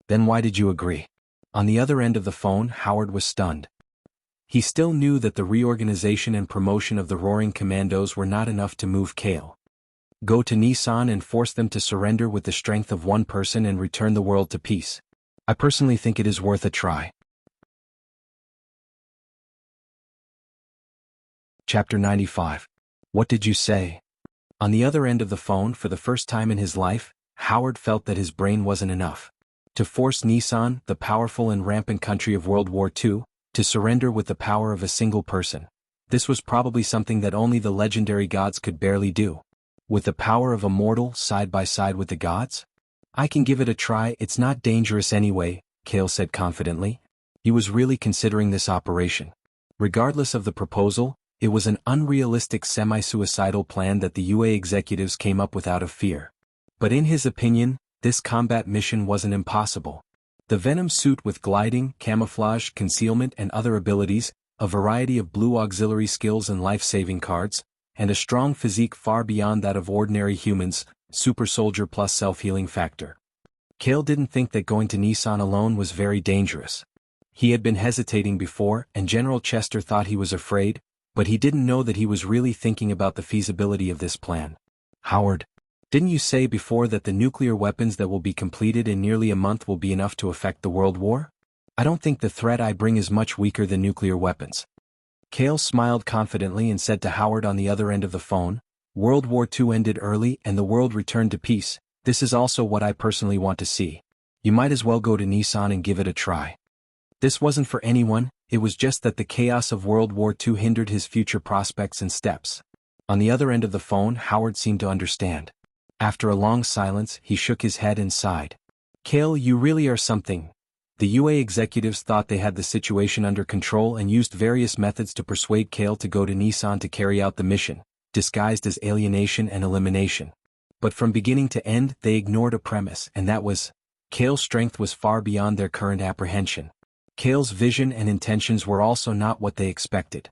Speaker 1: "Then why did you agree?" On the other end of the phone, Howard was stunned. He still knew that the reorganization and promotion of the Roaring Commandos were not enough to move Kale. Go to Nissan and force them to surrender with the strength of one person and return the world to peace. I personally think it is worth a try. Chapter 95. What did you say? On the other end of the phone, for the first time in his life, Howard felt that his brain wasn't enough. To force Nissan, the powerful and rampant country of World War II, to surrender with the power of a single person. This was probably something that only the legendary gods could barely do. With the power of a mortal side by side with the gods? I can give it a try, it's not dangerous anyway, Kale said confidently. He was really considering this operation. Regardless of the proposal, it was an unrealistic semi-suicidal plan that the UA executives came up with out of fear. But in his opinion, this combat mission wasn't impossible. The Venom suit with gliding, camouflage, concealment and other abilities, a variety of blue auxiliary skills and life-saving cards, and a strong physique far beyond that of ordinary humans, super soldier plus self-healing factor. Kale didn't think that going to Nissan alone was very dangerous. He had been hesitating before, and General Chester thought he was afraid, but he didn't know that he was really thinking about the feasibility of this plan. Howard, didn't you say before that the nuclear weapons that will be completed in nearly a month will be enough to affect the World War? I don't think the threat I bring is much weaker than nuclear weapons. Kale smiled confidently and said to Howard on the other end of the phone, World War II ended early and the world returned to peace. This is also what I personally want to see. You might as well go to Nissan and give it a try. This wasn't for anyone, it was just that the chaos of World War II hindered his future prospects and steps. On the other end of the phone, Howard seemed to understand. After a long silence, he shook his head and sighed. Kale, you really are something. The UA executives thought they had the situation under control and used various methods to persuade Kale to go to Nissan to carry out the mission, disguised as alienation and elimination. But from beginning to end, they ignored a premise, and that was, Kale's strength was far beyond their current apprehension. Kale's vision and intentions were also not what they expected.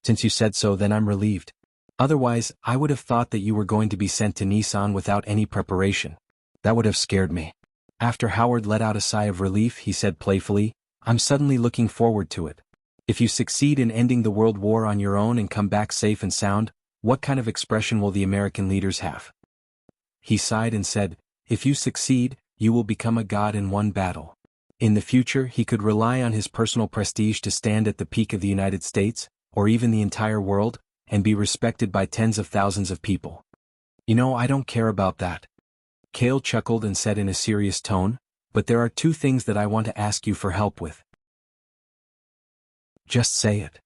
Speaker 1: Since you said so, then I'm relieved. Otherwise, I would have thought that you were going to be sent to Nissan without any preparation. That would have scared me. After Howard let out a sigh of relief, he said playfully, I'm suddenly looking forward to it. If you succeed in ending the World War on your own and come back safe and sound, what kind of expression will the American leaders have? He sighed and said, if you succeed, you will become a god in one battle. In the future, he could rely on his personal prestige to stand at the peak of the United States, or even the entire world, and be respected by tens of thousands of people. You know, I don't care about that. Kale chuckled and said in a serious tone, but there are two things that I want to ask you for help with. Just say it.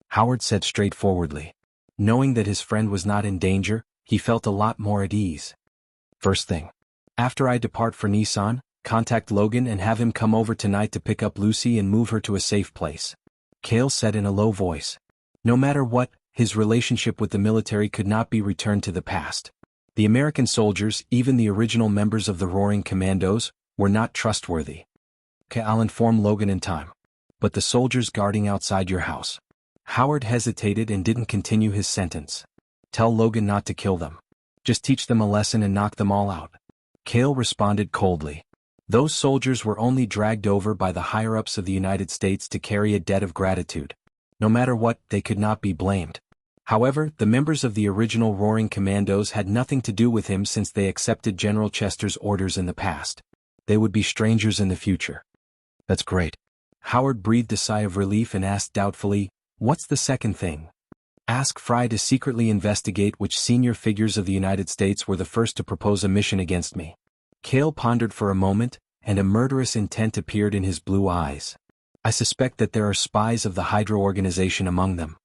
Speaker 1: Howard said straightforwardly. Knowing that his friend was not in danger, he felt a lot more at ease. First thing. After I depart for Nissan, contact Logan and have him come over tonight to pick up Lucy and move her to a safe place. Kale said in a low voice. No matter what, his relationship with the military could not be returned to the past. The American soldiers, even the original members of the Roaring Commandos, were not trustworthy. Okay, I'll inform Logan in time. But the soldiers guarding outside your house. Howard hesitated and didn't continue his sentence. Tell Logan not to kill them. Just teach them a lesson and knock them all out. Kale responded coldly. Those soldiers were only dragged over by the higher-ups of the United States to carry a debt of gratitude. No matter what, they could not be blamed. However, the members of the original Roaring Commandos had nothing to do with him since they accepted General Chester's orders in the past. They would be strangers in the future. That's great. Howard breathed a sigh of relief and asked doubtfully, what's the second thing? Ask Fry to secretly investigate which senior figures of the United States were the first to propose a mission against me. Kale pondered for a moment, and a murderous intent appeared in his blue eyes. I suspect that there are spies of the Hydra organization among them.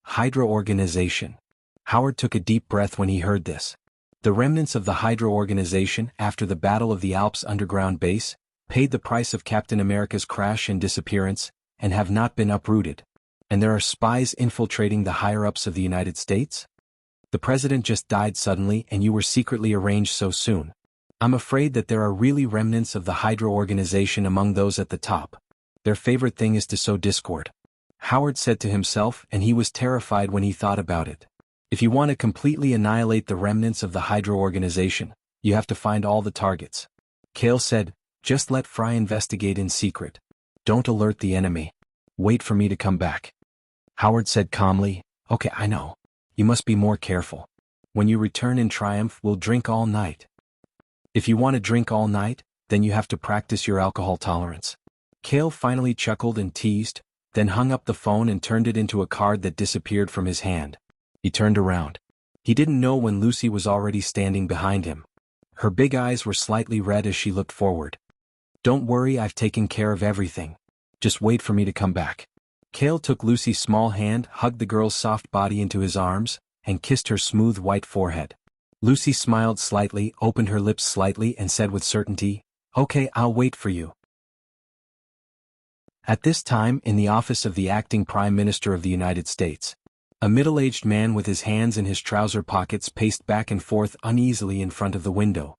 Speaker 1: Hydra organization. Howard took a deep breath when he heard this. The remnants of the Hydra organization, after the Battle of the Alps underground base, paid the price of Captain America's crash and disappearance, and have not been uprooted. And there are spies infiltrating the higher-ups of the United States? The president just died suddenly and you were secretly arranged so soon. I'm afraid that there are really remnants of the Hydra organization among those at the top. Their favorite thing is to sow discord. Howard said to himself, and he was terrified when he thought about it. If you want to completely annihilate the remnants of the Hydra organization, you have to find all the targets. Kale said, just let Fry investigate in secret. Don't alert the enemy. Wait for me to come back. Howard said calmly, "Okay, I know. You must be more careful. When you return in triumph, we'll drink all night." "If you want to drink all night, then you have to practice your alcohol tolerance." Cale finally chuckled and teased, then hung up the phone and turned it into a card that disappeared from his hand. He turned around. He didn't know when Lucy was already standing behind him. Her big eyes were slightly red as she looked forward. "Don't worry, I've taken care of everything. Just wait for me to come back." Cale took Lucy's small hand, hugged the girl's soft body into his arms, and kissed her smooth white forehead. Lucy smiled slightly, opened her lips slightly and said with certainty, "Okay, I'll wait for you." At this time, in the office of the acting Prime Minister of the United States, a middle-aged man with his hands in his trouser pockets paced back and forth uneasily in front of the window.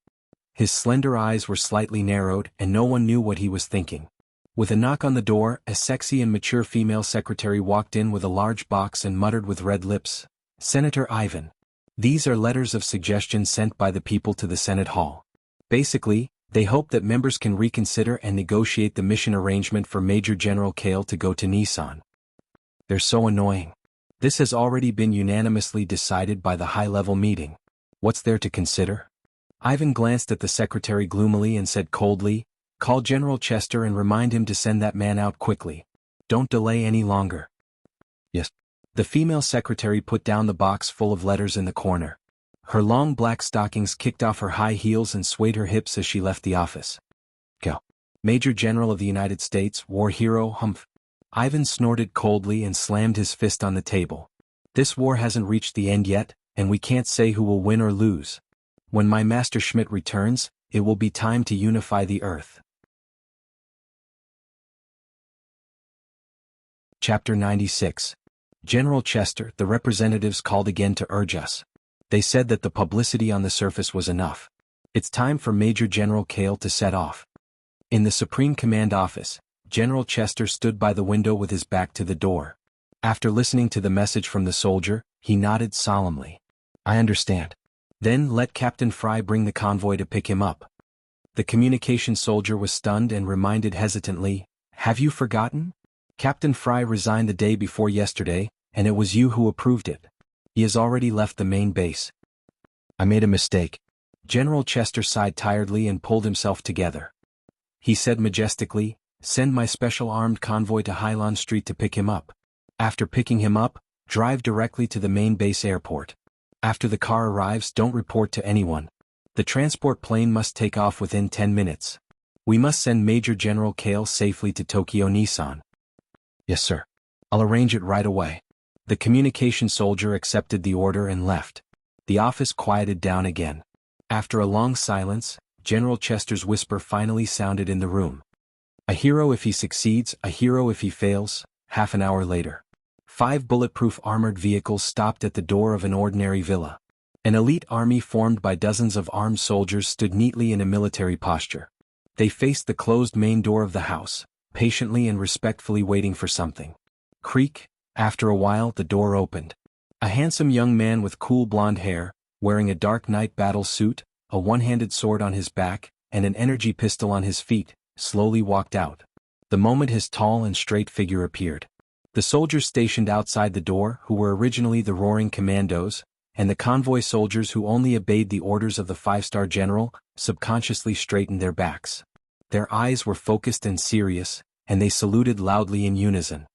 Speaker 1: His slender eyes were slightly narrowed, and no one knew what he was thinking. With a knock on the door, a sexy and mature female secretary walked in with a large box and muttered with red lips, "Senator Ivan. These are letters of suggestion sent by the people to the Senate Hall. Basically, they hope that members can reconsider and negotiate the mission arrangement for Major General Cale to go to Nissan. They're so annoying. This has already been unanimously decided by the high-level meeting. What's there to consider?" Ivan glanced at the secretary gloomily and said coldly, "Call General Chester and remind him to send that man out quickly. Don't delay any longer." "Yes." The female secretary put down the box full of letters in the corner. Her long black stockings kicked off her high heels and swayed her hips as she left the office. "Go. Major General of the United States, war hero, humph." Ivan snorted coldly and slammed his fist on the table. "This war hasn't reached the end yet, and we can't say who will win or lose. When my master Schmidt returns, it will be time to unify the earth." Chapter 96. General Chester, the representatives called again to urge us. They said that the publicity on the surface was enough. It's time for Major General Cale to set off. In the Supreme Command office, General Chester stood by the window with his back to the door. After listening to the message from the soldier, he nodded solemnly. "I understand. Then let Captain Fry bring the convoy to pick him up." The communication soldier was stunned and reminded hesitantly, "Have you forgotten? Captain Fry resigned the day before yesterday, and it was you who approved it. He has already left the main base." "I made a mistake." General Chester sighed tiredly and pulled himself together. He said majestically, "Send my special armed convoy to Highland Street to pick him up. After picking him up, drive directly to the main base airport. After the car arrives, don't report to anyone. The transport plane must take off within 10 minutes. We must send Major General Cale safely to Tokyo Nissan." "Yes, sir. I'll arrange it right away." The communication soldier accepted the order and left. The office quieted down again. After a long silence, General Chester's whisper finally sounded in the room. "A hero if he succeeds, a hero if he fails." Half an hour later, 5 bulletproof armored vehicles stopped at the door of an ordinary villa. An elite army formed by dozens of armed soldiers stood neatly in a military posture. They faced the closed main door of the house, patiently and respectfully waiting for something. Creak. After a while, the door opened. A handsome young man with cool blonde hair, wearing a dark night battle suit, a one-handed sword on his back, and an energy pistol on his feet, slowly walked out. The moment his tall and straight figure appeared, the soldiers stationed outside the door, who were originally the Roaring Commandos, and the convoy soldiers who only obeyed the orders of the 5-star general, subconsciously straightened their backs. Their eyes were focused and serious, and they saluted loudly in unison.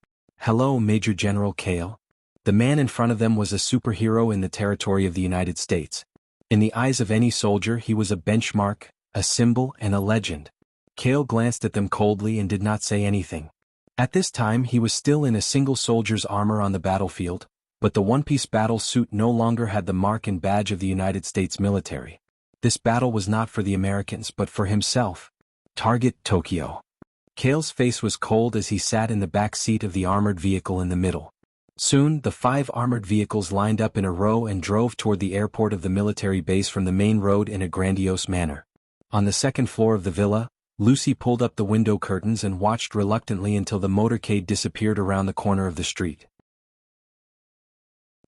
Speaker 1: "Hello, Major General Cale." The man in front of them was a superhero in the territory of the United States. In the eyes of any soldier, he was a benchmark, a symbol, and a legend. Cale glanced at them coldly and did not say anything. At this time he was still in a single soldier's armor on the battlefield, but the one-piece battle suit no longer had the mark and badge of the United States military. This battle was not for the Americans but for himself. Target Tokyo. Cale's face was cold as he sat in the back seat of the armored vehicle in the middle. Soon, the 5 armored vehicles lined up in a row and drove toward the airport of the military base from the main road in a grandiose manner. On the second floor of the villa, Lucy pulled up the window curtains and watched reluctantly until the motorcade disappeared around the corner of the street.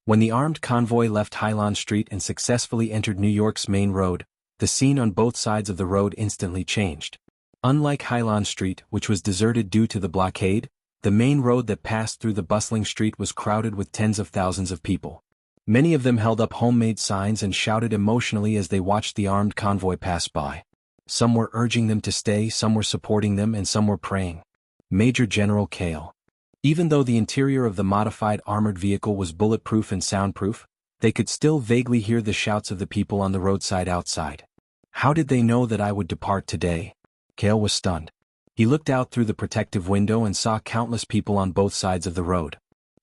Speaker 1: When the armed convoy left Highland Street and successfully entered New York's main road, the scene on both sides of the road instantly changed. Unlike Highland Street, which was deserted due to the blockade, The main road that passed through the bustling street was crowded with tens of thousands of people. Many of them held up homemade signs and shouted emotionally as they watched the armed convoy pass by. Some were urging them to stay, some were supporting them, and some were praying. Major General Kale. Even though the interior of the modified armored vehicle was bulletproof and soundproof, they could still vaguely hear the shouts of the people on the roadside outside. How did they know that I would depart today? Kale was stunned. He looked out through the protective window and saw countless people on both sides of the road.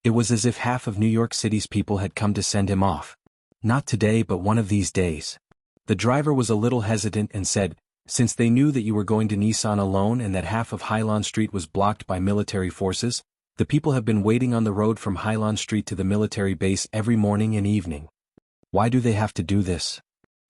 Speaker 1: It was as if half of New York City's people had come to send him off. Not today, but one of these days. The driver was a little hesitant and said, "Since they knew that you were going to Nissan alone and that half of Hylon Street was blocked by military forces, the people have been waiting on the road from Hylon Street to the military base every morning and evening. Why do they have to do this?"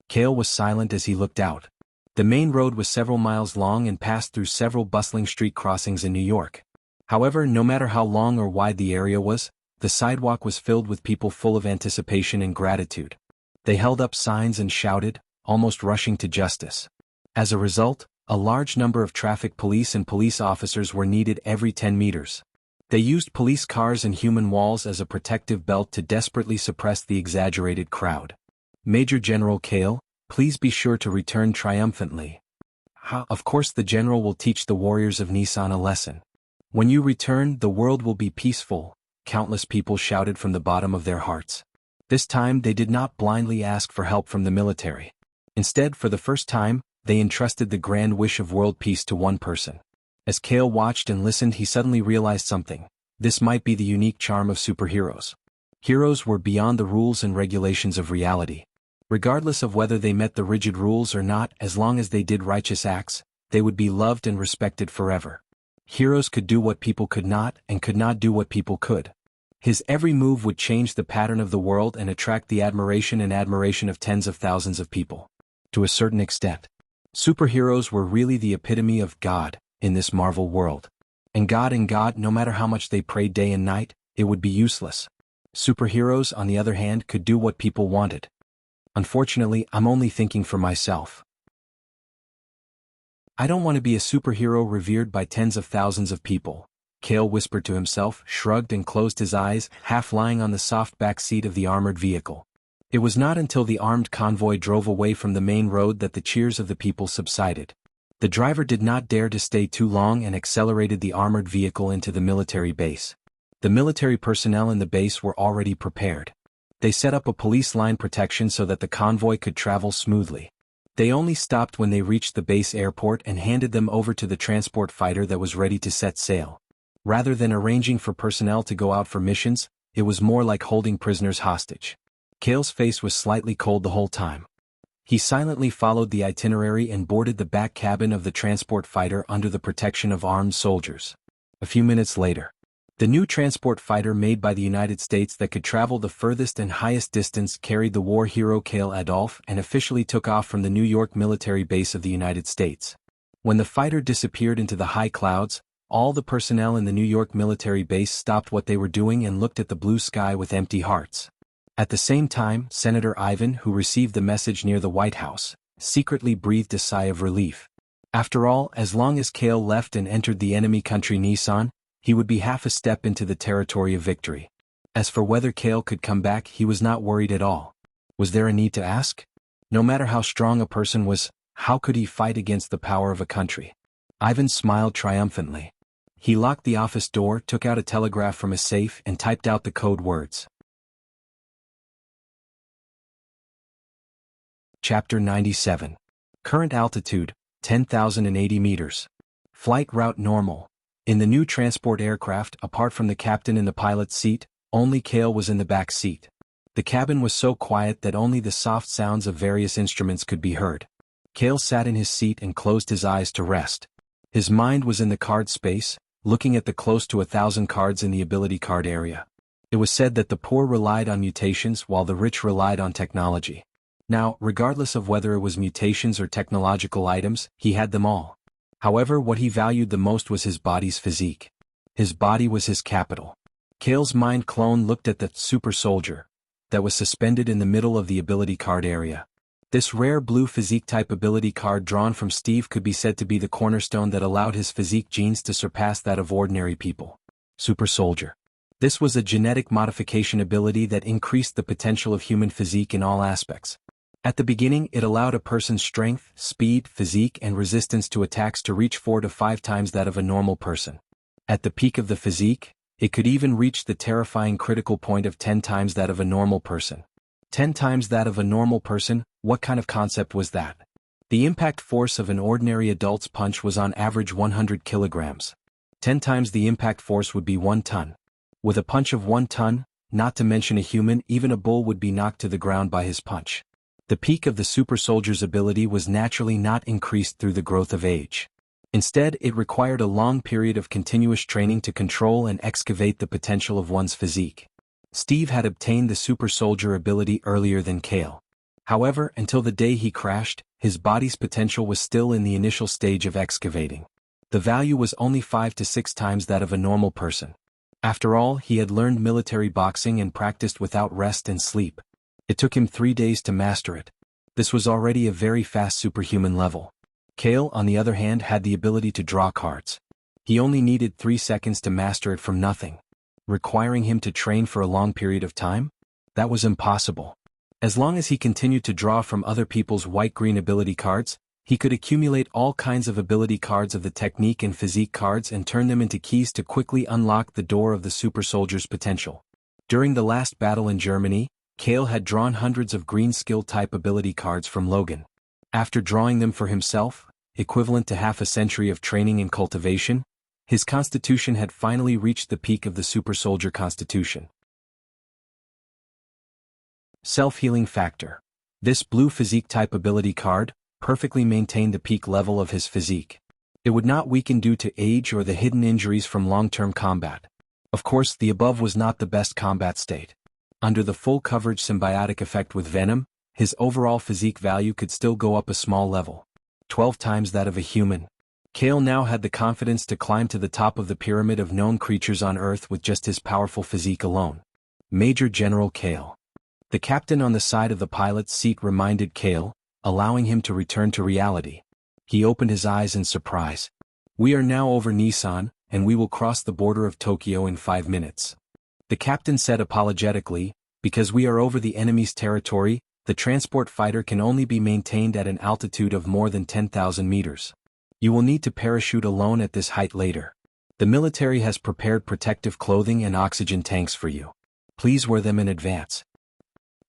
Speaker 1: Kale was silent as he looked out. The main road was several miles long and passed through several bustling street crossings in New York. However, no matter how long or wide the area was, the sidewalk was filled with people full of anticipation and gratitude. They held up signs and shouted, almost rushing to justice. As a result, a large number of traffic police and police officers were needed every 10 meters. They used police cars and human walls as a protective belt to desperately suppress the exaggerated crowd. Major General Kale, please be sure to return triumphantly. Of course the general will teach the warriors of Nissan a lesson. When you return, the world will be peaceful, countless people shouted from the bottom of their hearts. This time they did not blindly ask for help from the military. Instead, for the first time, they entrusted the grand wish of world peace to one person. As Kale watched and listened, he suddenly realized something. This might be the unique charm of superheroes. Heroes were beyond the rules and regulations of reality. Regardless of whether they met the rigid rules or not, as long as they did righteous acts, they would be loved and respected forever. Heroes could do what people could not, and could not do what people could. His every move would change the pattern of the world and attract the admiration of tens of thousands of people. To a certain extent, superheroes were really the epitome of God in this Marvel world. And God, no matter how much they prayed day and night, it would be useless. Superheroes, on the other hand, could do what people wanted. Unfortunately, I'm only thinking for myself. I don't want to be a superhero revered by tens of thousands of people, Kale whispered to himself, shrugged and closed his eyes, half lying on the soft back seat of the armored vehicle. It was not until the armed convoy drove away from the main road that the cheers of the people subsided. The driver did not dare to stay too long and accelerated the armored vehicle into the military base. The military personnel in the base were already prepared. They set up a police line protection so that the convoy could travel smoothly. They only stopped when they reached the base airport and handed them over to the transport fighter that was ready to set sail. Rather than arranging for personnel to go out for missions, it was more like holding prisoners hostage. Kale's face was slightly cold the whole time. He silently followed the itinerary and boarded the back cabin of the transport fighter under the protection of armed soldiers. A few minutes later, the new transport fighter made by the United States that could travel the furthest and highest distance carried the war hero Kale Adolph and officially took off from the New York military base of the United States. When the fighter disappeared into the high clouds, all the personnel in the New York military base stopped what they were doing and looked at the blue sky with empty hearts. At the same time, Senator Ivan, who received the message near the White House, secretly breathed a sigh of relief. After all, as long as Kale left and entered the enemy country Nissan, he would be half a step into the territory of victory. As for whether Kale could come back, he was not worried at all. Was there a need to ask? No matter how strong a person was, how could he fight against the power of a country? Ivan smiled triumphantly. He locked the office door, took out a telegraph from his safe, and typed out the code words. Chapter 97. Current altitude, 10,080 meters. Flight route normal. In the new transport aircraft, apart from the captain in the pilot's seat, only Kale was in the back seat. The cabin was so quiet that only the soft sounds of various instruments could be heard. Kale sat in his seat and closed his eyes to rest. His mind was in the card space, looking at the close to 1,000 cards in the ability card area. It was said that the poor relied on mutations while the rich relied on technology. Now, regardless of whether it was mutations or technological items, he had them all. However, what he valued the most was his body's physique. His body was his capital. Kale's mind clone looked at the super soldier that was suspended in the middle of the ability card area. This rare blue physique type ability card drawn from Steve could be said to be the cornerstone that allowed his physique genes to surpass that of ordinary people. Super Soldier. This was a genetic modification ability that increased the potential of human physique in all aspects. At the beginning, it allowed a person's strength, speed, physique, and resistance to attacks to reach 4 to 5 times that of a normal person. At the peak of the physique, it could even reach the terrifying critical point of 10 times that of a normal person. 10 times that of a normal person, what kind of concept was that? The impact force of an ordinary adult's punch was on average 100 kilograms. 10 times the impact force would be 1 ton. With a punch of 1 ton, not to mention a human, even a bull would be knocked to the ground by his punch. The peak of the super soldier's ability was naturally not increased through the growth of age. Instead, it required a long period of continuous training to control and excavate the potential of one's physique. Steve had obtained the super soldier ability earlier than Kale. However, until the day he crashed, his body's potential was still in the initial stage of excavating. The value was only 5 to 6 times that of a normal person. After all, he had learned military boxing and practiced without rest and sleep. It took him 3 days to master it. This was already a very fast superhuman level. Kale, on the other hand, had the ability to draw cards. He only needed 3 seconds to master it from nothing. Requiring him to train for a long period of time? That was impossible. As long as he continued to draw from other people's white-green ability cards, he could accumulate all kinds of ability cards of the technique and physique cards and turn them into keys to quickly unlock the door of the super soldier's potential. During the last battle in Germany, Kale had drawn hundreds of green skill-type ability cards from Logan. After drawing them for himself, equivalent to half a century of training and cultivation, his constitution had finally reached the peak of the super soldier constitution. Self-healing factor. This blue physique-type ability card perfectly maintained the peak level of his physique. It would not weaken due to age or the hidden injuries from long-term combat. Of course, the above was not the best combat state. Under the full coverage symbiotic effect with Venom, his overall physique value could still go up a small level. 12 times that of a human. Kale now had the confidence to climb to the top of the pyramid of known creatures on Earth with just his powerful physique alone. Major General Kale. The captain on the side of the pilot's seat reminded Kale, allowing him to return to reality. He opened his eyes in surprise. "We are now over Nissan, and we will cross the border of Tokyo in 5 minutes. The captain said apologetically, "Because we are over the enemy's territory, the transport fighter can only be maintained at an altitude of more than 10,000 meters. You will need to parachute alone at this height later. The military has prepared protective clothing and oxygen tanks for you. Please wear them in advance.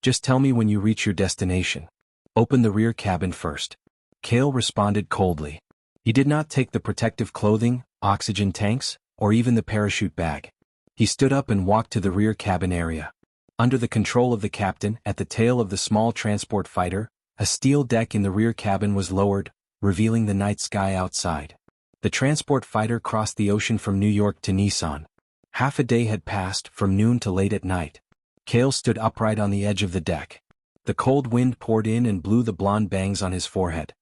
Speaker 1: Just tell me when you reach your destination. Open the rear cabin first." Kale responded coldly. He did not take the protective clothing, oxygen tanks, or even the parachute bag. He stood up and walked to the rear cabin area. Under the control of the captain, at the tail of the small transport fighter, a steel deck in the rear cabin was lowered, revealing the night sky outside. The transport fighter crossed the ocean from New York to Nissan. Half a day had passed, from noon to late at night. Kale stood upright on the edge of the deck. The cold wind poured in and blew the blonde bangs on his forehead.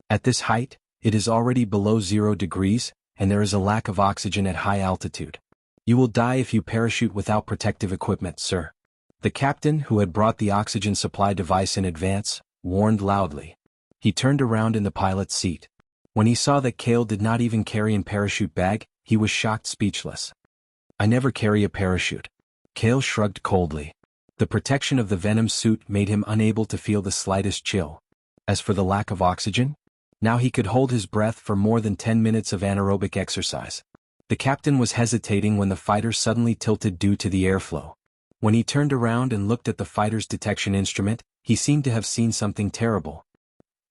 Speaker 1: At this height, it is already below 0 degrees, and there is a lack of oxygen at high altitude. You will die if you parachute without protective equipment, sir. The captain, who had brought the oxygen supply device in advance, warned loudly. He turned around in the pilot's seat. When he saw that Kale did not even carry a parachute bag, he was shocked speechless. "I never carry a parachute." Kale shrugged coldly. The protection of the Venom suit made him unable to feel the slightest chill. As for the lack of oxygen, now he could hold his breath for more than 10 minutes of anaerobic exercise. The captain was hesitating when the fighter suddenly tilted due to the airflow. When he turned around and looked at the fighter's detection instrument, he seemed to have seen something terrible.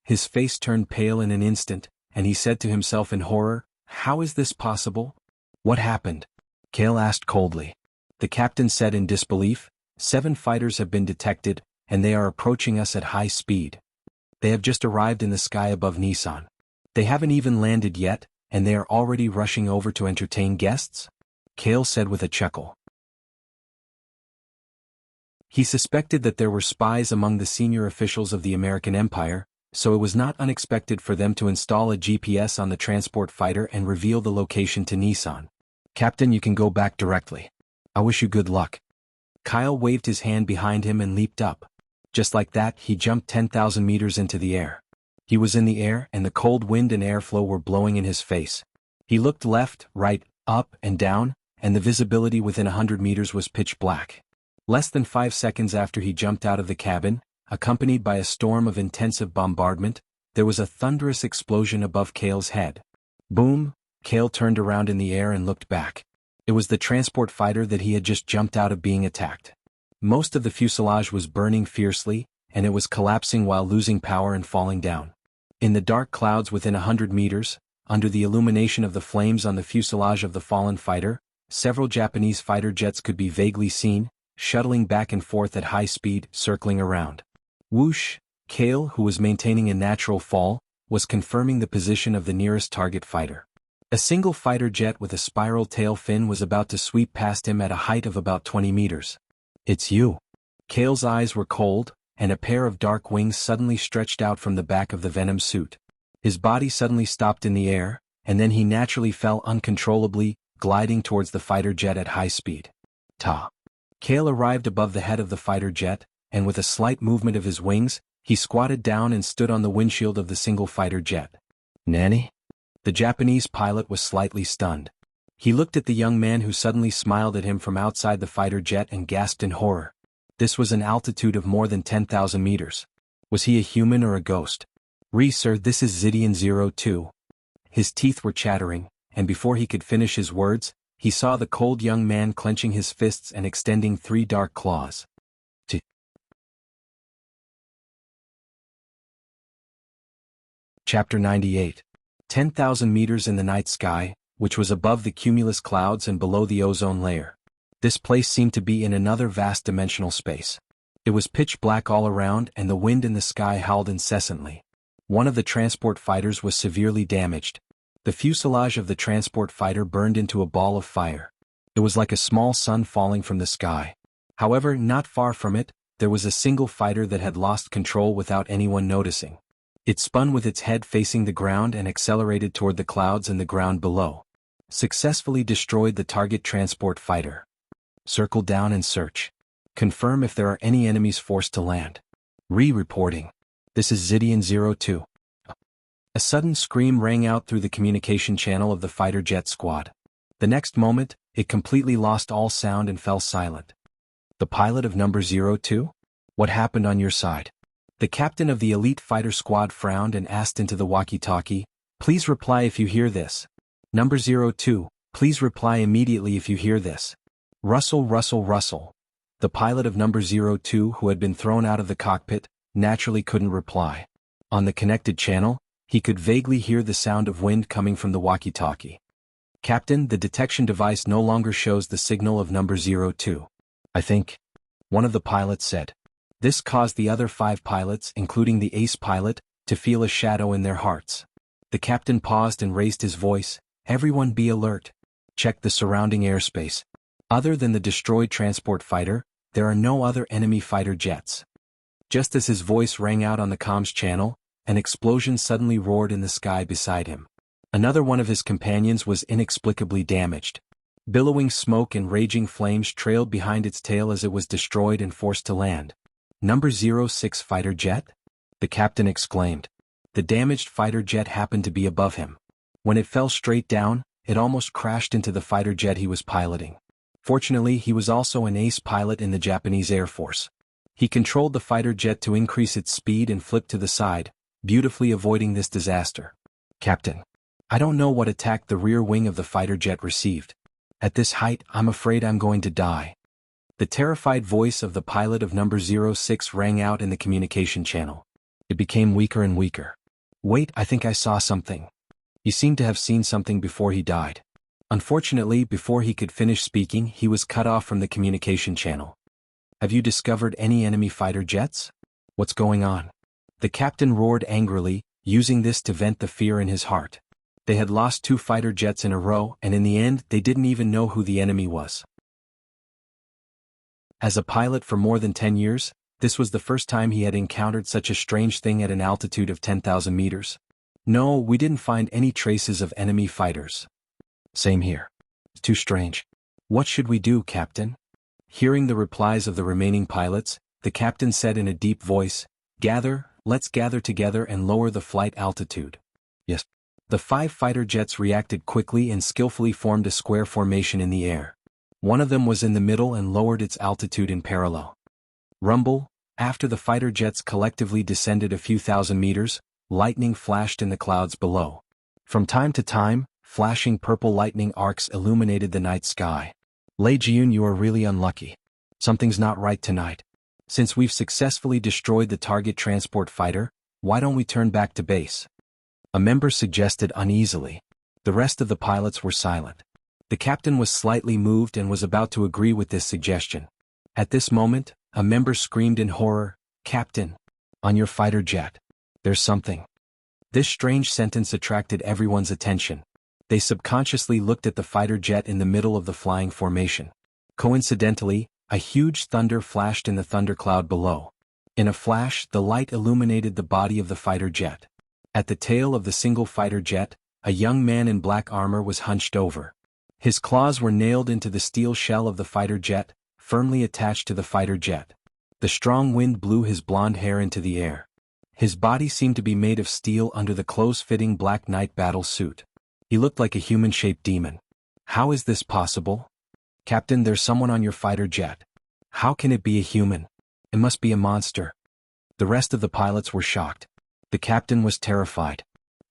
Speaker 1: His face turned pale in an instant, and he said to himself in horror, "How is this possible? What happened?" Kale asked coldly. The captain said in disbelief, 7 fighters have been detected, and they are approaching us at high speed. They have just arrived in the sky above Nissan. They haven't even landed yet, and they are already rushing over to entertain guests?" Kale said with a chuckle. He suspected that there were spies among the senior officials of the American Empire, so it was not unexpected for them to install a GPS on the transport fighter and reveal the location to Nissan. "Captain, you can go back directly. I wish you good luck." Kyle waved his hand behind him and leaped up. Just like that, he jumped 10,000 meters into the air. He was in the air, and the cold wind and airflow were blowing in his face. He looked left, right, up, and down, and the visibility within 100 meters was pitch black. Less than 5 seconds after he jumped out of the cabin, accompanied by a storm of intensive bombardment, there was a thunderous explosion above Kale's head. Boom! Kale turned around in the air and looked back. It was the transport fighter that he had just jumped out of being attacked. Most of the fuselage was burning fiercely, and it was collapsing while losing power and falling down. In the dark clouds within 100 meters, under the illumination of the flames on the fuselage of the fallen fighter, several Japanese fighter jets could be vaguely seen, shuttling back and forth at high speed, circling around. Whoosh! Kale, who was maintaining a natural fall, was confirming the position of the nearest target fighter. A single fighter jet with a spiral tail fin was about to sweep past him at a height of about 20 meters. "It's you." Kale's eyes were cold, and a pair of dark wings suddenly stretched out from the back of the Venom suit. His body suddenly stopped in the air, and then he naturally fell uncontrollably, gliding towards the fighter jet at high speed. Ta! Kale arrived above the head of the fighter jet, and with a slight movement of his wings, he squatted down and stood on the windshield of the single fighter jet. "Nanny?" The Japanese pilot was slightly stunned. He looked at the young man who suddenly smiled at him from outside the fighter jet and gasped in horror. This was an altitude of more than 10,000 meters. Was he a human or a ghost? "Sir, this is Zidian 02. His teeth were chattering, and before he could finish his words, he saw the cold young man clenching his fists and extending 3 dark claws. Chapter 98. 10,000 meters in the night sky, which was above the cumulus clouds and below the ozone layer. This place seemed to be in another vast dimensional space. It was pitch black all around and the wind in the sky howled incessantly. One of the transport fighters was severely damaged. The fuselage of the transport fighter burned into a ball of fire. It was like a small sun falling from the sky. However, not far from it, there was a single fighter that had lost control without anyone noticing. It spun with its head facing the ground and accelerated toward the clouds and the ground below. Successfully destroyed the target transport fighter. Circle down and search. Confirm if there are any enemies forced to land. Reporting. This is Zidian 02. A sudden scream rang out through the communication channel of the fighter jet squad. The next moment, it completely lost all sound and fell silent. The pilot of number 02? What happened on your side? The captain of the elite fighter squad frowned and asked into the walkie-talkie, "Please reply if you hear this. Number 02, please reply immediately if you hear this." Russell. The pilot of number 02, who had been thrown out of the cockpit, naturally couldn't reply. On the connected channel, he could vaguely hear the sound of wind coming from the walkie-talkie. "Captain, the detection device no longer shows the signal of number 02. I think," one of the pilots said. This caused the other 5 pilots, including the ace pilot, to feel a shadow in their hearts. The captain paused and raised his voice, "Everyone be alert. Check the surrounding airspace. Other than the destroyed transport fighter, there are no other enemy fighter jets." Just as his voice rang out on the comms channel, an explosion suddenly roared in the sky beside him. Another one of his companions was inexplicably damaged. Billowing smoke and raging flames trailed behind its tail as it was destroyed and forced to land. "Number 06 fighter jet?" the captain exclaimed. The damaged fighter jet happened to be above him. When it fell straight down, it almost crashed into the fighter jet he was piloting. Fortunately, he was also an ace pilot in the Japanese Air Force. He controlled the fighter jet to increase its speed and flipped to the side, beautifully avoiding this disaster. "Captain, I don't know what attack the rear wing of the fighter jet received. At this height, I'm afraid I'm going to die." The terrified voice of the pilot of number 06 rang out in the communication channel. It became weaker and weaker. "Wait, I think I saw something." He seemed to have seen something before he died. Unfortunately, before he could finish speaking, he was cut off from the communication channel. "Have you discovered any enemy fighter jets? What's going on?" The captain roared angrily, using this to vent the fear in his heart. They had lost 2 fighter jets in a row, and in the end, they didn't even know who the enemy was. As a pilot for more than 10 years, this was the first time he had encountered such a strange thing at an altitude of 10,000 meters. "No, we didn't find any traces of enemy fighters." "Same here. It's too strange. What should we do, Captain?" Hearing the replies of the remaining pilots, the captain said in a deep voice, "Let's gather together and lower the flight altitude." "Yes." The 5 fighter jets reacted quickly and skillfully formed a square formation in the air. One of them was in the middle and lowered its altitude in parallel. Rumble. After the fighter jets collectively descended a few thousand meters, lightning flashed in the clouds below. From time to time, flashing purple lightning arcs illuminated the night sky. Lei Jiyun, you are really unlucky. Something's not right tonight. Since we've successfully destroyed the target transport fighter, why don't we turn back to base? A member suggested uneasily. The rest of the pilots were silent. The captain was slightly moved and was about to agree with this suggestion. At this moment, a member screamed in horror, "Captain! On your fighter jet. There's something." This strange sentence attracted everyone's attention. They subconsciously looked at the fighter jet in the middle of the flying formation. Coincidentally, a huge thunder flashed in the thundercloud below. In a flash, the light illuminated the body of the fighter jet. At the tail of the single fighter jet, a young man in black armor was hunched over. His claws were nailed into the steel shell of the fighter jet, firmly attached to the fighter jet. The strong wind blew his blonde hair into the air. His body seemed to be made of steel under the close-fitting black night battle suit. He looked like a human-shaped demon. How is this possible? Captain, there's someone on your fighter jet. How can it be a human? It must be a monster. The rest of the pilots were shocked. The captain was terrified.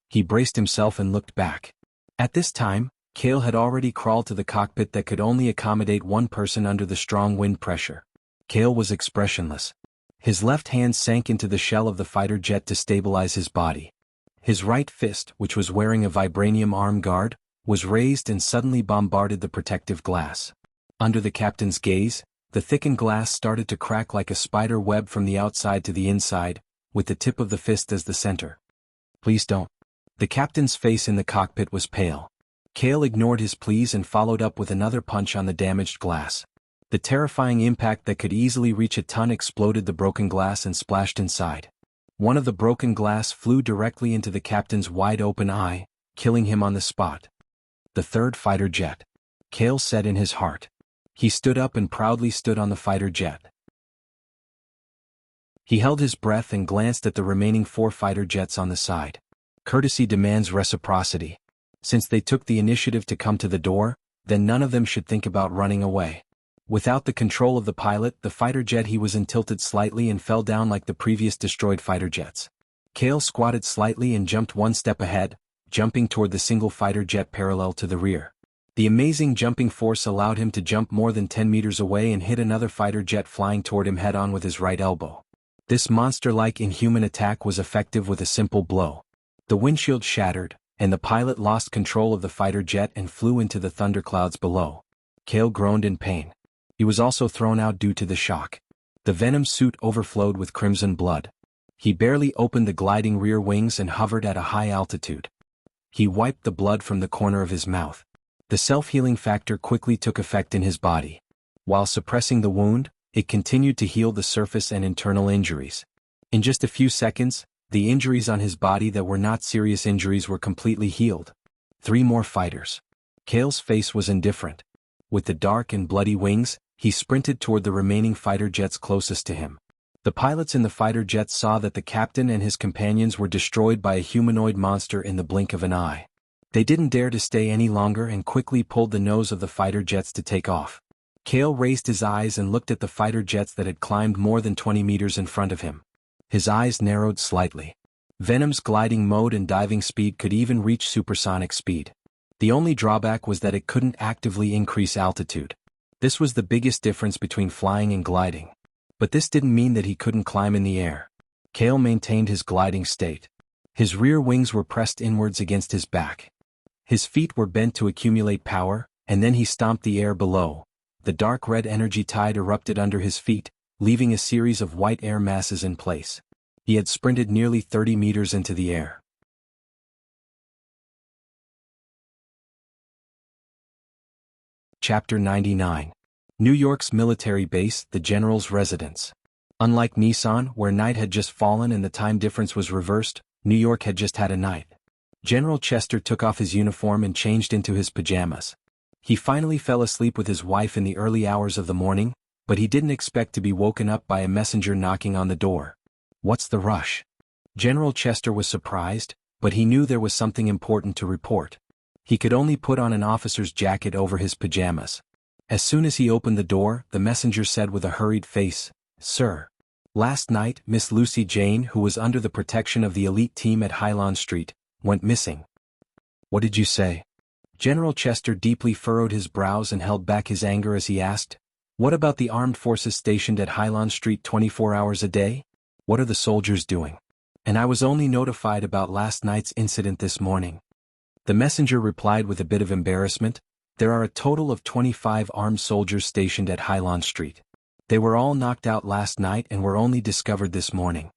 Speaker 1: He braced himself and looked back. At this time, Kale had already crawled to the cockpit that could only accommodate one person under the strong wind pressure. Kale was expressionless. His left hand sank into the shell of the fighter jet to stabilize his body. His right fist, which was wearing a vibranium arm guard, was raised and suddenly bombarded the protective glass. Under the captain's gaze, the thickened glass started to crack like a spider web from the outside to the inside, with the tip of the fist as the center. Please don't. The captain's face in the cockpit was pale. Kale ignored his pleas and followed up with another punch on the damaged glass. The terrifying impact that could easily reach a ton exploded the broken glass and splashed inside. One of the broken glass flew directly into the captain's wide-open eye, killing him on the spot. The 3rd fighter jet. Kale said in his heart. He stood up and proudly stood on the fighter jet. He held his breath and glanced at the remaining 4 fighter jets on the side. Courtesy demands reciprocity. Since they took the initiative to come to the door, then none of them should think about running away. Without the control of the pilot, the fighter jet he was in tilted slightly and fell down like the previous destroyed fighter jets. Kale squatted slightly and jumped one step ahead, jumping toward the single fighter jet parallel to the rear. The amazing jumping force allowed him to jump more than 10 meters away and hit another fighter jet flying toward him head-on with his right elbow. This monster-like inhuman attack was effective with a simple blow. The windshield shattered, and the pilot lost control of the fighter jet and flew into the thunderclouds below. Kale groaned in pain. He was also thrown out due to the shock. The Venom suit overflowed with crimson blood. He barely opened the gliding rear wings and hovered at a high altitude. He wiped the blood from the corner of his mouth. The self-healing factor quickly took effect in his body. While suppressing the wound, it continued to heal the surface and internal injuries. In just a few seconds, the injuries on his body that were not serious injuries were completely healed. 3 more fighters. Kale's face was indifferent. With the dark and bloody wings, he sprinted toward the remaining fighter jets closest to him. The pilots in the fighter jets saw that the captain and his companions were destroyed by a humanoid monster in the blink of an eye. They didn't dare to stay any longer and quickly pulled the nose of the fighter jets to take off. Kale raised his eyes and looked at the fighter jets that had climbed more than 20 meters in front of him. His eyes narrowed slightly. Venom's gliding mode and diving speed could even reach supersonic speed. The only drawback was that it couldn't actively increase altitude. This was the biggest difference between flying and gliding. But this didn't mean that he couldn't climb in the air. Kale maintained his gliding state. His rear wings were pressed inwards against his back. His feet were bent to accumulate power, and then he stomped the air below. The dark red energy tide erupted under his feet, leaving a series of white air masses in place. He had sprinted nearly 30 meters into the air. Chapter 99. New York's military base, the general's residence. Unlike Nissan, where night had just fallen and the time difference was reversed, New York had just had a night. General Chester took off his uniform and changed into his pajamas. He finally fell asleep with his wife in the early hours of the morning, but he didn't expect to be woken up by a messenger knocking on the door. What's the rush? General Chester was surprised. but he knew there was something important to report. He could only put on an officer's jacket over his pajamas. As soon as he opened the door, the messenger said with a hurried face, "Sir. Last night, Miss Lucy Jane, who was under the protection of the elite team at Highland Street, went missing." "What did you say?" General Chester deeply furrowed his brows and held back his anger as he asked, "What about the armed forces stationed at Highland Street 24 hours a day? What are the soldiers doing? And I was only notified about last night's incident this morning." The messenger replied with a bit of embarrassment, "There are a total of 25 armed soldiers stationed at Highland Street. They were all knocked out last night and were only discovered this morning."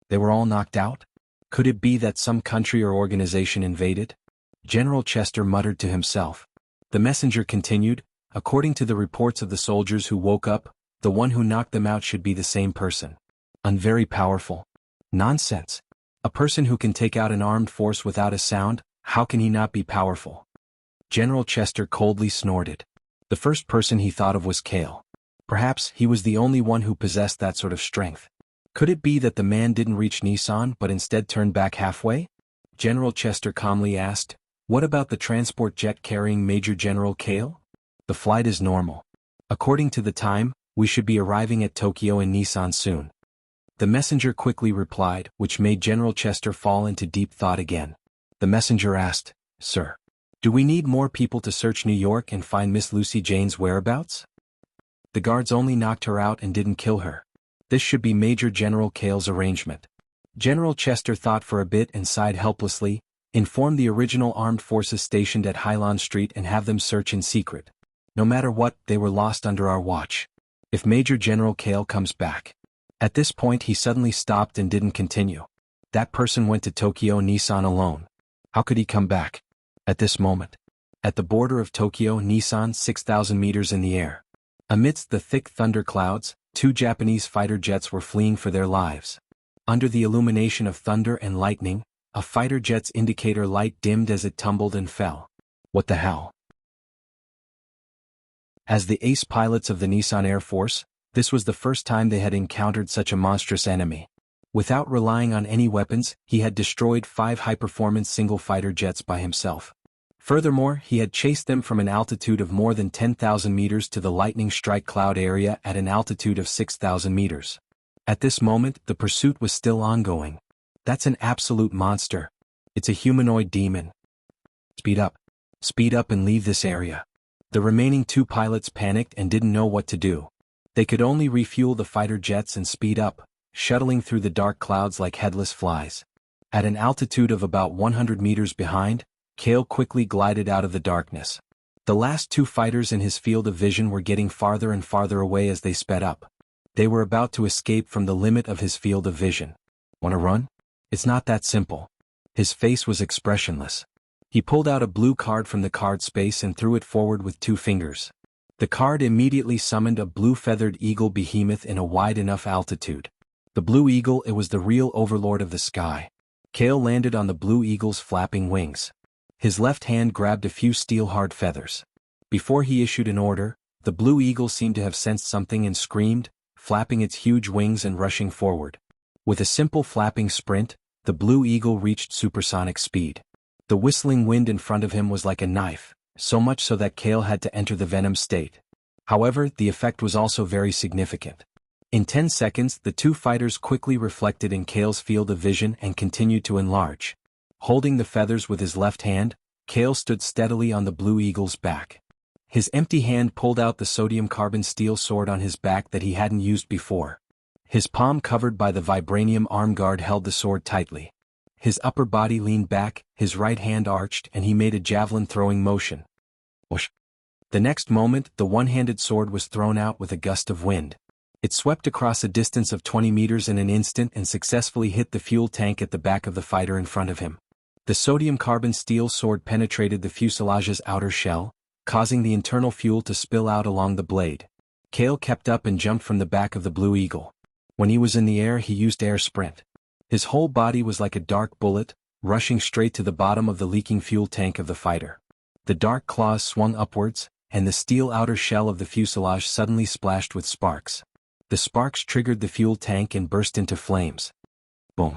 Speaker 1: They were all knocked out? Could it be that some country or organization invaded? General Chester muttered to himself. The messenger continued, "According to the reports of the soldiers who woke up, the one who knocked them out should be the same person. Very powerful. Nonsense. A person who can take out an armed force without a sound, how can he not be powerful?" General Chester coldly snorted. The first person he thought of was Cale. Perhaps he was the only one who possessed that sort of strength. Could it be that the man didn't reach Nissan but instead turned back halfway? General Chester calmly asked, "What about the transport jet carrying Major General Cale?" "The flight is normal. According to the time, we should be arriving at Tokyo in Nissan soon." The messenger quickly replied, which made General Chester fall into deep thought again. The messenger asked, "Sir, do we need more people to search New York and find Miss Lucy Jane's whereabouts? The guards only knocked her out and didn't kill her. This should be Major General Cale's arrangement." General Chester thought for a bit and sighed helplessly, "Inform the original armed forces stationed at Highland Street and have them search in secret. No matter what, they were lost under our watch. If Major General Cale comes back." At this point he suddenly stopped and didn't continue. That person went to Tokyo Nissan alone. How could he come back? At this moment. At the border of Tokyo Nissan, 6,000 meters in the air. Amidst the thick thunder clouds, 2 Japanese fighter jets were fleeing for their lives. Under the illumination of thunder and lightning, a fighter jet's indicator light dimmed as it tumbled and fell. What the hell? As the ace pilots of the Nissan Air Force, this was the first time they had encountered such a monstrous enemy. Without relying on any weapons, he had destroyed 5 high-performance single-fighter jets by himself. Furthermore, he had chased them from an altitude of more than 10,000 meters to the lightning strike cloud area at an altitude of 6,000 meters. At this moment, the pursuit was still ongoing. That's an absolute monster. It's a humanoid demon. Speed up. Speed up and leave this area. The remaining 2 pilots panicked and didn't know what to do. They could only refuel the fighter jets and speed up, shuttling through the dark clouds like headless flies. At an altitude of about 100 meters behind, Cale quickly glided out of the darkness. The last 2 fighters in his field of vision were getting farther and farther away as they sped up. They were about to escape from the limit of his field of vision. "Wanna run?" "It's not that simple." His face was expressionless. He pulled out a blue card from the card space and threw it forward with 2 fingers. The card immediately summoned a blue-feathered eagle behemoth in a wide enough altitude. The blue eagle, it was the real overlord of the sky. Cale landed on the blue eagle's flapping wings. His left hand grabbed a few steel-hard feathers. Before he issued an order, the blue eagle seemed to have sensed something and screamed, flapping its huge wings and rushing forward. With a simple flapping sprint, the blue eagle reached supersonic speed. The whistling wind in front of him was like a knife, so much so that Cale had to enter the venom state. However, the effect was also very significant. In 10 seconds, the 2 fighters quickly reflected in Cale's field of vision and continued to enlarge. Holding the feathers with his left hand, Cale stood steadily on the blue eagle's back. His empty hand pulled out the sodium-carbon steel sword on his back that he hadn't used before. His palm covered by the vibranium arm guard held the sword tightly. His upper body leaned back, his right hand arched, and he made a javelin-throwing motion. Whoosh! The next moment, the one-handed sword was thrown out with a gust of wind. It swept across a distance of 20 meters in an instant and successfully hit the fuel tank at the back of the fighter in front of him. The sodium-carbon steel sword penetrated the fuselage's outer shell, causing the internal fuel to spill out along the blade. Cale kept up and jumped from the back of the Blue Eagle. When he was in the air, he used air sprint. His whole body was like a dark bullet, rushing straight to the bottom of the leaking fuel tank of the fighter. The dark claws swung upwards, and the steel outer shell of the fuselage suddenly splashed with sparks. The sparks triggered the fuel tank and burst into flames. Boom!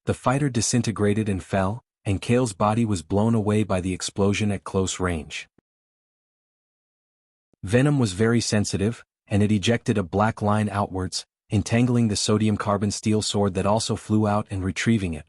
Speaker 1: The fighter disintegrated and fell, and Kale's body was blown away by the explosion at close range. Venom was very sensitive, and it ejected a black line outwards, entangling the sodium carbon steel sword that also flew out and retrieving it.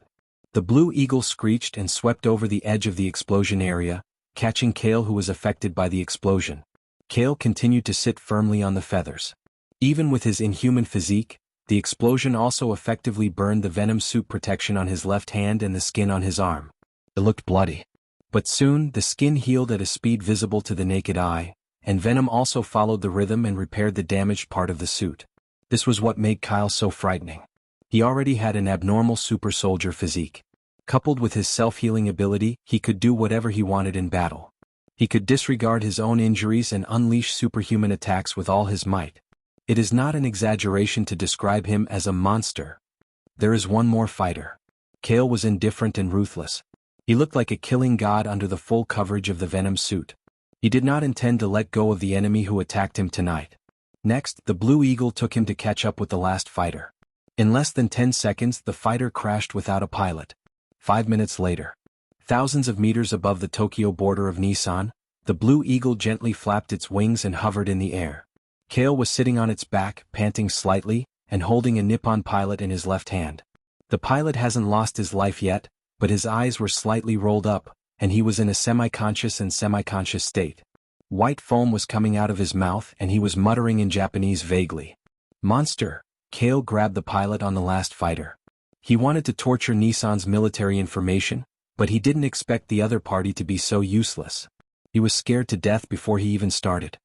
Speaker 1: The Blue Eagle screeched and swept over the edge of the explosion area, catching Kale, who was affected by the explosion. Kale continued to sit firmly on the feathers. Even with his inhuman physique, the explosion also effectively burned the Venom suit protection on his left hand and the skin on his arm. It looked bloody. But soon the skin healed at a speed visible to the naked eye, and Venom also followed the rhythm and repaired the damaged part of the suit. This was what made Kyle so frightening. He already had an abnormal super soldier physique. Coupled with his self-healing ability, he could do whatever he wanted in battle. He could disregard his own injuries and unleash superhuman attacks with all his might. It is not an exaggeration to describe him as a monster. There is one more fighter. Kale was indifferent and ruthless. He looked like a killing god under the full coverage of the Venom suit. He did not intend to let go of the enemy who attacked him tonight. Next, the Blue Eagle took him to catch up with the last fighter. In less than 10 seconds, the fighter crashed without a pilot. 5 minutes later, thousands of meters above the Tokyo border of Nissan, the Blue Eagle gently flapped its wings and hovered in the air. Kale was sitting on its back, panting slightly, and holding a Nippon pilot in his left hand. The pilot hasn't lost his life yet, but his eyes were slightly rolled up, and he was in a semi-conscious and semi-conscious state. White foam was coming out of his mouth and he was muttering in Japanese vaguely. "Monster!" Kale grabbed the pilot on the last fighter. He wanted to torture Nissan's military information, but he didn't expect the other party to be so useless. He was scared to death before he even started.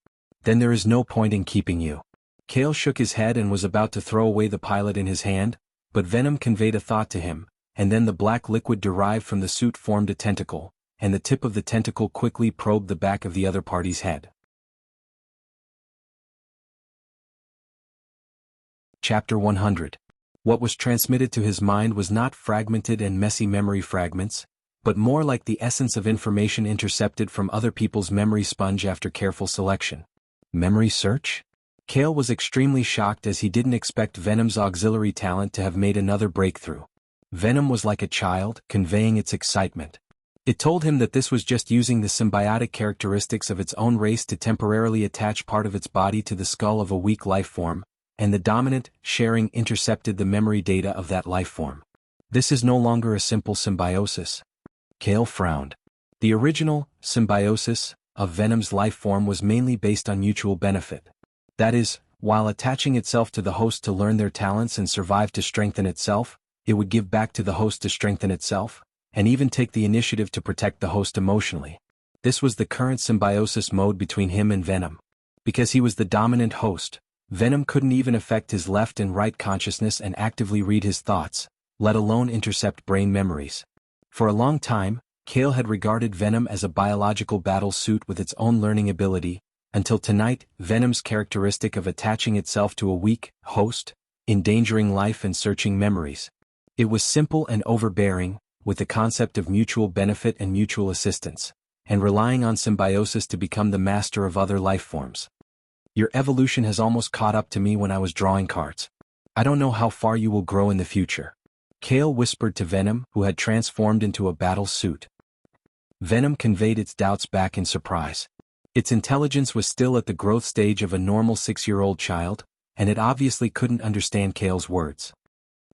Speaker 1: "Then there is no point in keeping you." Kale shook his head and was about to throw away the pilot in his hand, but Venom conveyed a thought to him, and then the black liquid derived from the suit formed a tentacle, and the tip of the tentacle quickly probed the back of the other party's head. Chapter 100. What was transmitted to his mind was not fragmented and messy memory fragments, but more like the essence of information intercepted from other people's memory sponge after careful selection. Memory search? Kale was extremely shocked as he didn't expect Venom's auxiliary talent to have made another breakthrough. Venom was like a child, conveying its excitement. It told him that this was just using the symbiotic characteristics of its own race to temporarily attach part of its body to the skull of a weak life form, and the dominant, sharing intercepted the memory data of that life form. This is no longer a simple symbiosis. Kale frowned. The original symbiosis of Venom's life form was mainly based on mutual benefit. That is, while attaching itself to the host to learn their talents and survive to strengthen itself, it would give back to the host to strengthen itself, and even take the initiative to protect the host emotionally. This was the current symbiosis mode between him and Venom. Because he was the dominant host, Venom couldn't even affect his left and right consciousness and actively read his thoughts, let alone intercept brain memories. For a long time, Kale had regarded Venom as a biological battle suit with its own learning ability, until tonight, Venom's characteristic of attaching itself to a weak host, endangering life and searching memories. It was simple and overbearing, with the concept of mutual benefit and mutual assistance, and relying on symbiosis to become the master of other life forms. "Your evolution has almost caught up to me when I was drawing cards. I don't know how far you will grow in the future," Kale whispered to Venom, who had transformed into a battle suit. Venom conveyed its doubts back in surprise. Its intelligence was still at the growth stage of a normal 6-year-old child, and it obviously couldn't understand Kale's words.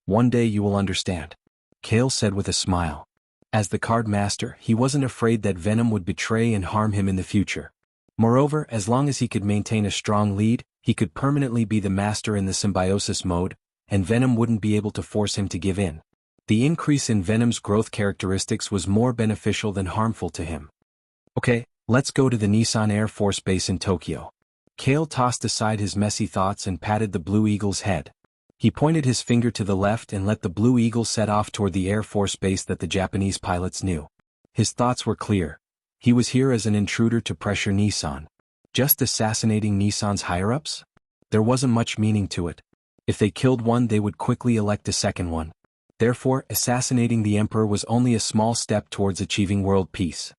Speaker 1: "One day you will understand," Kale said with a smile. As the card master, he wasn't afraid that Venom would betray and harm him in the future. Moreover, as long as he could maintain a strong lead, he could permanently be the master in the symbiosis mode, and Venom wouldn't be able to force him to give in. The increase in Venom's growth characteristics was more beneficial than harmful to him. "Okay, let's go to the Nissan Air Force Base in Tokyo." Kale tossed aside his messy thoughts and patted the Blue Eagle's head. He pointed his finger to the left and let the Blue Eagle set off toward the Air Force Base that the Japanese pilots knew. His thoughts were clear. He was here as an intruder to pressure Nissan. Just assassinating Nissan's higher-ups? There wasn't much meaning to it. If they killed one, they would quickly elect a second one. Therefore, assassinating the emperor was only a small step towards achieving world peace.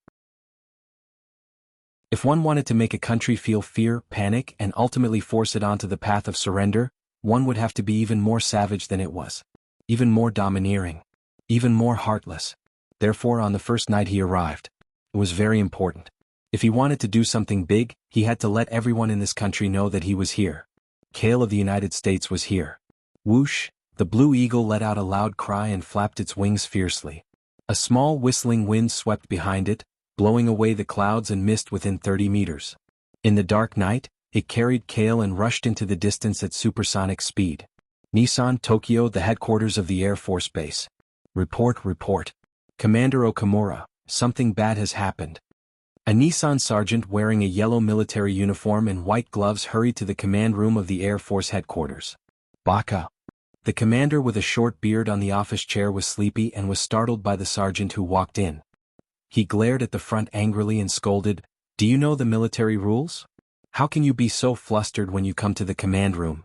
Speaker 1: If one wanted to make a country feel fear, panic, and ultimately force it onto the path of surrender, one would have to be even more savage than it was. Even more domineering. even more heartless. Therefore, on the first night he arrived, it was very important. If he wanted to do something big, he had to let everyone in this country know that he was here. Kale of the United States was here. Whoosh, the blue eagle let out a loud cry and flapped its wings fiercely. A small whistling wind swept behind it, blowing away the clouds and mist within 30 meters. In the dark night, it carried Kale and rushed into the distance at supersonic speed. Nissan, Tokyo, the headquarters of the Air Force Base. Report. Commander Okamura, something bad has happened. A Nissan sergeant wearing a yellow military uniform and white gloves hurried to the command room of the Air Force headquarters. Baka. The commander with a short beard on the office chair was sleepy and was startled by the sergeant who walked in. He glared at the front angrily and scolded, "Do you know the military rules? How can you be so flustered when you come to the command room?"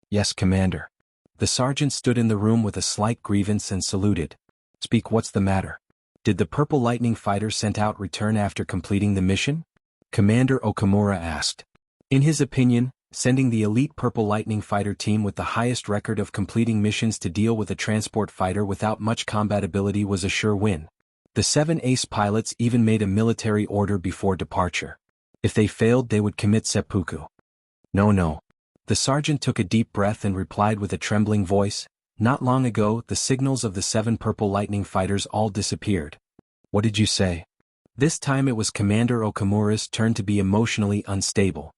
Speaker 1: "Yes, Commander." The sergeant stood in the room with a slight grievance and saluted. "Speak, what's the matter? Did the Purple Lightning fighter sent out return after completing the mission?" Commander Okamura asked. In his opinion, sending the elite Purple Lightning fighter team with the highest record of completing missions to deal with a transport fighter without much combatability was a sure win. The 7 ace pilots even made a military order before departure. If they failed, they would commit seppuku. No. The sergeant took a deep breath and replied with a trembling voice, "Not long ago, the signals of the 7 Purple Lightning fighters all disappeared." "What did you say?" This time it was Commander Okamura's turn to be emotionally unstable.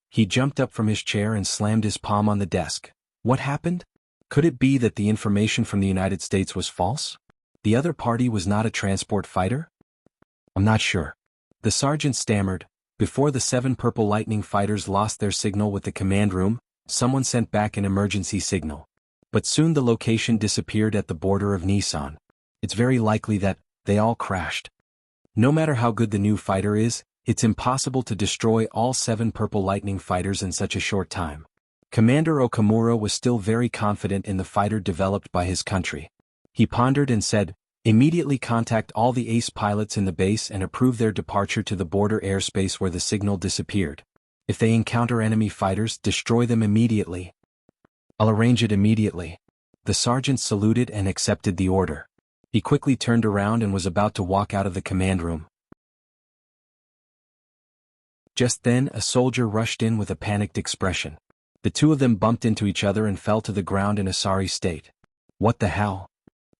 Speaker 1: He jumped up from his chair and slammed his palm on the desk. What happened? Could it be that the information from the United States was false? The other party was not a transport fighter? "I'm not sure." The sergeant stammered. Before the 7 Purple Lightning fighters lost their signal with the command room, someone sent back an emergency signal. But soon the location disappeared at the border of Nissan. It's very likely that they all crashed. No matter how good the new fighter is, it's impossible to destroy all 7 Purple Lightning fighters in such a short time. Commander Okamura was still very confident in the fighter developed by his country. He pondered and said, "Immediately contact all the ace pilots in the base and approve their departure to the border airspace where the signal disappeared. If they encounter enemy fighters, destroy them immediately." "I'll arrange it immediately." The sergeant saluted and accepted the order. He quickly turned around and was about to walk out of the command room. Just then, a soldier rushed in with a panicked expression. The two of them bumped into each other and fell to the ground in a sorry state. What the hell?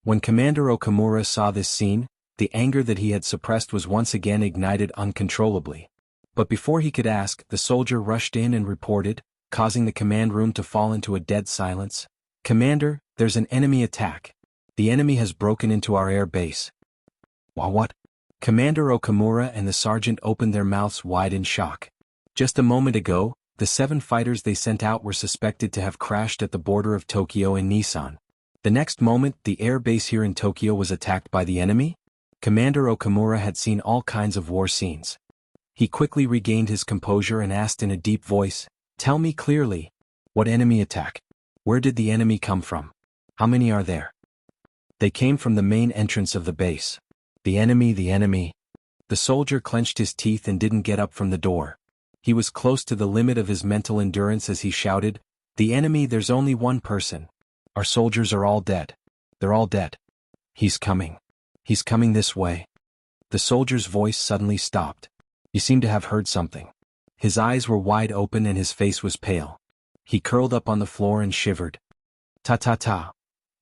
Speaker 1: When Commander Okamura saw this scene, the anger that he had suppressed was once again ignited uncontrollably. But before he could ask, the soldier rushed in and reported, causing the command room to fall into a dead silence. "Commander, there's an enemy attack. The enemy has broken into our air base." What? Commander Okamura and the sergeant opened their mouths wide in shock. Just a moment ago, the 7 fighters they sent out were suspected to have crashed at the border of Tokyo and Nissan. The next moment, the air base here in Tokyo was attacked by the enemy? Commander Okamura had seen all kinds of war scenes. He quickly regained his composure and asked in a deep voice, "Tell me clearly. What enemy attack? Where did the enemy come from? How many are there?" "They came from the main entrance of the base." The enemy. The soldier clenched his teeth and didn't get up from the door. He was close to the limit of his mental endurance as he shouted, "The enemy, there's only one person. Our soldiers are all dead. They're all dead. He's coming. He's coming this way." The soldier's voice suddenly stopped. He seemed to have heard something. His eyes were wide open and his face was pale. He curled up on the floor and shivered. Ta.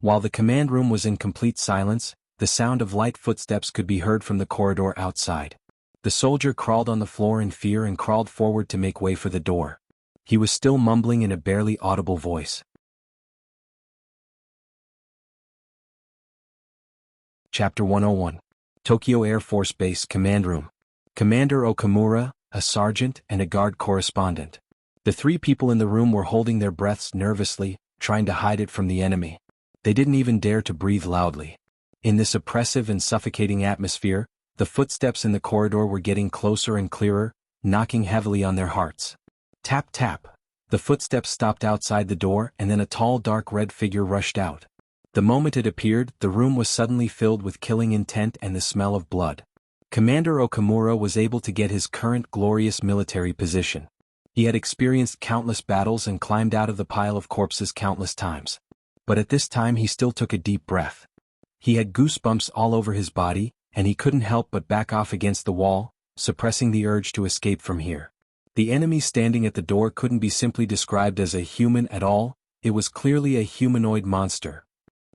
Speaker 1: While the command room was in complete silence, the sound of light footsteps could be heard from the corridor outside. The soldier crawled on the floor in fear and crawled forward to make way for the door. He was still mumbling in a barely audible voice. Chapter 101. Tokyo Air Force Base Command Room. Commander Okamura, a sergeant, and a guard correspondent. The 3 people in the room were holding their breaths nervously, trying to hide it from the enemy. They didn't even dare to breathe loudly. In this oppressive and suffocating atmosphere, the footsteps in the corridor were getting closer and clearer, knocking heavily on their hearts. Tap tap. The footsteps stopped outside the door and then a tall dark red figure rushed out. The moment it appeared, the room was suddenly filled with killing intent and the smell of blood. Commander Okamura was able to get his current glorious military position. He had experienced countless battles and climbed out of the pile of corpses countless times. But at this time he still took a deep breath. He had goosebumps all over his body, and he couldn't help but back off against the wall, suppressing the urge to escape from here. The enemy standing at the door couldn't be simply described as a human at all, it was clearly a humanoid monster.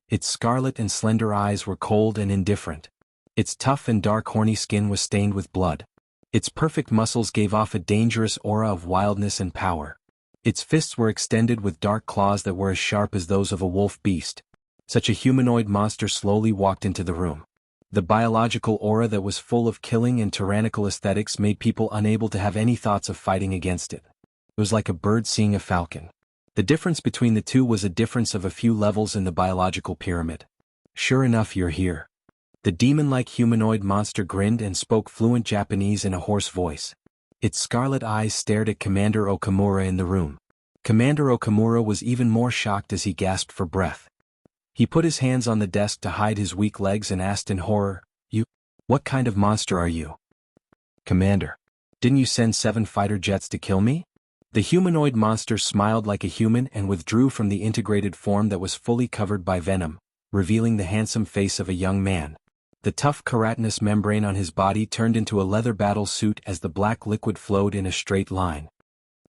Speaker 1: Its scarlet and slender eyes were cold and indifferent. Its tough and dark horny skin was stained with blood. Its perfect muscles gave off a dangerous aura of wildness and power. Its fists were extended with dark claws that were as sharp as those of a wolf beast. Such a humanoid monster slowly walked into the room. The biological aura that was full of killing and tyrannical aesthetics made people unable to have any thoughts of fighting against it. It was like a bird seeing a falcon. The difference between the two was a difference of a few levels in the biological pyramid. "Sure enough, you're here." The demon-like humanoid monster grinned and spoke fluent Japanese in a hoarse voice. Its scarlet eyes stared at Commander Okamura in the room. Commander Okamura was even more shocked as he gasped for breath. He put his hands on the desk to hide his weak legs and asked in horror, What kind of monster are you?" "Commander, didn't you send 7 fighter jets to kill me?" The humanoid monster smiled like a human and withdrew from the integrated form that was fully covered by venom, revealing the handsome face of a young man. The tough keratinous membrane on his body turned into a leather battle suit as the black liquid flowed in a straight line.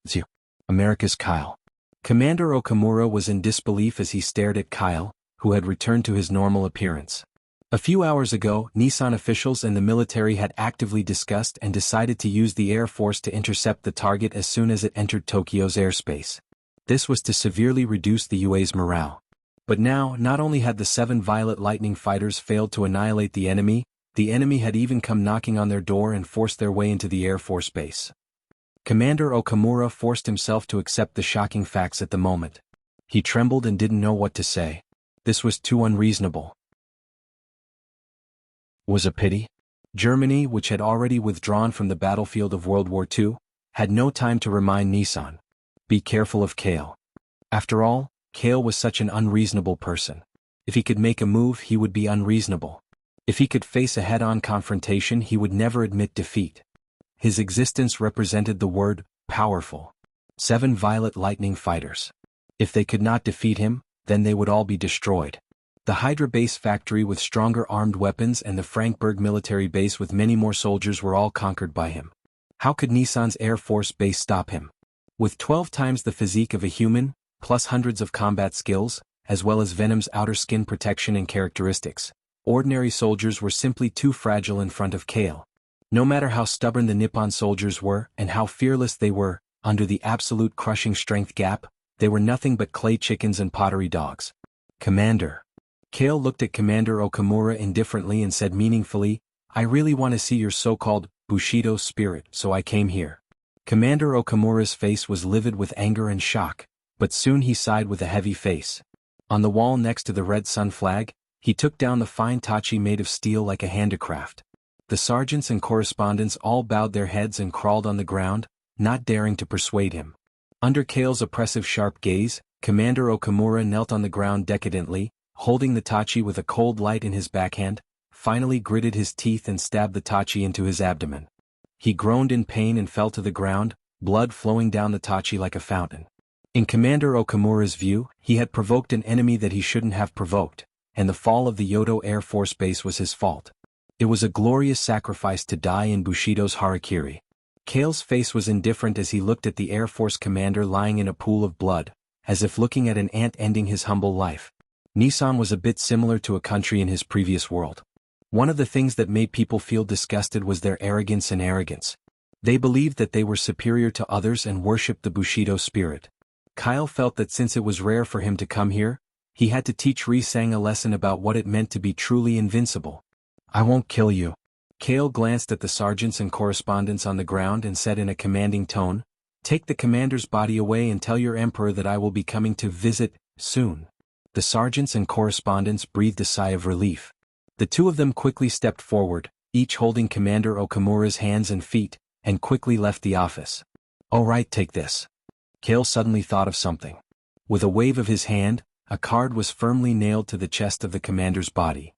Speaker 1: "Zio, America's Kyle." Commander Okamura was in disbelief as he stared at Kyle, who had returned to his normal appearance. A few hours ago, Nissan officials and the military had actively discussed and decided to use the Air Force to intercept the target as soon as it entered Tokyo's airspace. This was to severely reduce the UA's morale. But now, not only had the 7 Violet Lightning fighters failed to annihilate the enemy had even come knocking on their door and forced their way into the Air Force base. Commander Okamura forced himself to accept the shocking facts at the moment. He trembled and didn't know what to say. This was too unreasonable. Was a pity? Germany, which had already withdrawn from the battlefield of World War II, had no time to remind Nissan. Be careful of Kale. After all, Kale was such an unreasonable person. If he could make a move, he would be unreasonable. If he could face a head-on confrontation, he would never admit defeat. His existence represented the word, powerful. 7 Violet Lightning fighters. If they could not defeat him, then they would all be destroyed. The Hydra base factory with stronger armed weapons and the Frankfurt military base with many more soldiers were all conquered by him. How could Nissan's Air Force base stop him? With 12 times the physique of a human, plus hundreds of combat skills, as well as Venom's outer skin protection and characteristics, ordinary soldiers were simply too fragile in front of Kale. No matter how stubborn the Nippon soldiers were and how fearless they were, under the absolute crushing strength gap, they were nothing but clay chickens and pottery dogs. "Commander." Kale looked at Commander Okamura indifferently and said meaningfully, "I really want to see your so-called Bushido spirit, so I came here." Commander Okamura's face was livid with anger and shock, but soon he sighed with a heavy face. On the wall next to the red sun flag, he took down the fine tachi made of steel like a handicraft. The sergeants and correspondents all bowed their heads and crawled on the ground, not daring to persuade him. Under Kale's oppressive sharp gaze, Commander Okamura knelt on the ground decadently, holding the tachi with a cold light in his backhand, finally gritted his teeth and stabbed the tachi into his abdomen. He groaned in pain and fell to the ground, blood flowing down the tachi like a fountain. In Commander Okamura's view, he had provoked an enemy that he shouldn't have provoked, and the fall of the Yodo Air Force Base was his fault. It was a glorious sacrifice to die in Bushido's harakiri. Kale's face was indifferent as he looked at the Air Force commander lying in a pool of blood, as if looking at an ant ending his humble life. Nissan was a bit similar to a country in his previous world. One of the things that made people feel disgusted was their arrogance and arrogance. They believed that they were superior to others and worshipped the Bushido spirit. Kyle felt that since it was rare for him to come here, he had to teach Ri-Sang a lesson about what it meant to be truly invincible. "I won't kill you." Kale glanced at the sergeants and correspondents on the ground and said in a commanding tone, "Take the commander's body away and tell your emperor that I will be coming to visit, soon." The sergeants and correspondents breathed a sigh of relief. The two of them quickly stepped forward, each holding Commander Okamura's hands and feet, and quickly left the office. "All right, take this." Kale suddenly thought of something. With a wave of his hand, a card was firmly nailed to the chest of the commander's body.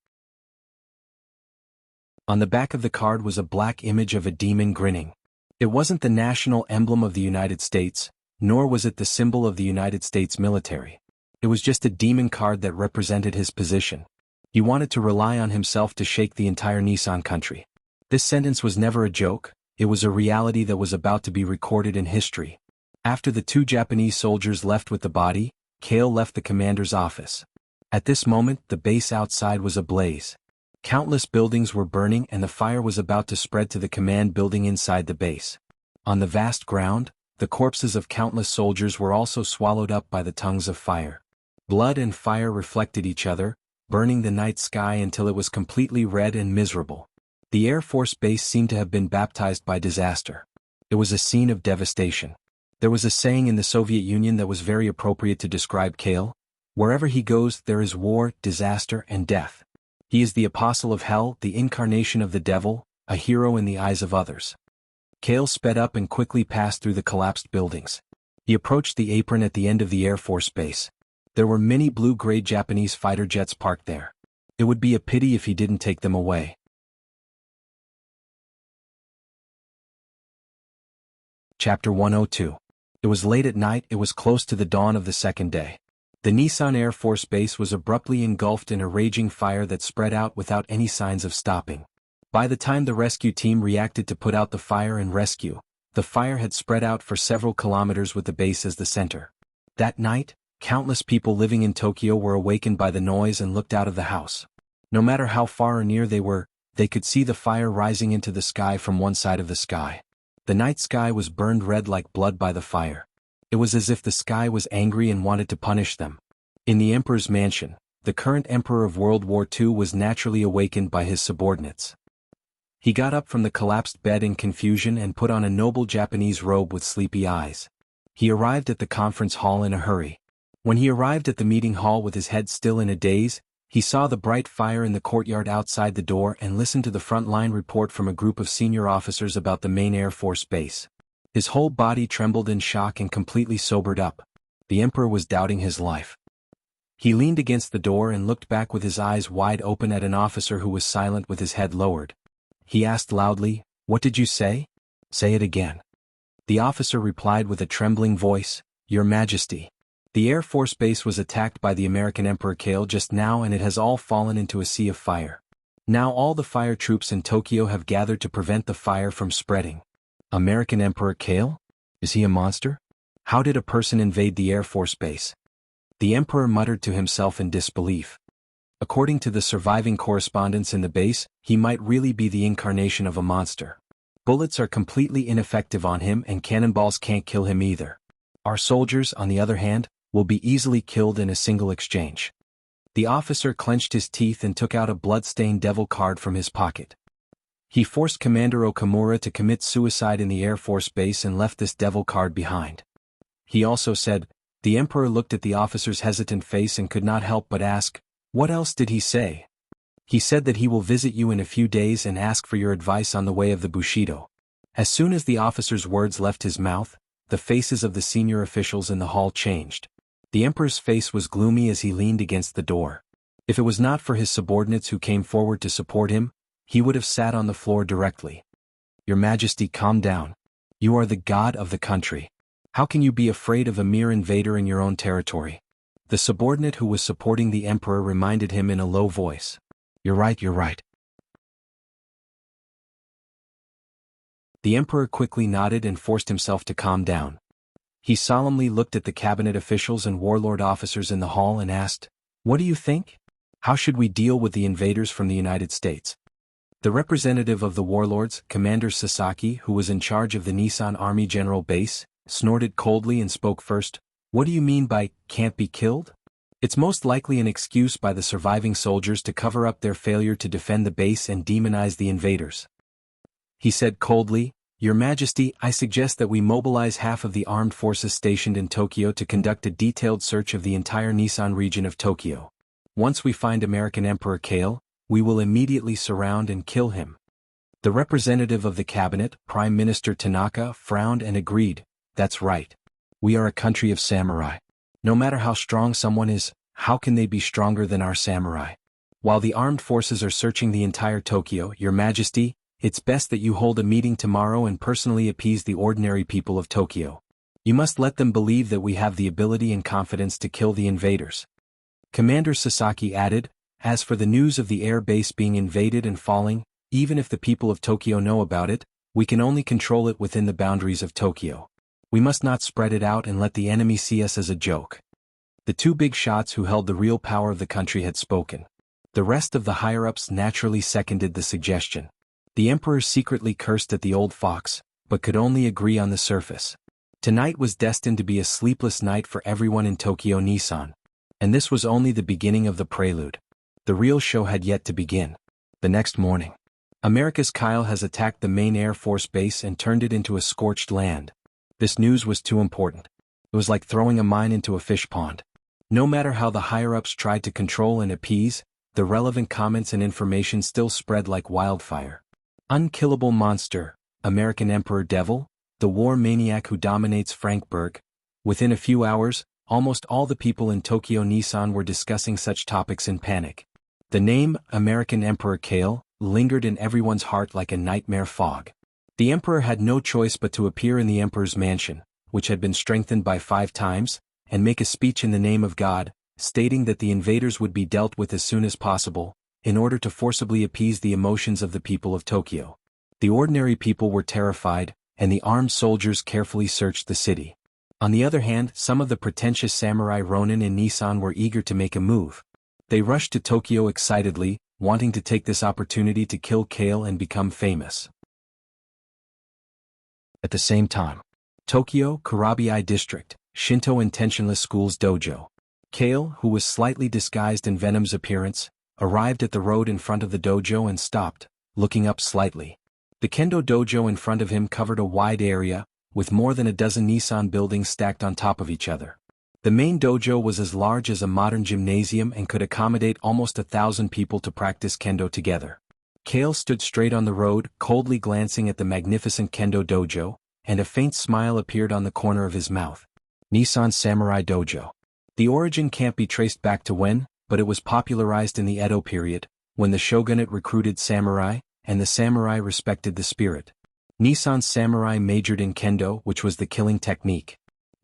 Speaker 1: On the back of the card was a black image of a demon grinning. It wasn't the national emblem of the United States, nor was it the symbol of the United States military. It was just a demon card that represented his position. He wanted to rely on himself to shake the entire Nissan country. This sentence was never a joke, it was a reality that was about to be recorded in history. After the two Japanese soldiers left with the body, Kale left the commander's office. At this moment, the base outside was ablaze. Countless buildings were burning and the fire was about to spread to the command building inside the base. On the vast ground, the corpses of countless soldiers were also swallowed up by the tongues of fire. Blood and fire reflected each other, burning the night sky until it was completely red and miserable. The Air Force Base seemed to have been baptized by disaster. It was a scene of devastation. There was a saying in the Soviet Union that was very appropriate to describe Kale: wherever he goes there is war, disaster, and death. He is the apostle of hell, the incarnation of the devil, a hero in the eyes of others. Kale sped up and quickly passed through the collapsed buildings. He approached the apron at the end of the Air Force Base. There were many blue-gray Japanese fighter jets parked there. It would be a pity if he didn't take them away. Chapter 102. It was late at night, it was close to the dawn of the second day. The Nissan Air Force Base was abruptly engulfed in a raging fire that spread out without any signs of stopping. By the time the rescue team reacted to put out the fire and rescue, the fire had spread out for several kilometers with the base as the center. That night, countless people living in Tokyo were awakened by the noise and looked out of the house. No matter how far or near they were, they could see the fire rising into the sky from one side of the sky. The night sky was burned red like blood by the fire. It was as if the sky was angry and wanted to punish them. In the emperor's mansion, the current emperor of World War II was naturally awakened by his subordinates. He got up from the collapsed bed in confusion and put on a noble Japanese robe with sleepy eyes. He arrived at the conference hall in a hurry. When he arrived at the meeting hall with his head still in a daze, he saw the bright fire in the courtyard outside the door and listened to the front-line report from a group of senior officers about the main Air Force base. His whole body trembled in shock and completely sobered up. The emperor was doubting his life. He leaned against the door and looked back with his eyes wide open at an officer who was silent with his head lowered. He asked loudly, "What did you say? Say it again." The officer replied with a trembling voice, "Your Majesty. The Air Force Base was attacked by the American Emperor Kale just now and it has all fallen into a sea of fire. Now all the fire troops in Tokyo have gathered to prevent the fire from spreading." American Emperor Kale? Is he a monster? How did a person invade the Air Force Base? The emperor muttered to himself in disbelief. According to the surviving correspondents in the base, he might really be the incarnation of a monster. Bullets are completely ineffective on him and cannonballs can't kill him either. Our soldiers, on the other hand, will be easily killed in a single exchange. The officer clenched his teeth and took out a blood-stained devil card from his pocket. He forced Commander Okamura to commit suicide in the Air Force Base and left this devil card behind. He also said, the emperor looked at the officer's hesitant face and could not help but ask, "What else did he say?" "He said that he will visit you in a few days and ask for your advice on the way of the Bushido." As soon as the officer's words left his mouth, the faces of the senior officials in the hall changed. The emperor's face was gloomy as he leaned against the door. If it was not for his subordinates who came forward to support him, he would have sat on the floor directly. "Your Majesty, calm down. You are the god of the country. How can you be afraid of a mere invader in your own territory?" The subordinate who was supporting the emperor reminded him in a low voice. You're right. The emperor quickly nodded and forced himself to calm down. He solemnly looked at the cabinet officials and warlord officers in the hall and asked, "What do you think? How should we deal with the invaders from the United States?" The representative of the warlords, Commander Sasaki, who was in charge of the Nissan Army General Base, snorted coldly and spoke first. "What do you mean by, can't be killed? It's most likely an excuse by the surviving soldiers to cover up their failure to defend the base and demonize the invaders." He said coldly, "Your Majesty, I suggest that we mobilize half of the armed forces stationed in Tokyo to conduct a detailed search of the entire Nissan region of Tokyo. Once we find American Emperor Kale, we will immediately surround and kill him." The representative of the cabinet, Prime Minister Tanaka, frowned and agreed, "That's right. We are a country of samurai. No matter how strong someone is, how can they be stronger than our samurai? While the armed forces are searching the entire Tokyo, Your Majesty, it's best that you hold a meeting tomorrow and personally appease the ordinary people of Tokyo. You must let them believe that we have the ability and confidence to kill the invaders." Commander Sasaki added, As for the news of the air base being invaded and falling, even if the people of Tokyo know about it, we can only control it within the boundaries of Tokyo. We must not spread it out and let the enemy see us as a joke. The two big shots who held the real power of the country had spoken. The rest of the higher-ups naturally seconded the suggestion. The emperor secretly cursed at the old fox, but could only agree on the surface. Tonight was destined to be a sleepless night for everyone in Tokyo Nissan. And this was only the beginning of the prelude. The real show had yet to begin. The next morning, America's Kyle has attacked the main Air Force base and turned it into a scorched land. This news was too important. It was like throwing a mine into a fish pond. No matter how the higher-ups tried to control and appease, the relevant comments and information still spread like wildfire. Unkillable monster, American Emperor Devil, the war maniac who dominates Frankfurt. Within a few hours, almost all the people in Tokyo Nissan were discussing such topics in panic. The name, American Emperor Kale, lingered in everyone's heart like a nightmare fog. The emperor had no choice but to appear in the emperor's mansion, which had been strengthened by 5 times, and make a speech in the name of God, stating that the invaders would be dealt with as soon as possible, in order to forcibly appease the emotions of the people of Tokyo. The ordinary people were terrified, and the armed soldiers carefully searched the city. On the other hand, some of the pretentious samurai Ronin in Nissan were eager to make a move. They rushed to Tokyo excitedly, wanting to take this opportunity to kill Kale and become famous. At the same time, Tokyo, Kurabai District, Shinto Intentionless Schools Dojo. Kale, who was slightly disguised in Venom's appearance, arrived at the road in front of the dojo and stopped, looking up slightly. The kendo dojo in front of him covered a wide area, with more than a dozen Nissan buildings stacked on top of each other. The main dojo was as large as a modern gymnasium and could accommodate almost 1,000 people to practice kendo together. Kale stood straight on the road, coldly glancing at the magnificent kendo dojo, and a faint smile appeared on the corner of his mouth. Nissan Samurai Dojo. The origin can't be traced back to when, but it was popularized in the Edo period, when the shogunate recruited samurai, and the samurai respected the spirit. Nissan's samurai majored in kendo, which was the killing technique.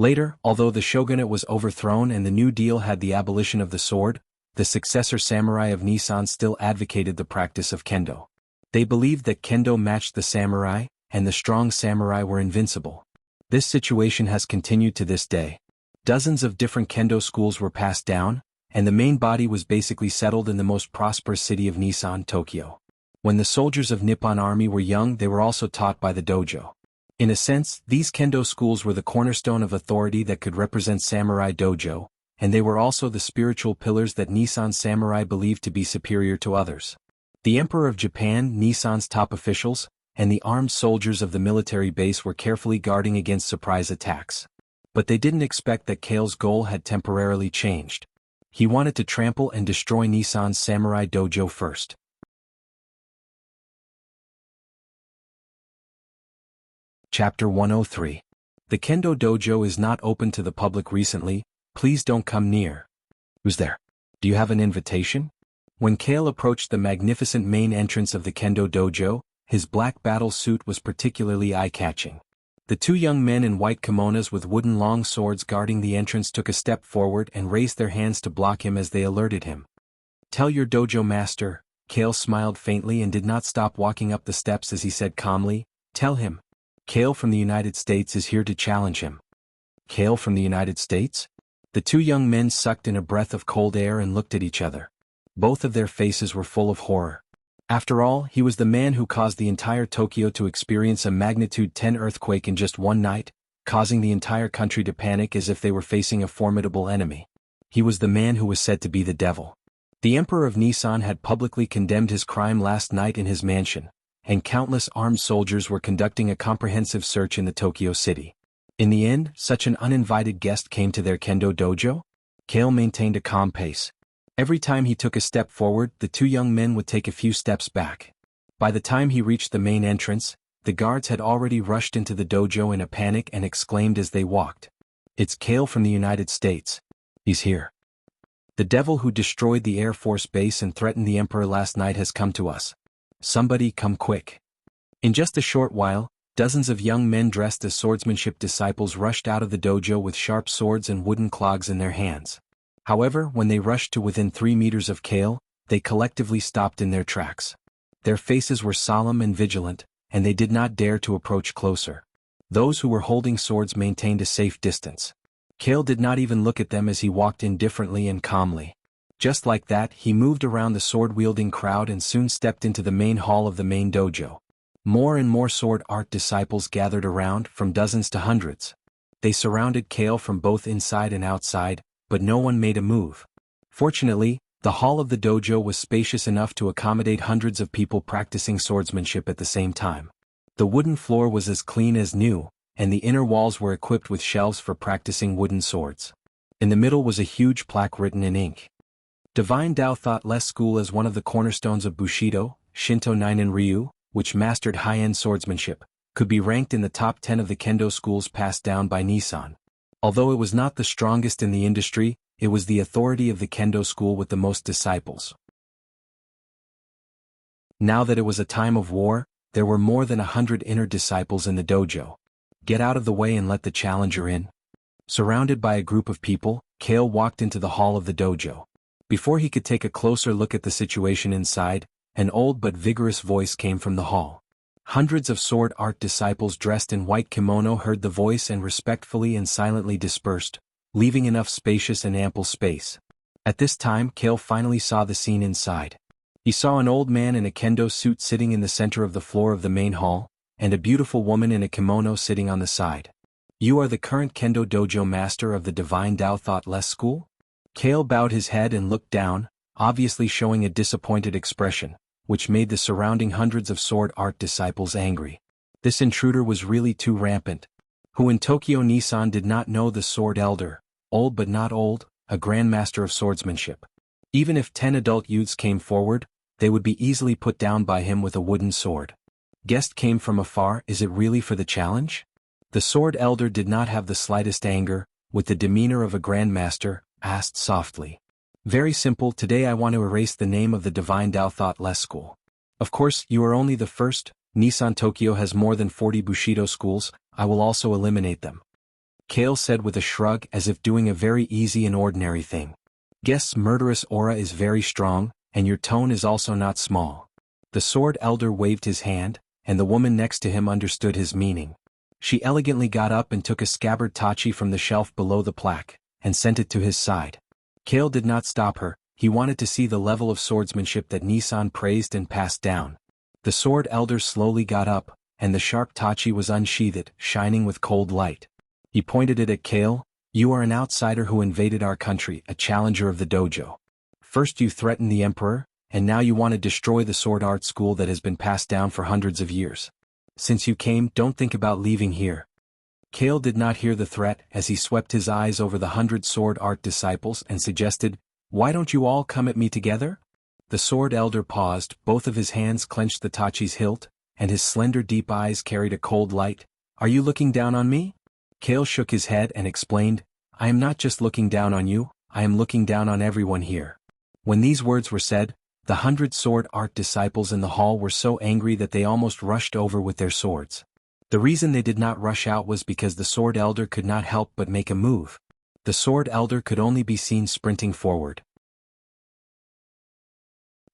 Speaker 1: Later, although the shogunate was overthrown and the New Deal had the abolition of the sword, the successor samurai of Nissan still advocated the practice of kendo. They believed that kendo matched the samurai, and the strong samurai were invincible. This situation has continued to this day. Dozens of different kendo schools were passed down, and the main body was basically settled in the most prosperous city of Nissan, Tokyo. When the soldiers of Nippon Army were young, they were also taught by the dojo. In a sense, these kendo schools were the cornerstone of authority that could represent Samurai Dojo, and they were also the spiritual pillars that Nissan samurai believed to be superior to others. The Emperor of Japan, Nissan's top officials, and the armed soldiers of the military base were carefully guarding against surprise attacks. But they didn't expect that Kale's goal had temporarily changed. He wanted to trample and destroy Nissan's Samurai Dojo first. Chapter 103. The Kendo Dojo is not open to the public recently, please don't come near. Who's there? Do you have an invitation? When Kale approached the magnificent main entrance of the Kendo Dojo, his black battle suit was particularly eye-catching. The 2 young men in white kimonos with wooden long swords guarding the entrance took a step forward and raised their hands to block him as they alerted him. Tell your dojo master, Kale smiled faintly and did not stop walking up the steps as he said calmly, tell him. Kale from the United States is here to challenge him. Kale from the United States? The 2 young men sucked in a breath of cold air and looked at each other. Both of their faces were full of horror. After all, he was the man who caused the entire Tokyo to experience a magnitude 10 earthquake in just one night, causing the entire country to panic as if they were facing a formidable enemy. He was the man who was said to be the devil. The Emperor of Nissan had publicly condemned his crime last night in his mansion, and countless armed soldiers were conducting a comprehensive search in the Tokyo city. In the end, such an uninvited guest came to their kendo dojo? Kale maintained a calm pace. Every time he took a step forward, the 2 young men would take a few steps back. By the time he reached the main entrance, the guards had already rushed into the dojo in a panic and exclaimed as they walked. It's Kale from the United States. He's here. The devil who destroyed the Air Force base and threatened the Emperor last night has come to us. Somebody come quick. In just a short while, dozens of young men dressed as swordsmanship disciples rushed out of the dojo with sharp swords and wooden clogs in their hands. However, when they rushed to within 3 meters of Kale, they collectively stopped in their tracks. Their faces were solemn and vigilant, and they did not dare to approach closer. Those who were holding swords maintained a safe distance. Kale did not even look at them as he walked indifferently and calmly. Just like that, he moved around the sword-wielding crowd and soon stepped into the main hall of the main dojo. More and more sword art disciples gathered around, from dozens to hundreds. They surrounded Kale from both inside and outside, but no one made a move. Fortunately, the hall of the dojo was spacious enough to accommodate hundreds of people practicing swordsmanship at the same time. The wooden floor was as clean as new, and the inner walls were equipped with shelves for practicing wooden swords. In the middle was a huge plaque written in ink. Divine Tao Thought Less School as one of the cornerstones of Bushido, Shinto Ninen Ryu, which mastered high-end swordsmanship, could be ranked in the top 10 of the kendo schools passed down by Nissan. Although it was not the strongest in the industry, it was the authority of the kendo school with the most disciples. Now that it was a time of war, there were more than 100 inner disciples in the dojo. Get out of the way and let the challenger in. Surrounded by a group of people, Kale walked into the hall of the dojo. Before he could take a closer look at the situation inside, an old but vigorous voice came from the hall. Hundreds of sword art disciples dressed in white kimono heard the voice and respectfully and silently dispersed, leaving enough spacious and ample space. At this time, Kale finally saw the scene inside. He saw an old man in a kendo suit sitting in the center of the floor of the main hall, and a beautiful woman in a kimono sitting on the side. "You are the current kendo dojo master of the Divine Tao Thought Less School?" Kale bowed his head and looked down, obviously showing a disappointed expression, which made the surrounding hundreds of sword art disciples angry. This intruder was really too rampant. Who in Tokyo Nissan did not know the sword elder, old but not old, a grandmaster of swordsmanship? Even if 10 adult youths came forward, they would be easily put down by him with a wooden sword. Guest came from afar, is it really for the challenge? The sword elder did not have the slightest anger, with the demeanor of a grandmaster, asked softly. "Very simple, today I want to erase the name of the Divine Tao Thought Less School. Of course, you are only the first, Nissan Tokyo has more than 40 Bushido schools, I will also eliminate them." Kale said with a shrug as if doing a very easy and ordinary thing. "Guest's murderous aura is very strong, and your tone is also not small." The sword elder waved his hand, and the woman next to him understood his meaning. She elegantly got up and took a scabbard tachi from the shelf below the plaque, and sent it to his side. Kale did not stop her, he wanted to see the level of swordsmanship that Nissan praised and passed down. The sword elder slowly got up, and the sharp tachi was unsheathed, shining with cold light. He pointed it at Kale. "You are an outsider who invaded our country, a challenger of the dojo. First you threatened the emperor, and now you want to destroy the sword art school that has been passed down for hundreds of years. Since you came, don't think about leaving here." Kale did not hear the threat as he swept his eyes over the 100 sword art disciples and suggested, "Why don't you all come at me together?" The sword elder paused, both of his hands clenched the tachi's hilt, and his slender deep eyes carried a cold light. "Are you looking down on me?" Kale shook his head and explained, "I am not just looking down on you, I am looking down on everyone here." When these words were said, the 100 sword art disciples in the hall were so angry that they almost rushed over with their swords. The reason they did not rush out was because the sword elder could not help but make a move. The sword elder could only be seen sprinting forward.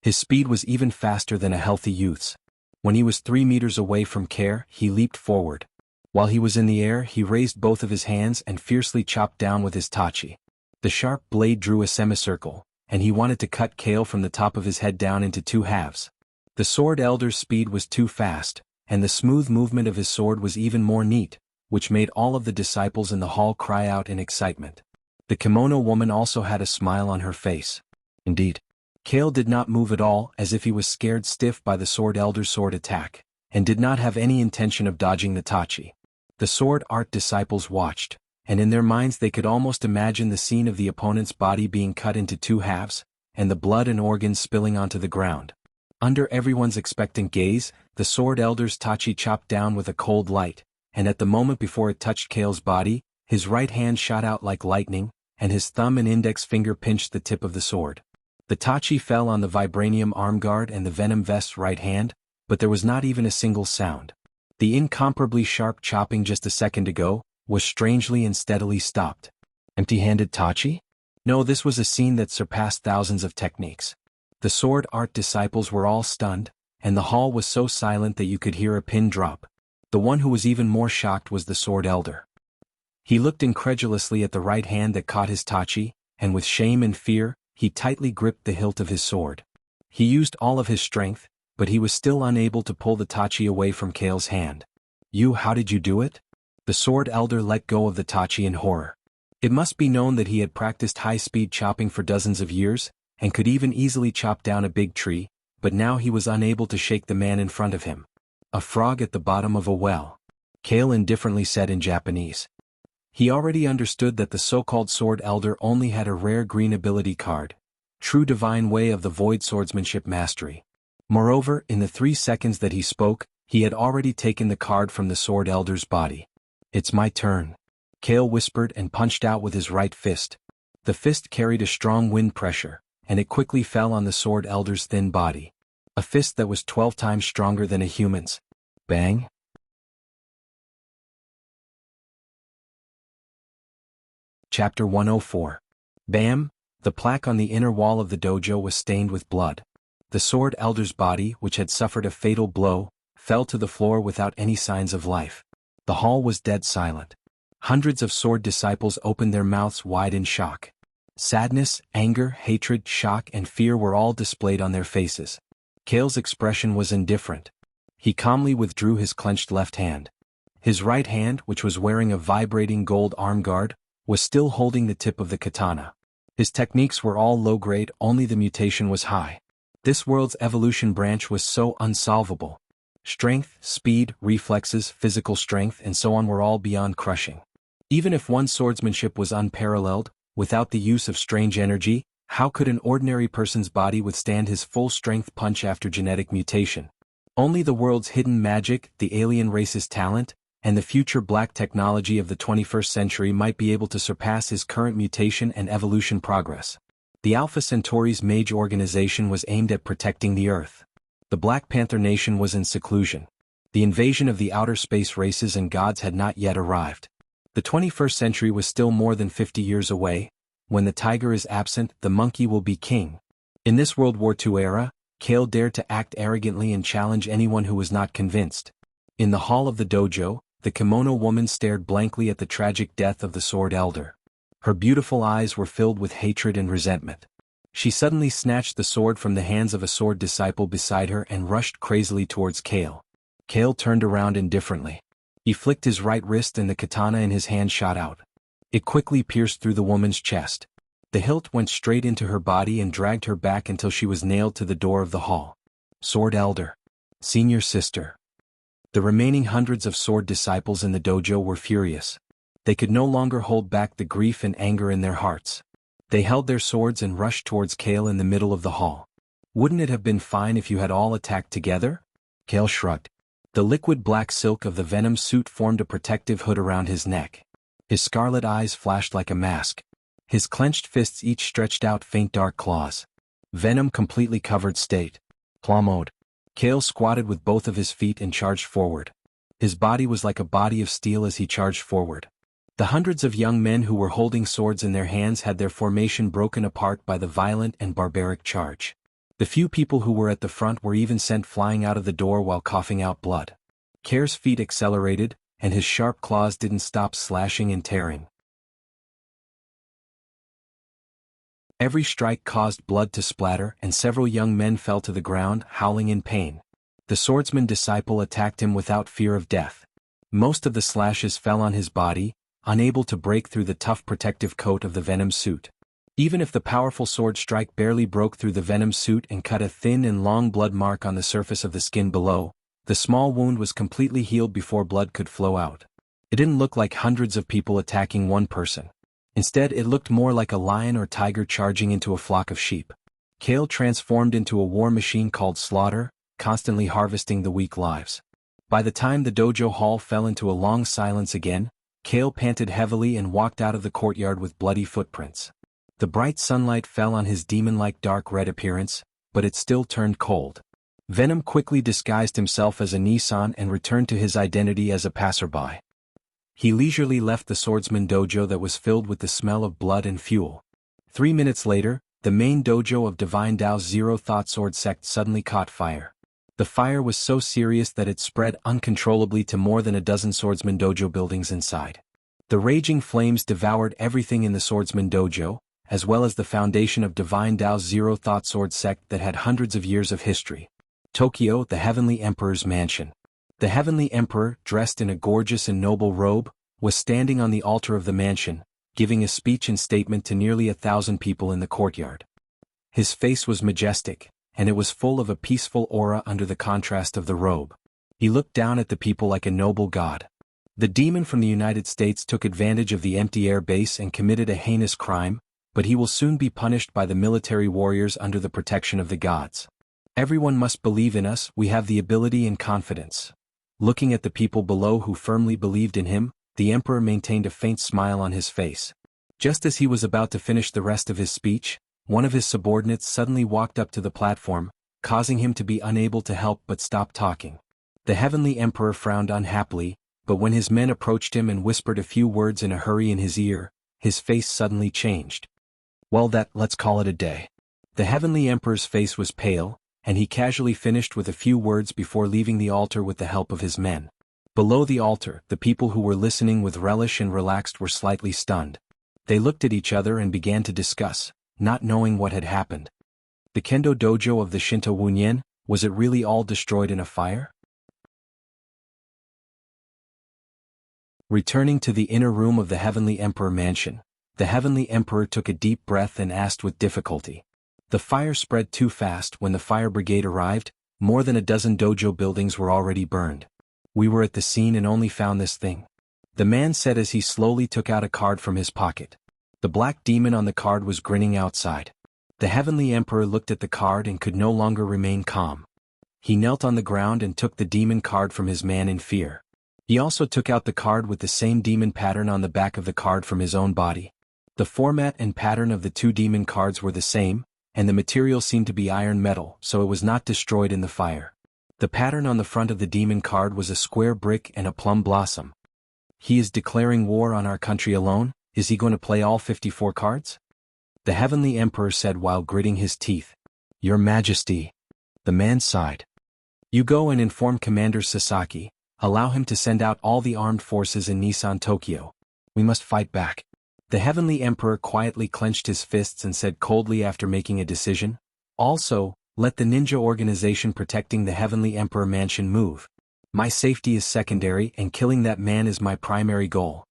Speaker 1: His speed was even faster than a healthy youth's. When he was 3 meters away from Kale, he leaped forward. While he was in the air, he raised both of his hands and fiercely chopped down with his tachi. The sharp blade drew a semicircle, and he wanted to cut Kale from the top of his head down into 2 halves. The sword elder's speed was too fast, and the smooth movement of his sword was even more neat, which made all of the disciples in the hall cry out in excitement. The kimono woman also had a smile on her face. Indeed, Kale did not move at all, as if he was scared stiff by the sword elder's sword attack, and did not have any intention of dodging the tachi. The sword art disciples watched, and in their minds they could almost imagine the scene of the opponent's body being cut into 2 halves, and the blood and organs spilling onto the ground. Under everyone's expectant gaze, the sword elder's tachi chopped down with a cold light, and at the moment before it touched Kale's body, his right hand shot out like lightning, and his thumb and index finger pinched the tip of the sword. The tachi fell on the vibranium armguard and the venom vest's right hand, but there was not even a single sound. The incomparably sharp chopping just a second ago was strangely and steadily stopped. Empty-handed tachi? No, this was a scene that surpassed thousands of techniques. The sword art disciples were all stunned, and the hall was so silent that you could hear a pin drop. The one who was even more shocked was the sword elder. He looked incredulously at the right hand that caught his tachi, and with shame and fear, he tightly gripped the hilt of his sword. He used all of his strength, but he was still unable to pull the tachi away from Kale's hand. How did you do it? The sword elder let go of the tachi in horror. It must be known that he had practiced high-speed chopping for dozens of years, and could even easily chop down a big tree, but now he was unable to shake the man in front of him. A frog at the bottom of a well. Kale indifferently said in Japanese. He already understood that the so-called sword elder only had a rare green ability card, True Divine Way of the Void Swordsmanship Mastery. Moreover, in the 3 seconds that he spoke, he had already taken the card from the sword elder's body. It's my turn. Kale whispered and punched out with his right fist. The fist carried a strong wind pressure, and it quickly fell on the sword elder's thin body. A fist that was 12 times stronger than a human's. Bang! Chapter 104. Bam! The plaque on the inner wall of the dojo was stained with blood. The sword elder's body, which had suffered a fatal blow, fell to the floor without any signs of life. The hall was dead silent. Hundreds of sword disciples opened their mouths wide in shock. Sadness, anger, hatred, shock, and fear were all displayed on their faces. Kale's expression was indifferent. He calmly withdrew his clenched left hand. His right hand, which was wearing a vibrating gold arm guard, was still holding the tip of the katana. His techniques were all low-grade, only the mutation was high. This world's evolution branch was so unsolvable. Strength, speed, reflexes, physical strength, and so on were all beyond crushing. Even if one's swordsmanship was unparalleled, without the use of strange energy, how could an ordinary person's body withstand his full-strength punch after genetic mutation? Only the world's hidden magic, the alien race's talent, and the future black technology of the 21st century might be able to surpass his current mutation and evolution progress. The Alpha Centauri's mage organization was aimed at protecting the Earth. The Black Panther Nation was in seclusion. The invasion of the outer space races and gods had not yet arrived. The 21st century was still more than 50 years away. When the tiger is absent, the monkey will be king. In this World War II era, Kale dared to act arrogantly and challenge anyone who was not convinced. In the hall of the dojo, the kimono woman stared blankly at the tragic death of the sword elder. Her beautiful eyes were filled with hatred and resentment. She suddenly snatched the sword from the hands of a sword disciple beside her and rushed crazily towards Kale. Kale turned around indifferently. He flicked his right wrist and the katana in his hand shot out. It quickly pierced through the woman's chest. The hilt went straight into her body and dragged her back until she was nailed to the door of the hall. Sword elder. Senior sister. The remaining hundreds of sword disciples in the dojo were furious. They could no longer hold back the grief and anger in their hearts. They held their swords and rushed towards Kale in the middle of the hall. Wouldn't it have been fine if you had all attacked together? Kale shrugged. The liquid black silk of the venom suit formed a protective hood around his neck. His scarlet eyes flashed like a mask. His clenched fists each stretched out faint dark claws. Venom completely covered state. Claw mode. Kale squatted with both of his feet and charged forward. His body was like a body of steel as he charged forward. The hundreds of young men who were holding swords in their hands had their formation broken apart by the violent and barbaric charge. The few people who were at the front were even sent flying out of the door while coughing out blood. Kale's feet accelerated, and his sharp claws didn't stop slashing and tearing. Every strike caused blood to splatter, and several young men fell to the ground, howling in pain. The swordsman disciple attacked him without fear of death. Most of the slashes fell on his body, unable to break through the tough protective coat of the venom suit. Even if the powerful sword strike barely broke through the venom suit and cut a thin and long blood mark on the surface of the skin below, the small wound was completely healed before blood could flow out. It didn't look like hundreds of people attacking one person. Instead, it looked more like a lion or tiger charging into a flock of sheep. Kale transformed into a war machine called Slaughter, constantly harvesting the weak lives. By the time the dojo hall fell into a long silence again, Kale panted heavily and walked out of the courtyard with bloody footprints. The bright sunlight fell on his demon-like dark red appearance, but it still turned cold. Venom quickly disguised himself as a Nissan and returned to his identity as a passerby. He leisurely left the swordsman dojo that was filled with the smell of blood and fuel. 3 minutes later, the main dojo of Divine Tao's Zero Thought Sword sect suddenly caught fire. The fire was so serious that it spread uncontrollably to more than a dozen swordsman dojo buildings inside. The raging flames devoured everything in the swordsman dojo, as well as the foundation of Divine Tao's Zero Thought Sword sect that had hundreds of years of history. Tokyo, the Heavenly Emperor's mansion. The Heavenly Emperor, dressed in a gorgeous and noble robe, was standing on the altar of the mansion, giving a speech and statement to nearly 1,000 people in the courtyard. His face was majestic, and it was full of a peaceful aura under the contrast of the robe. He looked down at the people like a noble god. The demon from the United States took advantage of the empty air base and committed a heinous crime, but he will soon be punished by the military warriors under the protection of the gods. Everyone must believe in us, we have the ability and confidence. Looking at the people below who firmly believed in him, the emperor maintained a faint smile on his face. Just as he was about to finish the rest of his speech, one of his subordinates suddenly walked up to the platform, causing him to be unable to help but stop talking. The Heavenly Emperor frowned unhappily, but when his men approached him and whispered a few words in a hurry in his ear, his face suddenly changed. Well, let's call it a day. The Heavenly Emperor's face was pale, and he casually finished with a few words before leaving the altar with the help of his men. Below the altar, the people who were listening with relish and relaxed were slightly stunned. They looked at each other and began to discuss, not knowing what had happened. The Kendo dojo of the Shinto Wunyan, was it really all destroyed in a fire? Returning to the inner room of the Heavenly Emperor mansion, the Heavenly Emperor took a deep breath and asked with difficulty. The fire spread too fast. When the fire brigade arrived, more than a dozen dojo buildings were already burned. We were at the scene and only found this thing, the man said as he slowly took out a card from his pocket. The black demon on the card was grinning outside. The Heavenly Emperor looked at the card and could no longer remain calm. He knelt on the ground and took the demon card from his man in fear. He also took out the card with the same demon pattern on the back of the card from his own body. The format and pattern of the two demon cards were the same, and the material seemed to be iron metal, so it was not destroyed in the fire. The pattern on the front of the demon card was a square brick and a plum blossom. He is declaring war on our country alone. Is he going to play all 54 cards? The Heavenly Emperor said while gritting his teeth. Your Majesty. The man sighed. You go and inform Commander Sasaki. Allow him to send out all the armed forces in Nissan Tokyo. We must fight back. The Heavenly Emperor quietly clenched his fists and said coldly after making a decision. Also, let the ninja organization protecting the Heavenly Emperor mansion move. My safety is secondary and killing that man is my primary goal.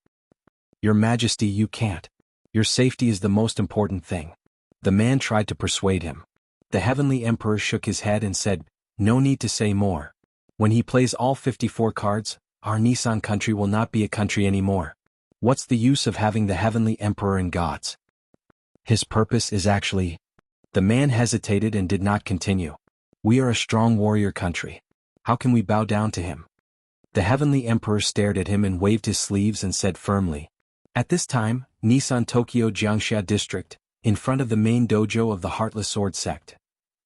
Speaker 1: Your Majesty, you can't. Your safety is the most important thing. The man tried to persuade him. The Heavenly Emperor shook his head and said, no need to say more. When he plays all 54 cards, our Nissan country will not be a country anymore. What's the use of having the Heavenly Emperor and gods? His purpose is actually... The man hesitated and did not continue. We are a strong warrior country. How can we bow down to him? The Heavenly Emperor stared at him and waved his sleeves and said firmly. At this time, Nissan Tokyo Jiangxia District, in front of the main dojo of the Heartless Sword sect.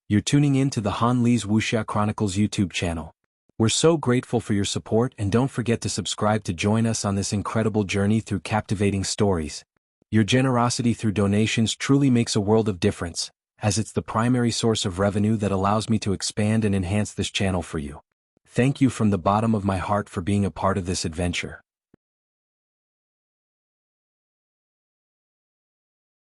Speaker 1: You're tuning in to the Han Li's Wuxia Chronicles YouTube channel. We're so grateful for your support and don't forget to subscribe to join us on this incredible journey through captivating stories. Your generosity through donations truly makes a world of difference, as it's the primary source of revenue that allows me to expand and enhance this channel for you. Thank you from the bottom of my heart for being a part of this adventure.